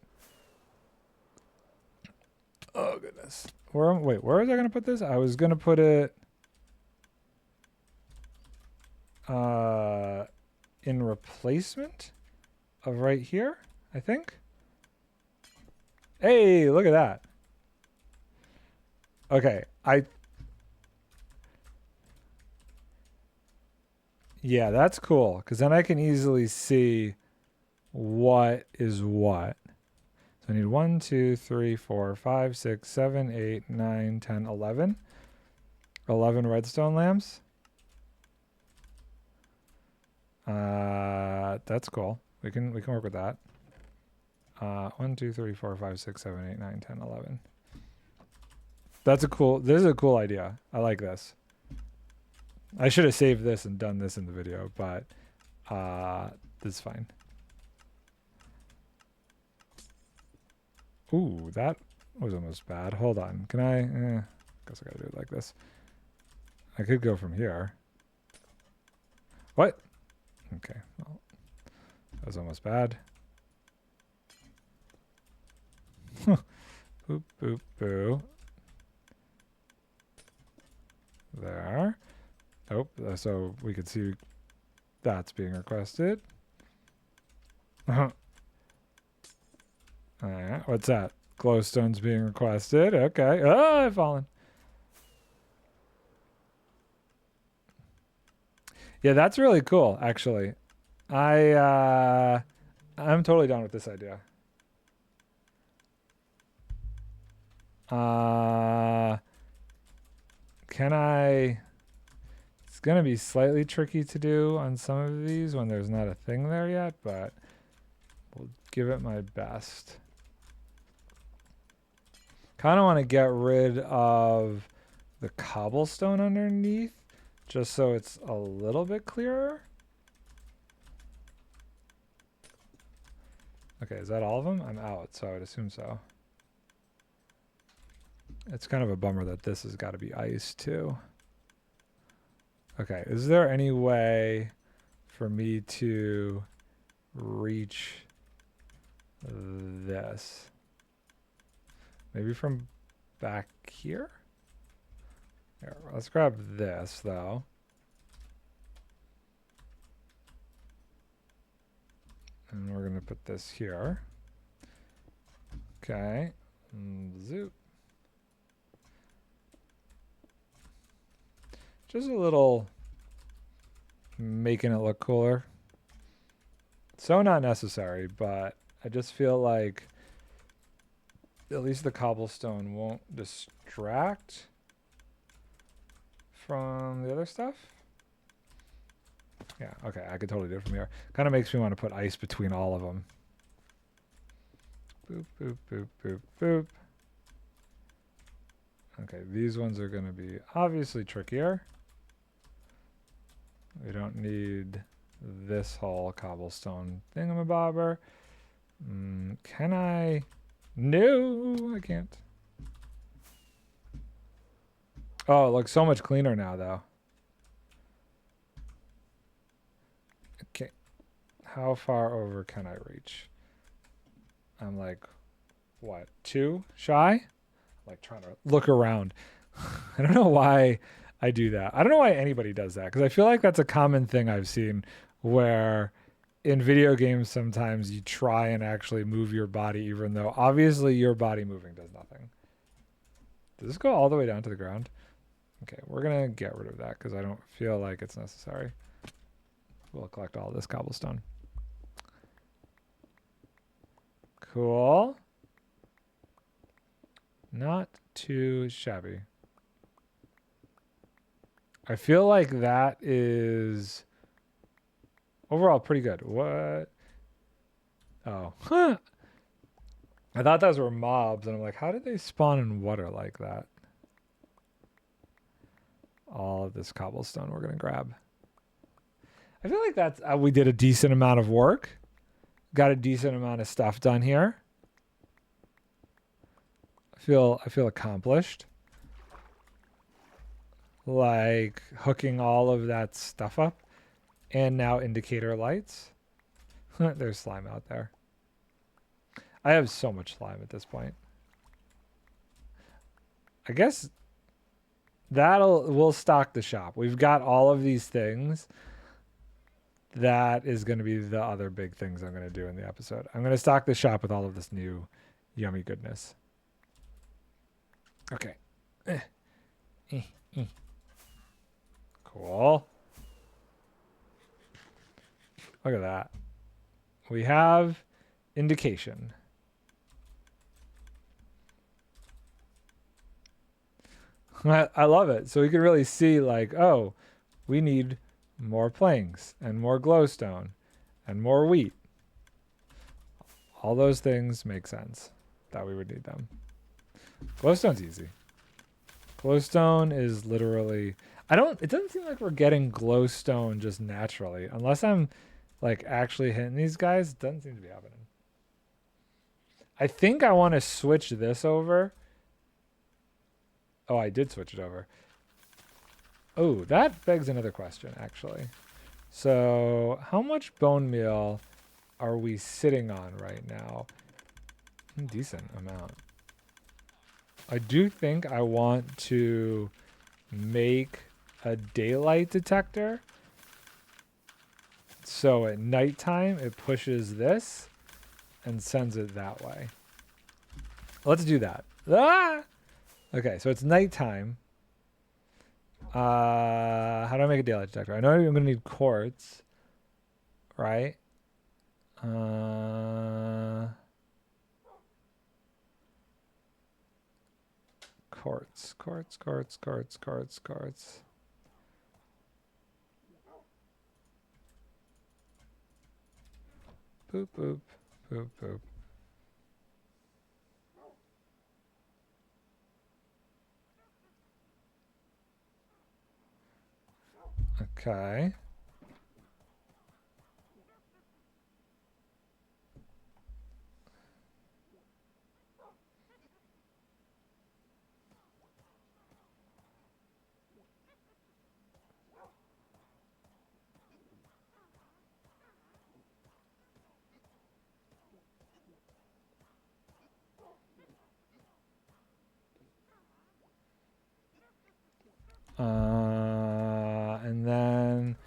Oh goodness. Where was I gonna put this? I was gonna put it in replacement of right here, I think. Hey, look at that. Okay, yeah, that's cool, because then I can easily see what is what. So I need 1, 2, 3, 4, 5, 6, 7, 8, 9, 10, 11. 11 redstone lamps. That's cool. We can work with that. 1, 2, 3, 4, 5, 6, 7, 8, 9, 10, 11. This is a cool idea. I like this. I should have saved this and done this in the video, but this is fine. Ooh, that was almost bad. Hold on. Can I? Guess I gotta do it like this. I could go from here. What? Okay. Well, that was almost bad. Boop, boop, boo. There. Oh, so we could see that's being requested. Alright, what's that? Glowstone's being requested. Okay. Oh, I've fallen. Yeah, that's really cool, actually. I'm totally down with this idea. Can I... It's going to be slightly tricky to do on some of these when there's not a thing there yet, but we'll give it my best. Kind of want to get rid of the cobblestone underneath, just so it's a little bit clearer. Okay, is that all of them? I'm out, so I would assume so. It's kind of a bummer that this has got to be iced too. Okay, is there any way for me to reach this? Maybe from back here? Here, let's grab this though. And we're going to put this here. Okay. Zoop. Just a little making it look cooler. So not necessary, but I just feel like at least the cobblestone won't distract from the other stuff. Yeah, okay, I could totally do it from here. Kind of makes me want to put ice between all of them. Boop, boop, boop, boop, boop. Okay, these ones are going to be obviously trickier. We don't need this whole cobblestone thingamabobber. Can I? No, I can't. Oh, it looks so much cleaner now, though. Okay. How far over can I reach? I'm like, what, 2 shy? I'm like trying to look around. I don't know why I do that. I don't know why anybody does that, because I feel like that's a common thing I've seen where in video games sometimes you try and actually move your body even though obviously your body moving does nothing. Does this go all the way down to the ground? Okay, we're going to get rid of that because I don't feel like it's necessary. We'll collect all this cobblestone. Cool. Not too shabby. I feel like that is overall pretty good. What? Oh. Huh. I thought those were mobs, and I'm like, how did they spawn in water like that? All of this cobblestone we're going to grab. I feel like that's we did a decent amount of work. Got a decent amount of stuff done here. I feel accomplished. Like hooking all of that stuff up. And now indicator lights. There's slime out there. I have so much slime at this point. I guess we'll stock the shop. We've got all of these things. That is going to be the other big things I'm going to do in the episode. I'm going to stock the shop with all of this new yummy goodness. Okay. Cool. Look at that. We have indication. I love it. So we can really see like, oh, we need more planks and more glowstone and more wheat. All those things make sense that we would need them. Glowstone's easy. Glowstone is literally... it doesn't seem like we're getting glowstone just naturally. Unless I'm like actually hitting these guys, it doesn't seem to be happening. I think I want to switch this over. Oh, I did switch it over. Oh, that begs another question, actually. So how much bone meal are we sitting on right now? Decent amount. I do think I want to make a daylight detector. So at nighttime, it pushes this and sends it that way. Let's do that. Ah! Okay, so it's nighttime. How do I make a daylight detector? I know I'm going to need quartz, right? Quartz. Boop, boop, boop, boop. Okay. And then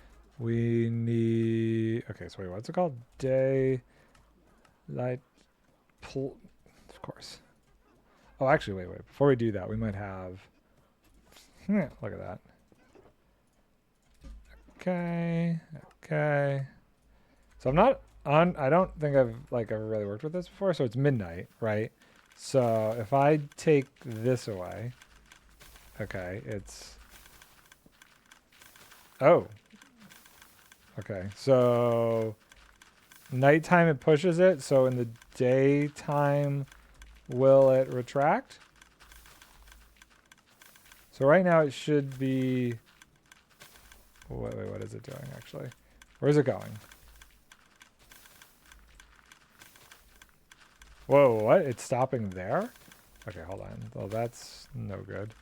we need. Okay, so wait, what's it called? Daylight. Of course. Oh, actually, wait. Before we do that, we might have. Look at that. Okay. So I'm not on. I don't think I've ever really worked with this before. So it's midnight, right? So if I take this away, okay, it's. Oh. Okay, so nighttime it pushes it. So in the daytime, will it retract? So right now it should be. Wait, what is it doing actually? Where's it going? Whoa, what? It's stopping there? Okay, hold on. Well, that's no good.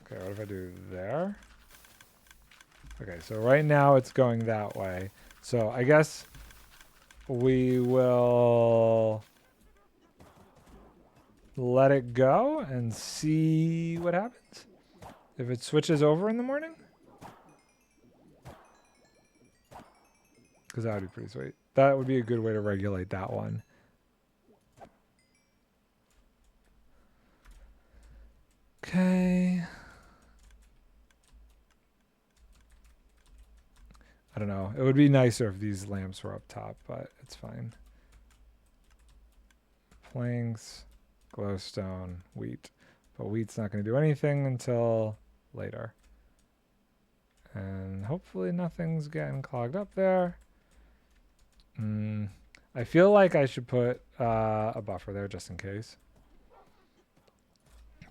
Okay, what if I do there? Okay, so right now it's going that way. So I guess we will let it go and see what happens. If it switches over in the morning? Because that would be pretty sweet. That would be a good way to regulate that one. Okay. I don't know. It would be nicer if these lamps were up top, but it's fine. Planks, glowstone, wheat. But wheat's not going to do anything until later. And hopefully nothing's getting clogged up there. I feel like I should put a buffer there just in case.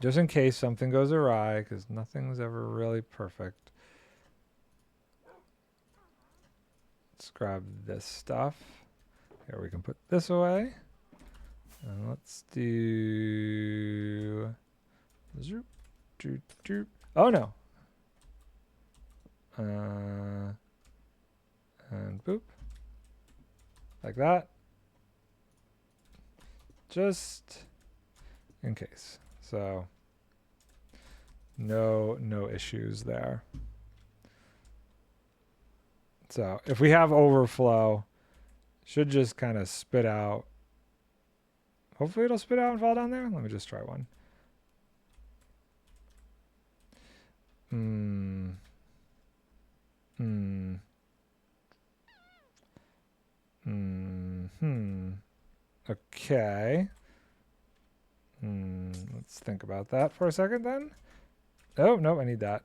Just in case something goes awry, because nothing's ever really perfect. Let's grab this stuff. Here, we can put this away. And let's do... Oh, no. And boop. Like that. Just in case. So no issues there. So if we have overflow, should just kind of spit out. Hopefully it'll spit out and fall down there. Let me just try one. Okay. Let's think about that for a second then. Oh, no, I need that.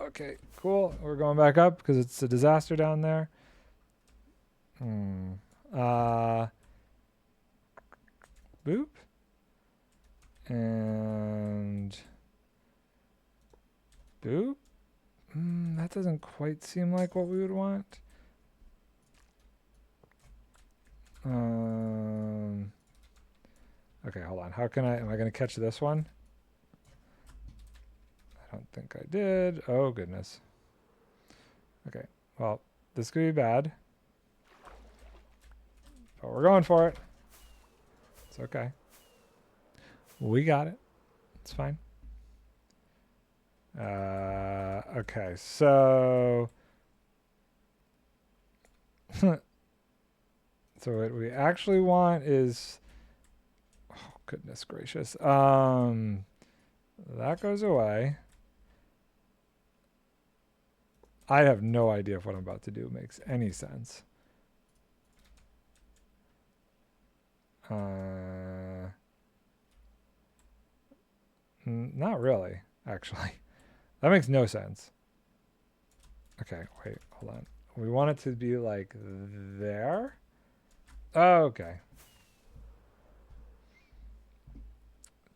Okay, cool. We're going back up because it's a disaster down there. Boop. And boop. That doesn't quite seem like what we would want. Okay, hold on. Am I going to catch this one? don't think I did. Oh, goodness. Okay, well, this could be bad. But we're going for it. It's okay. We got it. It's fine. Okay, so... so what we actually want is... Oh, goodness gracious. That goes away. I have no idea if what I'm about to do makes any sense. Not really, actually. That makes no sense. Okay, wait, hold on. We want it to be like there. Oh, okay.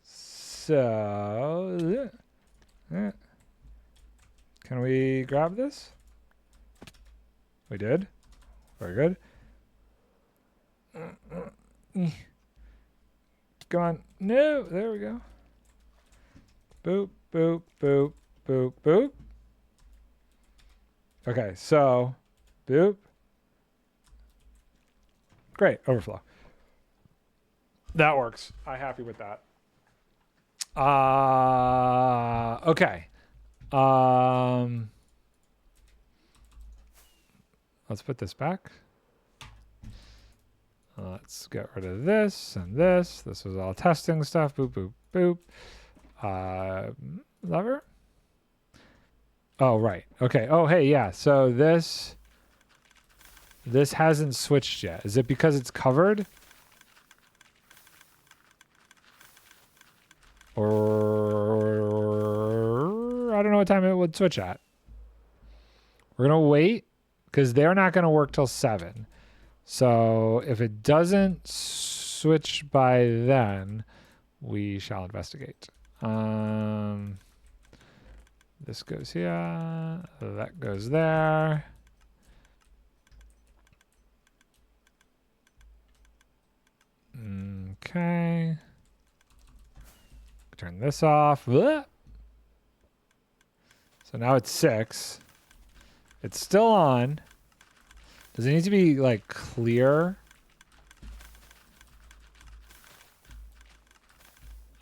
So, can we grab this? We did. Very good. Come on. No, there we go. Boop, boop, boop, boop, boop. Okay, so, boop. Great, overflow. That works. I'm happy with that. Okay. Let's put this back. Let's get rid of this and this. This was all testing stuff. Boop, boop, boop. Lever? Oh, right. Okay. Oh, hey, yeah. So this hasn't switched yet. Is it because it's covered? Or I don't know what time it would switch at. We're going to wait because they're not going to work till 7. So if it doesn't switch by then, we shall investigate. This goes here. That goes there. Okay. Turn this off. So now it's 6. It's still on. Does it need to be like clear?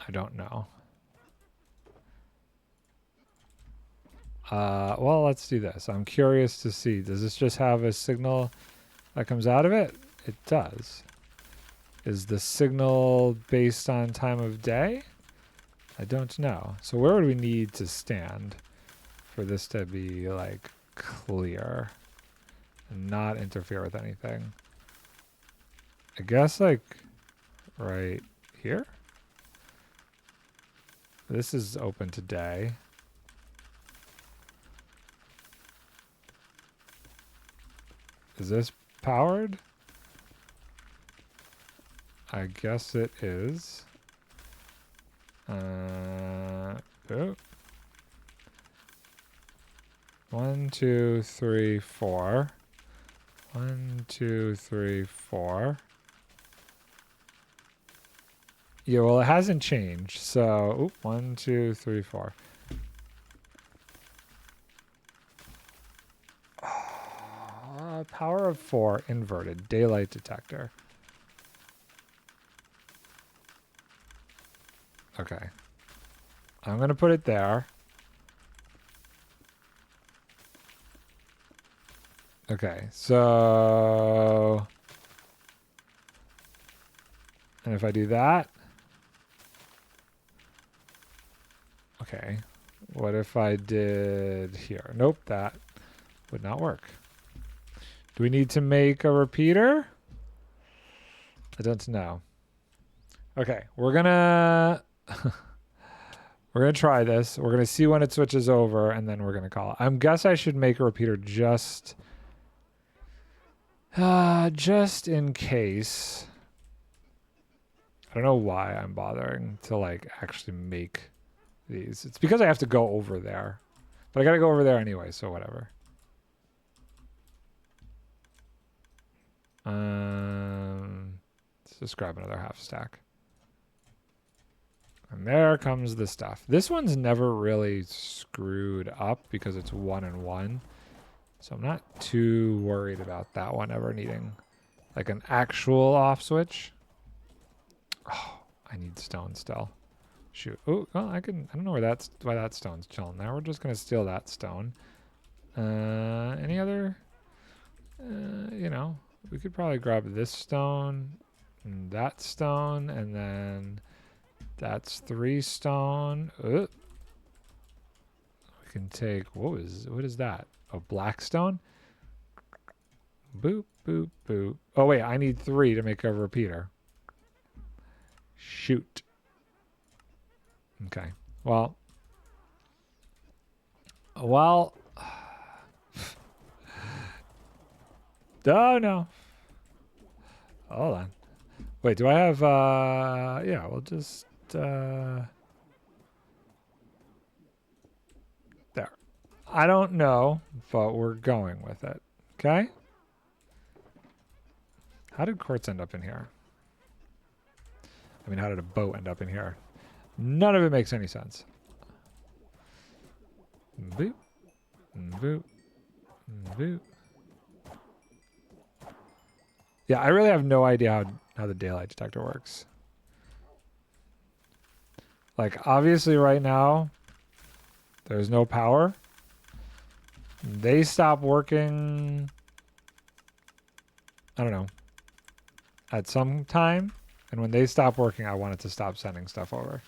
I don't know. Well, let's do this. I'm curious to see. Does this just have a signal that comes out of it? It does. Is the signal based on time of day? I don't know. So where would we need to stand for this to be like clear and not interfere with anything? I guess like right here. This is open today. Is this powered? I guess it is. Oh. 1, 2, 3, 4. 1, 2, 3, 4. Yeah, well, it hasn't changed. So, 1, 2, 3, 4. Power of 4 inverted daylight detector. Okay. I'm going to put it there. Okay, so... And if I do that... Okay. What if I did here? Nope, that would not work. Do we need to make a repeater? I don't know. Okay, we're gonna... we're gonna try this. We're gonna see when it switches over, and then we're gonna call it. I guess I should make a repeater just in case. I don't know why I'm bothering to like actually make these. It's because I have to go over there, but I gotta go over there anyway, so whatever. Let's just grab another half stack. And there comes the stuff. This one's never really screwed up because it's 1 and 1. So I'm not too worried about that one ever needing like an actual off switch. Oh, I need stone still. Shoot. Oh, well, I don't know why that stone's chilling there. We're just going to steal that stone. Any other? You know, we could probably grab this stone and that stone, and then that's 3 stone. We can take, what is that? A black stone? Boop, boop, boop. Oh, wait, I need 3 to make a repeater. Shoot. Okay. Well. Oh, no. Hold on. Wait, do I have, yeah, we'll just, there. I don't know, but we're going with it. Okay? How did quartz end up in here? I mean, how did a boat end up in here? None of it makes any sense. Boop. Boop. Boop. Yeah, I really have no idea how the daylight detector works. Like, obviously right now, there's no power. They stop working, I don't know, at some time. And when they stop working, I want it to stop sending stuff over.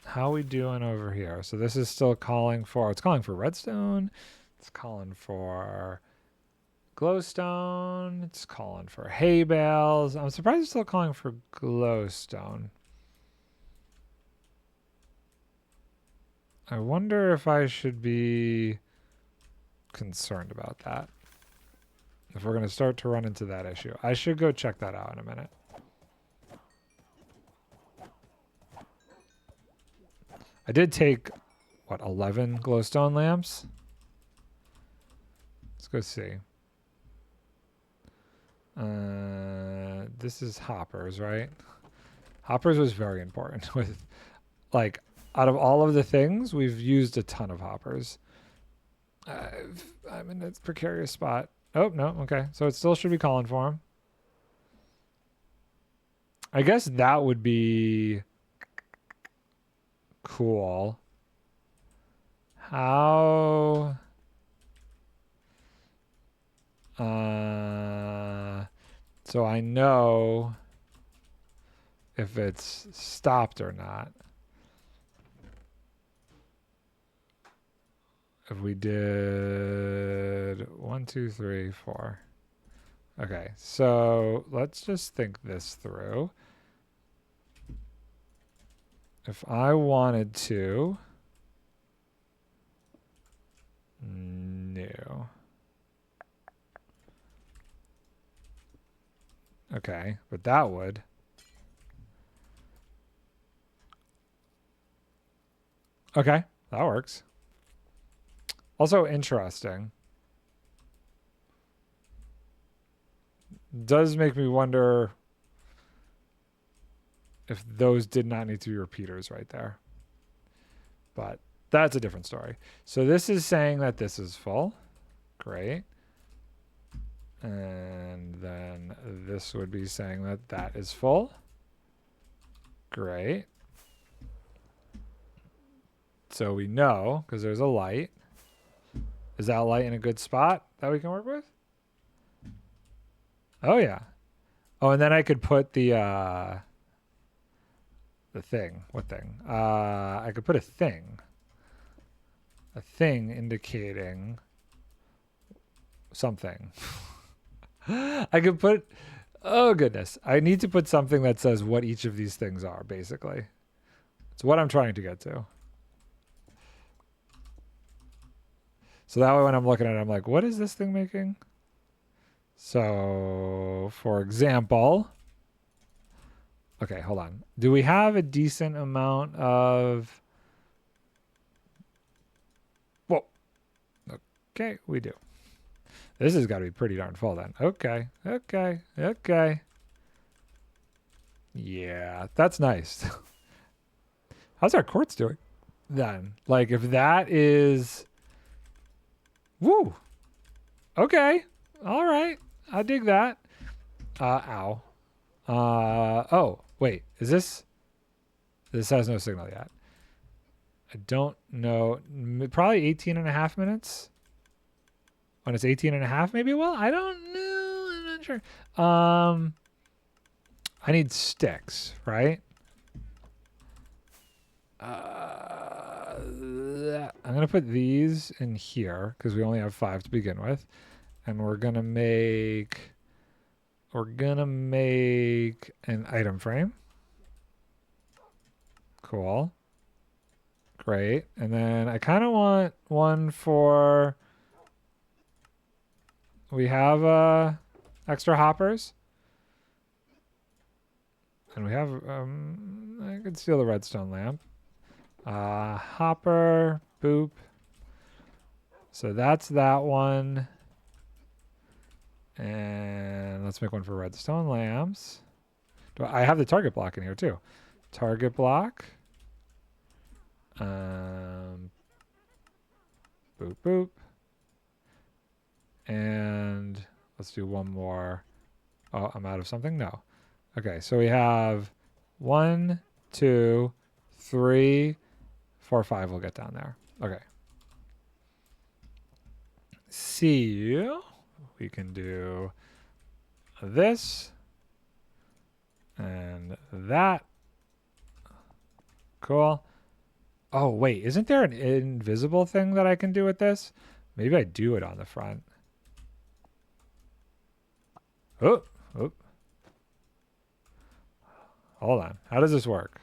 How we doing over here? So this is still calling for, it's calling for redstone. It's calling for glowstone. It's calling for hay bales. I'm surprised it's still calling for glowstone. I wonder if I should be concerned about that. If we're going to start to run into that issue. I should go check that out in a minute. I did take, what, 11 glowstone lamps? Let's go see. This is hoppers, right? Hoppers was very important. With, like, out of all of the things, we've used a ton of hoppers. I'm in a precarious spot. Oh, no, okay. So it still should be calling for him. I guess that would be cool. How... so I know if it's stopped or not. If we did 1, 2, 3, 4. Okay, so let's just think this through. If I wanted to... No. Okay, but that would... Okay, that works. Also interesting. Does make me wonder if those did not need to be repeaters right there. But that's a different story. So this is saying that this is full. Great. And then this would be saying that that is full. Great. So we know, because there's a light. Is that light in a good spot that we can work with? Oh, yeah. Oh, and then I could put the thing. What thing? I could put a thing. A thing indicating something. I could put... Oh, goodness. I need to put something that says what each of these things are, basically. It's what I'm trying to get to. So that way when I'm looking at it, I'm like, what is this thing making? So, for example... Okay, hold on. Do we have a decent amount of... Whoa. Okay, we do. This has got to be pretty darn full then. Okay, okay, okay. Yeah, that's nice. How's our quartz doing then? Like if that is, woo. Okay. All right. I dig that. Ow. Oh, wait. Is this? This has no signal yet. I don't know. Probably 18 and a half minutes. When it's 18 and a half, maybe? Well, I don't know. I'm not sure. I need sticks, right? I'm going to put these in here because we only have 5 to begin with. And we're going to make an item frame. Cool. Great. And then I kind of want one for, we have extra hoppers. And we have, I could steal the redstone lamp. Hopper, boop. So that's that one. And let's make one for redstone lamps. I have the target block in here too. Target block. Boop, boop. And let's do one more. Oh, I'm out of something? No. Okay, so we have 1, 2, 3, 4, 5. We'll get down there. Okay. See, we can do this and that. Cool. Oh, wait, isn't there an invisible thing that I can do with this? Maybe I do it on the front. Oh. Hold on. How does this work?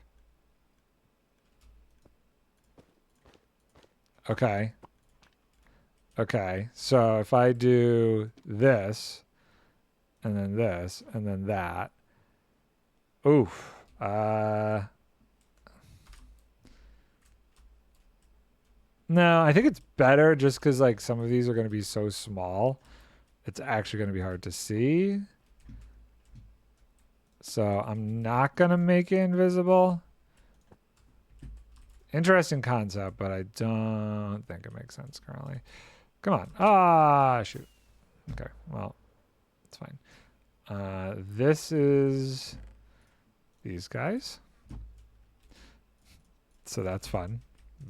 Okay. Okay. So if I do this, and then this, and then that. Oof. No, I think it's better just because like some of these are going to be so small. It's actually going to be hard to see. So I'm not going to make it invisible. Interesting concept, but I don't think it makes sense currently. Come on. Ah, shoot. Okay, well, it's fine. This is these guys. So that's fun.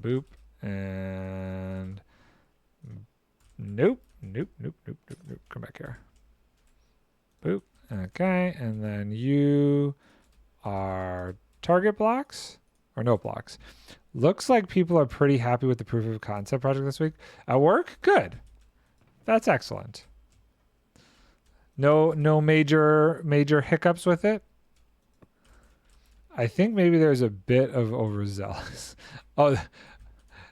Boop. And nope. Come back here. Boop. Okay, and then you are target blocks or no blocks. Looks like people are pretty happy with the proof of concept project this week. At work? Good. That's excellent. No major hiccups with it. I think maybe there's a bit of overzealous.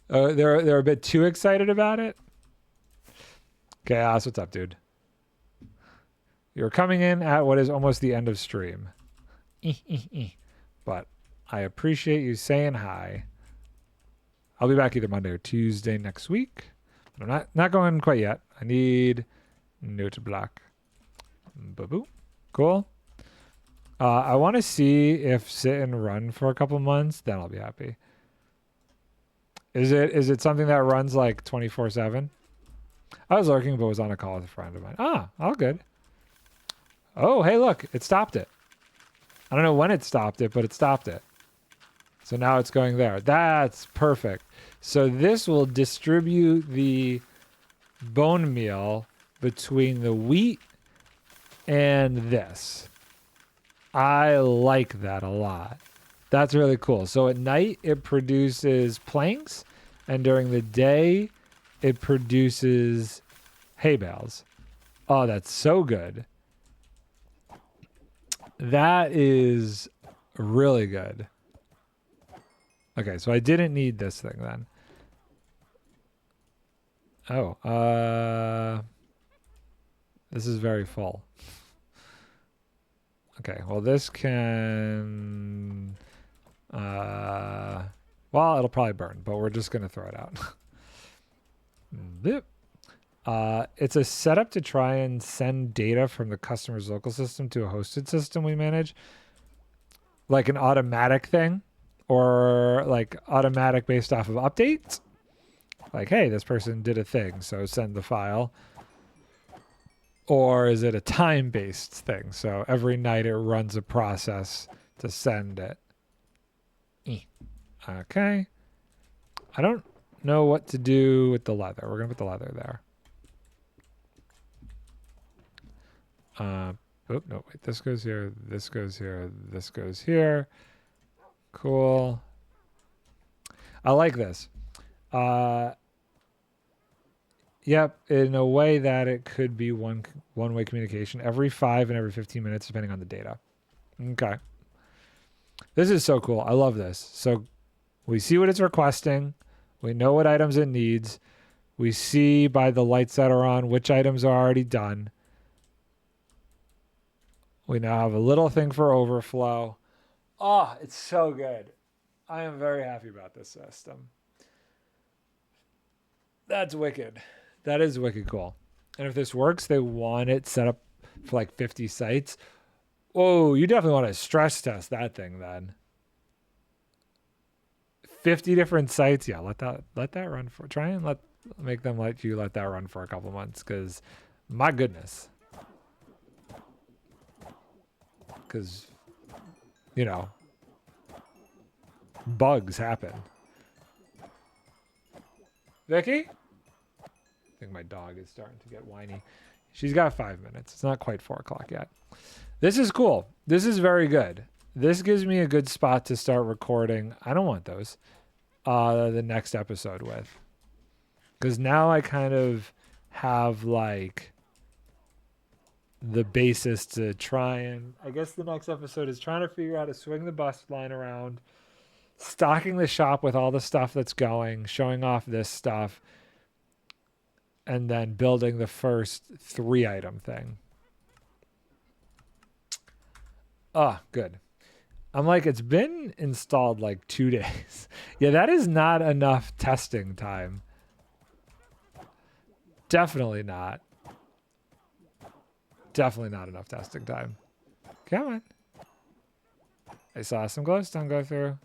They're a bit too excited about it. Chaos, what's up, dude? You're coming in at what is almost the end of stream. But I appreciate you saying hi. I'll be back either Monday or Tuesday next week. But I'm not going quite yet. I need note block. Boo-boo. Cool. I want to see if sit and run for a couple months. Then I'll be happy. Is it something that runs like 24/7? I was lurking, but was on a call with a friend of mine. All good. Oh, hey, look, it stopped it. I don't know when it stopped it, but it stopped it. So now it's going there. That's perfect. So this will distribute the bone meal between the wheat and this. I like that a lot. That's really cool. So at night, it produces planks, and during the day, it produces hay bales. Oh, that's so good. That is really good. Okay, so I didn't need this thing then. Oh, this is very full. Okay, well this can, well, it'll probably burn, but we're just going to throw it out. It's a setup to try and send data from the customer's local system to a hosted system we manage. like an automatic thing, or like automatic based off of updates? Like, hey, this person did a thing, so send the file. Or is it a time-based thing? So every night it runs a process to send it. Okay. I don't know what to do with the leather. We're going to put the leather there. Oh, no, wait. This goes here. This goes here. This goes here. Cool. I like this. Yep, in a way that it could be one-way communication every 5 and every 15 minutes, depending on the data. Okay. This is so cool. I love this. So we see what it's requesting. We know what items it needs. We see by the lights that are on which items are already done. We now have a little thing for overflow. Oh, it's so good. I am very happy about this system. That's wicked. That is wicked cool. And if this works, they want it set up for like 50 sites. Oh, you definitely want to stress test that thing then. 50 different sites. Yeah, let that run for, try and make them let that run for a couple months, because my goodness. Because, you know, bugs happen. Vicky? I think my dog is starting to get whiny. She's got 5 minutes. It's not quite 4 o'clock yet. This is cool. This is very good. This gives me a good spot to start recording. I don't want those. The next episode with. Because now I kind of have like the basis to try and, I guess the next episode is trying to figure out how to swing the bus line around, stocking the shop with all the stuff that's going, showing off this stuff, and then building the first 3 item thing. Oh, good. I'm like, it's been installed like 2 days. Yeah, that is not enough testing time. Definitely not. Definitely not enough testing time. Come on. I saw some glowstone go through.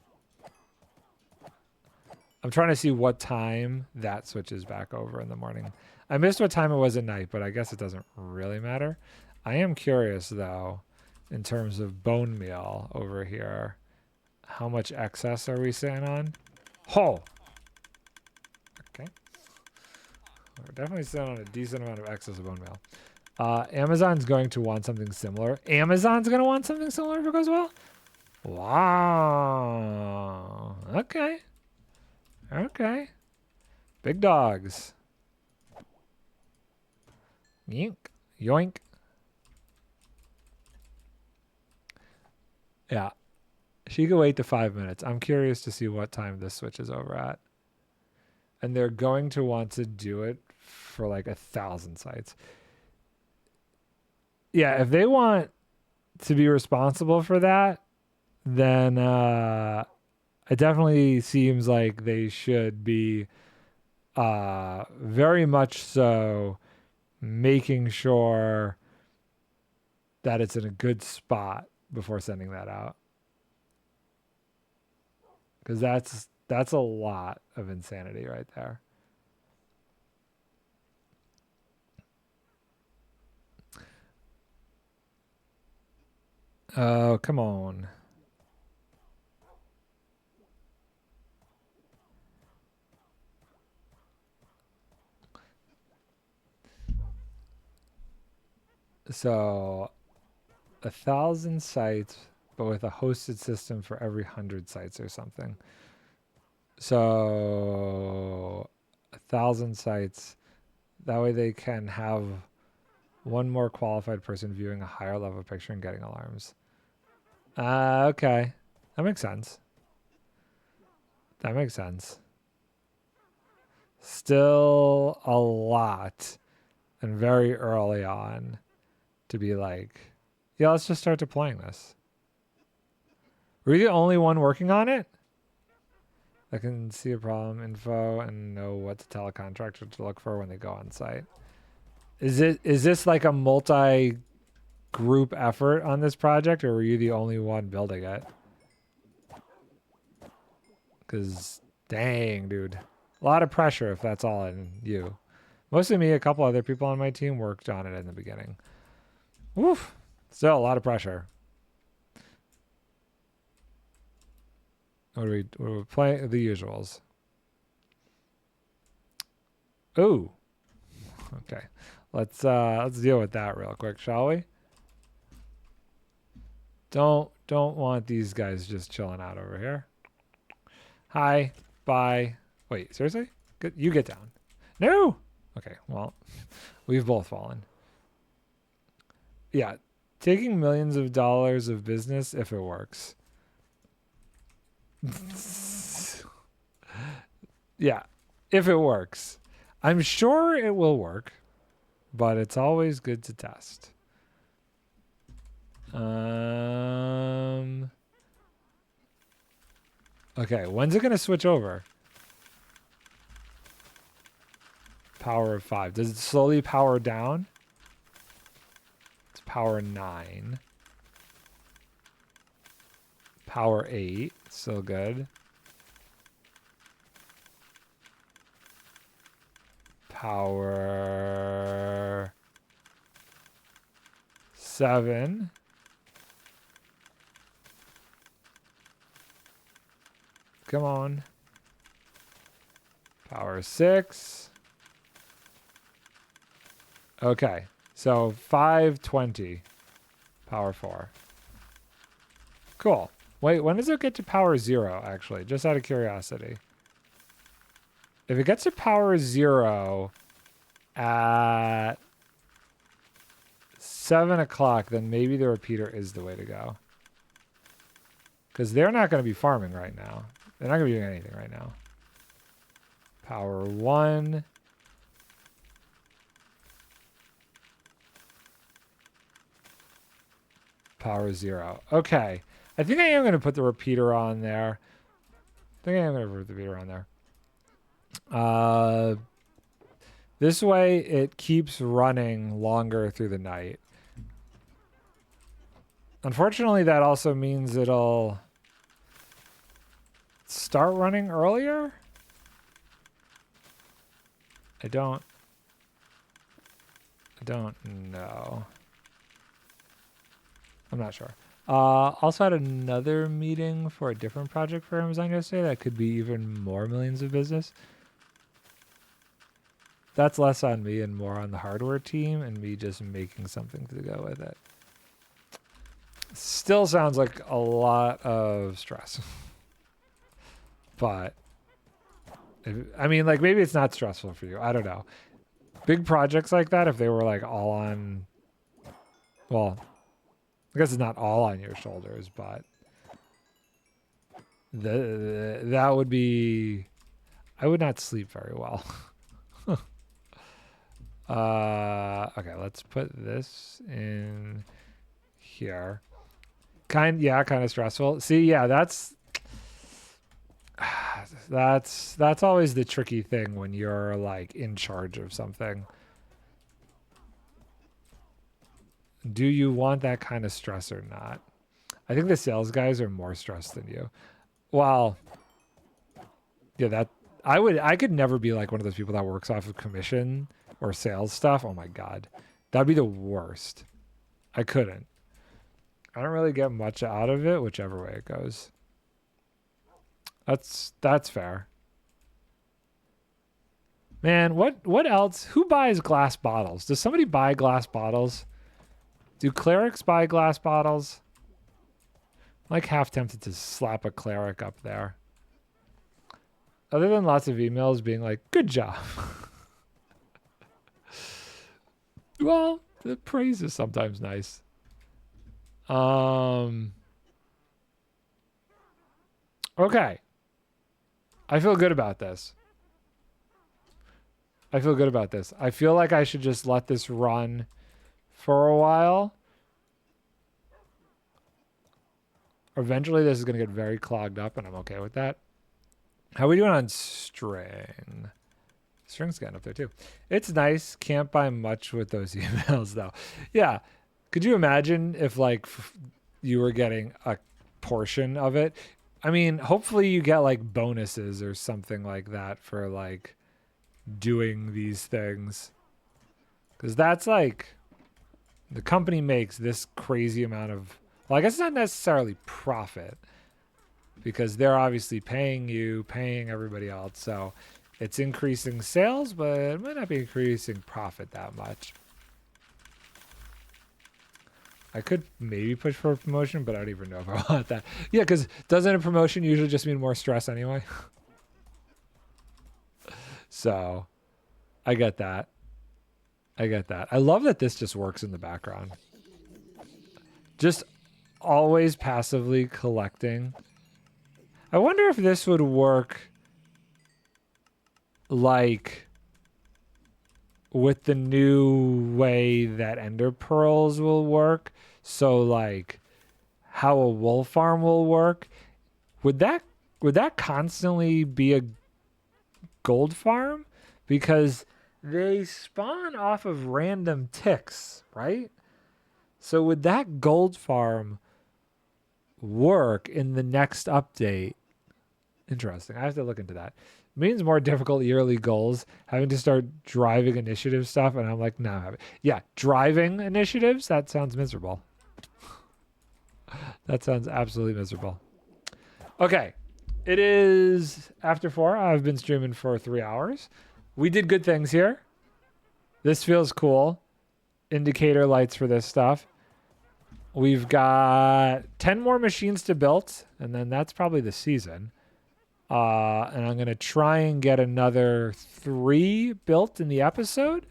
I'm trying to see what time that switches back over in the morning. I missed what time it was at night, but I guess it doesn't really matter. I am curious, though, in terms of bone meal over here. How much excess are we sitting on? Oh! Okay. We're definitely sitting on a decent amount of excess of bone meal. Amazon's going to want something similar. Amazon's going to want something similar if it goes well? Wow. Okay. Okay. Big dogs. Yoink. Yoink. Yeah. She could wait to 5 minutes. I'm curious to see what time this switches over at. And they're going to want to do it for like 1,000 sites. Yeah, if they want to be responsible for that, then it definitely seems like they should be very much so making sure that it's in a good spot before sending that out. Because that's a lot of insanity right there. Oh, come on. So 1,000 sites, but with a hosted system for every 100 sites or something. So 1,000 sites. That way they can have one more qualified person viewing a higher level picture and getting alarms. Okay. That makes sense. That makes sense. Still a lot and very early on to be like, yeah, let's just start deploying this. Were you the only one working on it? I can see a problem info and know what to tell a contractor to look for when they go on site. Is this like a multi-group effort on this project, or were you the only one building it? Because, dang, dude. A lot of pressure if that's all on you. Mostly me, a couple other people on my team worked on it in the beginning. Woof. Still a lot of pressure. What are we playing? The usuals. Ooh. Okay. Let's deal with that real quick, shall we? Don't want these guys just chilling out over here. Hi. Bye. Wait, seriously? You get down. No! Okay, well, we've both fallen. Yeah, taking millions of dollars of business if it works. Yeah, if it works. I'm sure it will work, but it's always good to test. Okay, when's it going to switch over? Power of 5. Does it slowly power down? It's power 9. Power 8. Still good. Power 7. Come on. Power 6. Okay. So 520. Power 4. Cool. Wait, when does it get to power 0, actually? Just out of curiosity. If it gets to power 0 at 7 o'clock, then maybe the repeater is the way to go. Because they're not going to be farming right now. They're not going to be doing anything right now. Power 1. Power 0. Okay. I think I am going to put the repeater on there. This way it keeps running longer through the night. Unfortunately, that also means it'll start running earlier. I don't know. I'm not sure. Also had another meeting for a different project for Amazon yesterday that could be even more millions of business. That's less on me and more on the hardware team and me just making something to go with it. Still sounds like a lot of stress. But, I mean, like, maybe it's not stressful for you. I don't know. Big projects like that, if they were, like, all on, well, I guess it's not all on your shoulders, but that would be, I would not sleep very well. Okay, let's put this in here. Kind of stressful. See, yeah, that's always the tricky thing when you're like in charge of something. Do you want that kind of stress or not? I think the sales guys are more stressed than you. Well, yeah, I could never be like one of those people that works off of commission or sales stuff. Oh my God. That'd be the worst. I couldn't. I don't really get much out of it, whichever way it goes. That's fair. Man, what else? Who buys glass bottles? Does somebody buy glass bottles? Do clerics buy glass bottles? I'm like half tempted to slap a cleric up there. Other than lots of emails being like, good job. Well, the praise is sometimes nice. Okay. I feel good about this. I feel like I should just let this run for a while. Eventually, this is going to get very clogged up, and I'm okay with that. How are we doing on string? String's getting up there, too. It's nice. Can't buy much with those emails, though. Yeah. Could you imagine if, like, you were getting a portion of it? I mean, hopefully you get like bonuses or something like that for like doing these things. Because that's like, the company makes this crazy amount of, well, I guess it's not necessarily profit because they're obviously paying you, paying everybody else. So it's increasing sales, but it might not be increasing profit that much. I could maybe push for a promotion, but I don't even know if I want that. Yeah, because doesn't a promotion usually just mean more stress anyway? So I get that. I get that. I love that this just works in the background. Just always passively collecting. I wonder if this would work like with the new way that ender pearls will work. So like how a wool farm will work. Would that constantly be a gold farm? Because they spawn off of random ticks, right? So would that gold farm work in the next update? Interesting. I have to look into that. It means more difficult yearly goals, having to start driving initiative stuff, and I'm like, no, I'm happy. Yeah, driving initiatives? That sounds miserable. That sounds absolutely miserable. Okay. It is after 4. I've been streaming for 3 hours. We did good things here. This feels cool. Indicator lights for this stuff. We've got 10 more machines to build, and then that's probably the season. And I'm going to try and get another 3 built in the episode.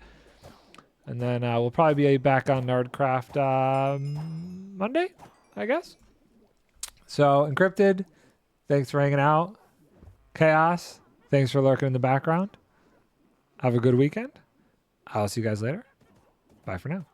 And then we'll probably be back on Nardcraft Monday, I guess. So, Encrypted, thanks for hanging out. Chaos, thanks for lurking in the background. Have a good weekend. I'll see you guys later. Bye for now.